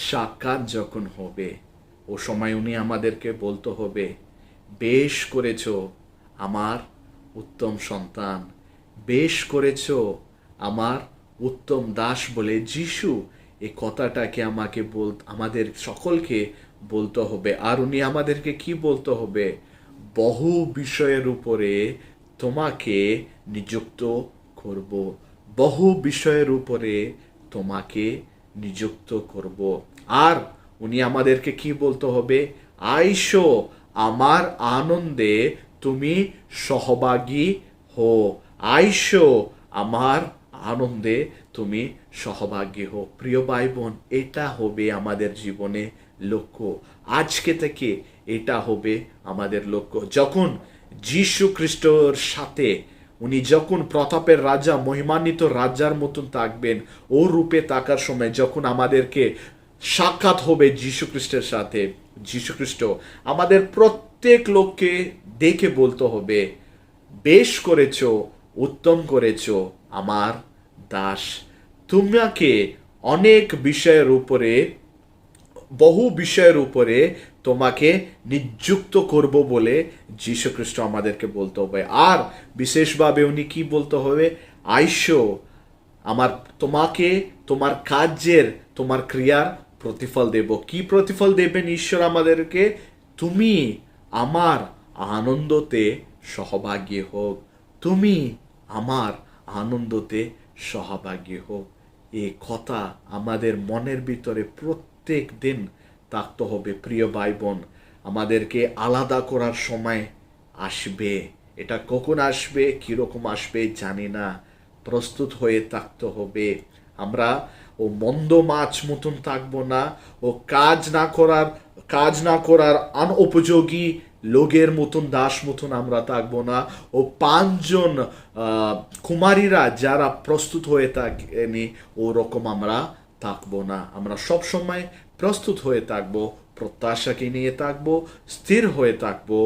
সাক্ষাৎ যখন হবে, ও সময় উনি আমাদেরকে বলতে হবে, বেশ করেছ আমার উত্তম সন্তান, বেশ করেছ আমার উত্তম দাস, বলে যীশু এই কথাটাকে আমাদের সকলকে বলতে হবে। আর উনি আমাদেরকে কি বলতে হবে? বহু বিষয়ের উপরে তোমাকে নিযুক্ত করব, বহু বিষয়ের উপরে তোমাকে নিযুক্ত করব। আর উনি আমাদেরকে কি বলতে হবে? আইসো আমার আনন্দে তুমি সহভাগী হো, আইসো আমার আনন্দে তুমি সহভাগী হো। প্রিয় ভাই বোন, এটা হবে আমাদের জীবনে লক্ষ্য। আজকে থেকে এটা হবে আমাদের লক্ষ্য। যখন যীশু খ্রিস্টর সাথে উনি যখন প্রতাপের রাজা, মহিমান্বিত রাজার মতন থাকবেন, ও রূপে থাকার সময় যখন আমাদেরকে সাক্ষাৎ হবে যীশু খ্রিস্টের সাথে, যীশু খ্রিস্ট আমাদের প্রত্যেক লোককে দেখে বলতে হবে, বেশ করেছ, উত্তম করেছ আমার দাস। তোমাকে অনেক বিষয়ের উপরে, বহু বিষয়ের উপরে তোমাকে নিযুক্ত করব বলে যীশু খ্রিস্ট আমাদেরকে বলতে হবে। আর বিশেষভাবে উনি কি বলতে হবে? আইসো আমার, তোমাকে তোমার কাজের, তোমার ক্রিয়ার প্রতিফল দেব। কি প্রতিফল দেবেন ঈশ্বর আমাদেরকে? তুমি আমার আনন্দতে সহভাগী হোক, তুমি আমার আনন্দতে সহভাগী হোক। এই কথা আমাদের মনের ভিতরে প্রত্যেক দিন থাকতে হবে। প্রিয় ভাই বোন, আমাদেরকে আলাদা করার সময় আসবে। এটা কখন আসবে, কীরকম আসবে জানি না, প্রস্তুত হয়ে থাকতে হবে। আমরা ও মন্দ মাছ মতন থাকবো না, ও কাজ না করার অনুপযোগী লোকের মতন, দাস মতন আমরা থাকবো না। ও 5জন কুমারীরা যারা প্রস্তুত হয়ে থাকেনি ওরকম আমরা থাকবো না। আমরা সব সময় প্রস্তুত হয়ে থাকবো, প্রত্যাশাকে নিয়ে থাকবো, স্থির হয়ে থাকবো,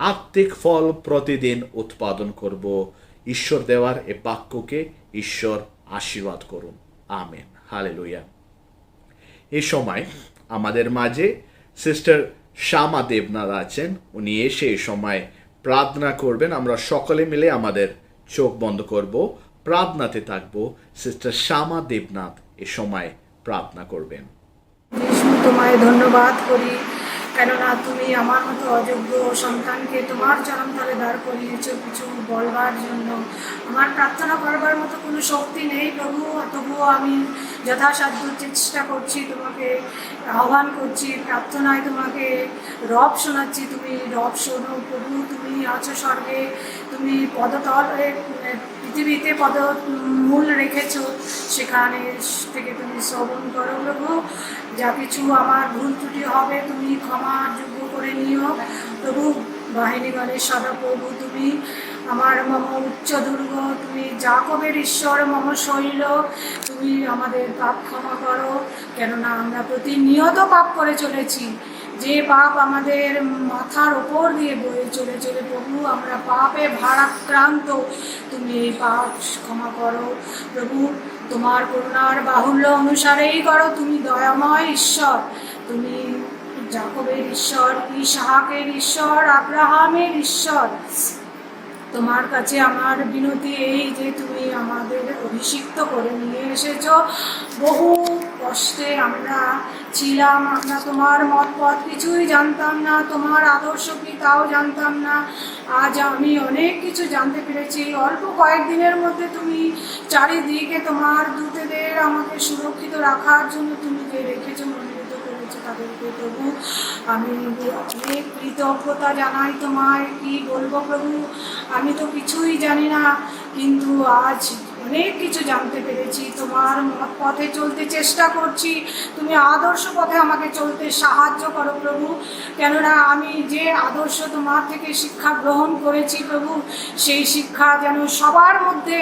আত্মিক ফল প্রতিদিন উৎপাদন করব। ঈশ্বর দেওয়ার এ বাক্যকে ঈশ্বর আশীর্বাদ করুন। আমেন। হালেলুয়া। এই সময় আমাদের মাঝে সিস্টার শ্যামা দেবনাথ আছেন। উনি এসে এই সময় প্রার্থনা করবেন। আমরা সকলে মিলে আমাদের চোখ বন্ধ করব, প্রার্থনাতে থাকবো। সিস্টার শ্যামা দেবনাথ এ সময় প্রার্থনা করবেন। যিশু, তোমায় ধন্যবাদ করি, কেননা তুমি আমার মতো অযোগ্য সন্তানকে তোমার চরণতলে দাঁড় করিয়েছ কিছু বলবার জন্য। আমার প্রার্থনা করবার মতো কোনো শক্তি নেই প্রভু, তবুও আমি যথাসাধ্য চেষ্টা করছি, তোমাকে আহ্বান করছি, প্রার্থনায় তোমাকে রব শোনাচ্ছি। তুমি রব শোনো প্রভু। তুমি আছো স্বর্গে, তুমি পদতলে পৃথিবীতে মূল রেখেছ, সেখানে থেকে তুমি শ্রবণ করো প্রভু। যা কিছু আমার ভুল ত্রুটি হবে তুমি ক্ষমার যোগ্য করে নিও প্রভু। বাহিনীগণের সদাপ্রভু, তুমি আমার মম উচ্চ দুর্গ, তুমি যাকবের ঈশ্বর মম শৈল, তুমি আমাদের পাপ ক্ষমা করো, কেননা আমরা প্রতিনিয়ত পাপ করে চলেছি। যে পাপ আমাদের মাথার ওপর দিয়ে বয়ে চলে প্রভু, আমরা পাপে ভারাক্রান্ত। তুমি এই পাপ ক্ষমা করো প্রভু, তোমার করুণার বাহুল্য অনুসারেই করো। তুমি দয়াময় ঈশ্বর, তুমি যাকবের ঈশ্বর, ইসহাকের ঈশ্বর, আব্রাহামের ঈশ্বর। তোমার কাছে আমার বিনতি এই যে তুমি আমাদের অভিষিক্ত করে নিয়ে এসেছ। বহু কষ্টে আমরা ছিলাম, আমরা তোমার মত পথ কিছুই জানতাম না, তোমার আদর্শ কি তাও জানতাম না। আজ আমি অনেক কিছু জানতে পেরেছি। অল্প কয়েকদিনের মধ্যে তুমি চারিদিকে তোমার দূতদের আমাকে সুরক্ষিত রাখার জন্য তুমি যে রেখেছো, মনোনীত করেছো তাদেরকে প্রভু, আমি অনেক কৃতজ্ঞতা জানাই তোমায়। কি বলবো প্রভু, আমি তো কিছুই জানি না, কিন্তু আজ অনেক কিছু জানতে পেরেছি। তোমার পথে চলতে চেষ্টা করছি, তুমি আদর্শ পথে আমাকে চলতে সাহায্য করো প্রভু, কেননা আমি যে আদর্শ তোমার থেকে শিক্ষা গ্রহণ করেছি প্রভু, সেই শিক্ষা যেন সবার মধ্যে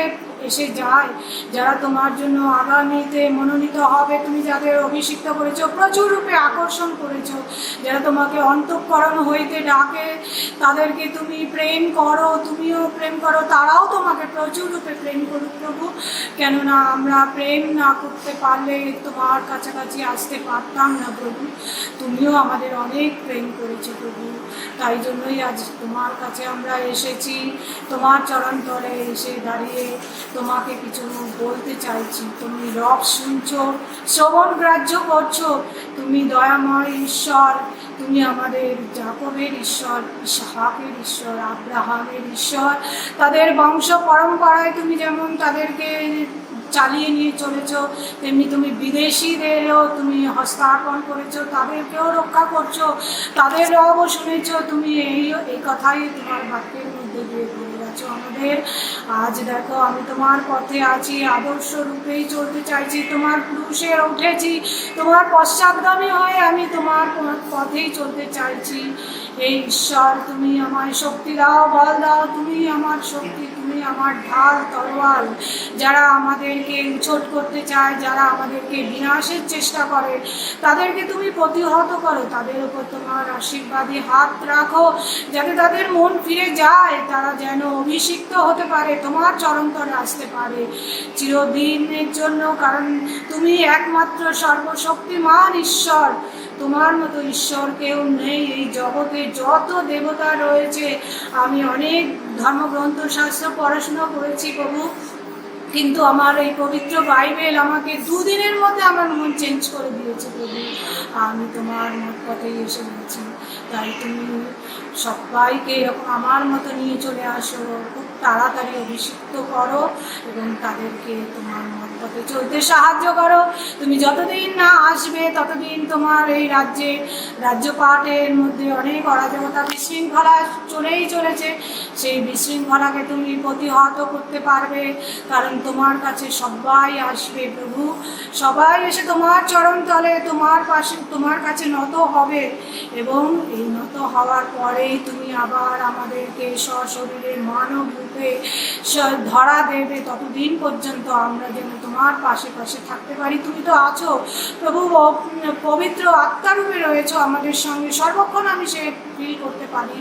এসে যায়। যারা তোমার জন্য আগামীতে মনোনীত হবে, তুমি যাদের অভিষিক্ত করেছো, প্রচুর রূপে আকর্ষণ করেছো, যারা তোমাকে অন্তঃকরণ হইতে ডাকে, তাদেরকে তুমি প্রেম করো, তুমিও প্রেম করো, তারাও তোমাকে প্রচুর রূপে প্রেম করুক প্রভু, কেননা আমরা প্রেম না করতে পারলে তোমার কাছাকাছি আসতে পারতাম না প্রভু। তুমিও আমাদের অনেক প্রেম করেছো প্রভু, তাই জন্যই আজ তোমার কাছে আমরা এসেছি। তোমার চরণতলে এসে দাঁড়িয়ে তোমাকে কিছু বলতে চাইছি। তুমি রব শুনছো, শ্রবণ গ্রাহ্য করছো। তুমি দয়াময় ঈশ্বর, তুমি আমাদের যাকবের ঈশ্বর, ইসহাকের ঈশ্বর, আব্রাহামের ঈশ্বর। তাদের বংশ পরম্পরায় তুমি যেমন তাদেরকে চালিয়ে নিয়ে চলেছ, তেমনি তুমি বিদেশিদেরও তুমি হস্তার্পণ করেছো, তাদেরকেও রক্ষা করছো, তাদের রবও শুনেছ। তুমি এই কথাই তোমার বাক্যের মধ্যে দিয়ে বলে গেছো আমাদের। আজ দেখো আমি তোমার পথে আছি, আদর্শ রূপেই চলতে চাইছি, তোমার ক্রুশে উঠেছি, তোমার পশ্চাৎগামী হয়ে আমি তোমার পথেই চলতে চাইছি। এই ঈশ্বর, তুমি আমায় শক্তি দাও, বল দাও। তুমি আমার শক্তি, তুমি আমার ঢাল তরোয়াল। যারা আমাদেরকে উচ্ছট করতে চায়, যারা আমাদেরকে বিনাশের চেষ্টা করে, তাদেরকে তুমি প্রতিহত করো। তাদের উপর তোমার আশীর্বাদী হাত রাখো, যাতে তাদের মন ফিরে যায়, তারা যেন অভিষিক্ত হতে পারে, তোমার চরণতলে আসতে পারে চিরদিনের জন্য। কারণ তুমি একমাত্র সর্বশক্তিমান ঈশ্বর, তোমার মতো ঈশ্বর কেউ নেই এই জগতে। যত দেবতা রয়েছে, আমি অনেক ধর্মগ্রন্থ শাস্ত্র পড়াশোনা করেছি প্রভু, কিন্তু আমার এই পবিত্র বাইবেল আমাকে 2 দিনের মধ্যে আমার মন চেঞ্জ করে দিয়েছে প্রভু। আমি তোমার মত পথেই এসে গেছি। তাই তুমি সবাইকে এরকম আমার মতো নিয়ে চলে আসো, খুব তাড়াতাড়ি অভিষিক্ত করো এবং তাদেরকে তোমার মত পথে চলতে সাহায্য করো। তুমি যতদিন না আসবে ততদিন তোমার এই রাজ্যপাটের মধ্যে অনেক অরাজকতা বিশৃঙ্খলা চলেই চলেছে। সেই বিশৃঙ্খলাকে তুমি প্রতিহত করতে পারবে, কারণ তোমার কাছে সবাই আসবে প্রভু। সবাই এসে তোমার চরণতলে তোমার পাশে তোমার কাছে নত হবে এবং এই নত হওয়ার পরেই তুমি আবার আমাদেরকে সশরীরে মানব রূপে ধরা দেবে। ততদিন পর্যন্ত আমরা যেন তোমার পাশে পাশে থাকতে পারি। তুমি তো আছো প্রভু, পবিত্র আত্মারূপে রয়েছো আমাদের সঙ্গে সর্বক্ষণ। আমি সে ফিল করতে পারি,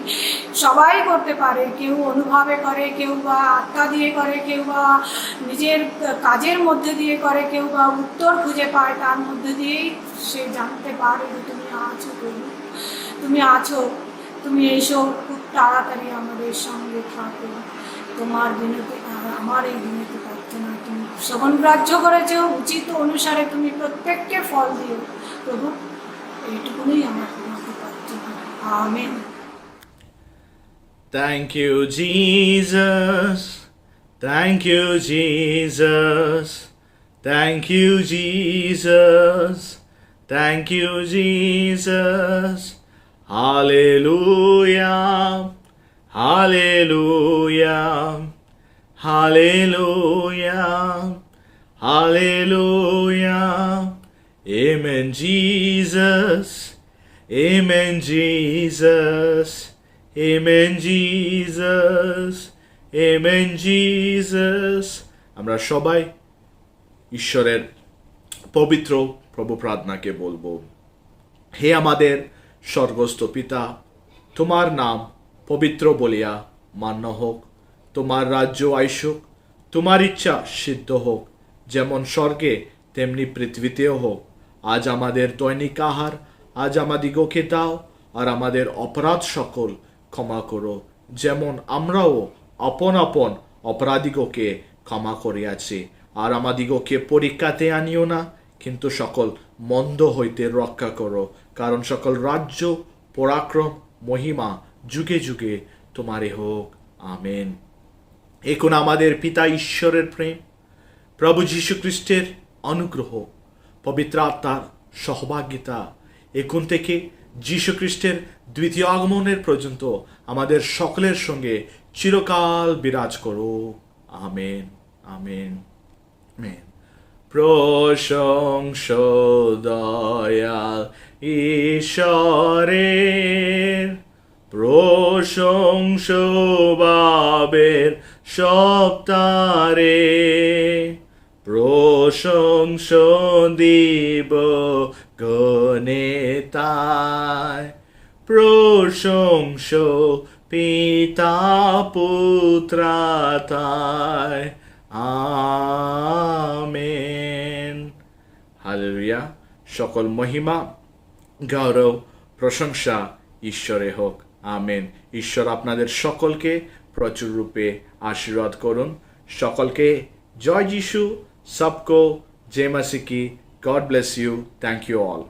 সবাই করতে পারে, কেউ অনুভবে করে, কেউ বা আত্মা দিয়ে করে, কেউ বা নিজের কাজের মধ্যে দিয়ে করে, কেউ বা উত্তর খুঁজে পায়, তার মধ্যে দিয়েই সে জানতে পারে যে তুমি আছো প্রভু, তুমি আছো। তুমি এইসব খুব তাড়াতাড়ি আমাদের সঙ্গে থাকো। তোমার বিনতি আমার এই বিনতি প্রার্থনা তুমি শ্রবণগ্রাহ্য করেছ, উচিত অনুসারে তুমি প্রত্যেককে ফল দিও প্রভু। এইটুকুনি আমার বিনতি প্রার্থনা। Amen. Thank you, Jesus. Thank you, Jesus. Thank you, Jesus. Thank you, Jesus. Hallelujah. Hallelujah. Hallelujah. Hallelujah. Amen, Jesus. Amen, Jesus. Amen, Jesus. Amen, Jesus. আমরা সবাই ঈশ্বরের পবিত্র প্রভু প্রার্থনাকে বলবো। হে আমাদের স্বর্গস্থ পিতা, তোমার নাম পবিত্র বলিয়া মান্য হোক, তোমার রাজ্য আইসুক, তোমার ইচ্ছা সিদ্ধ হোক, যেমন স্বর্গে তেমনি পৃথিবীতেও হোক। আজ আমাদের দৈনিক আহার আজ আমাদিগকে দাও, আর আমাদের অপরাধ সকল ক্ষমা করো, যেমন আমরাও আপন আপন অপরাধীগকে ক্ষমা করিয়াছি। আর আমাদিগকে পরীক্ষাতে আনিও না, কিন্তু সকল মন্দ হইতে রক্ষা করো, কারণ সকল রাজ্য, পরাক্রম, মহিমা যুগে যুগে তোমারই হোক। আমেন। এখন আমাদের পিতা ঈশ্বরের প্রেম, প্রভু যীশু খ্রিস্টের অনুগ্রহ, পবিত্র আত্মার সহভাগিতা এখন থেকে যীশু খ্রিস্টের দ্বিতীয় আগমনের পর্যন্ত আমাদের সকলের সঙ্গে চিরকাল বিরাজ করো। আমেন। আমেন। আমেন। প্রশংসা দয়াল ঈশ্বরের, প্রশংসা বাবের সপ্তারে, প্রশংসা দিব গণে তাই, প্রশংসা পিতা পুত্রাতায়। আমেন। হালেলুয়া। সকল মহিমা, গৌরব, প্রশংসা ঈশ্বরে হোক। আমেন। ঈশ্বর আপনাদের সকলকে প্রচুর রূপে আশীর্বাদ করুন। সকলকে জয় যিশু। सबको जय मसीह की। God bless you. Thank you all.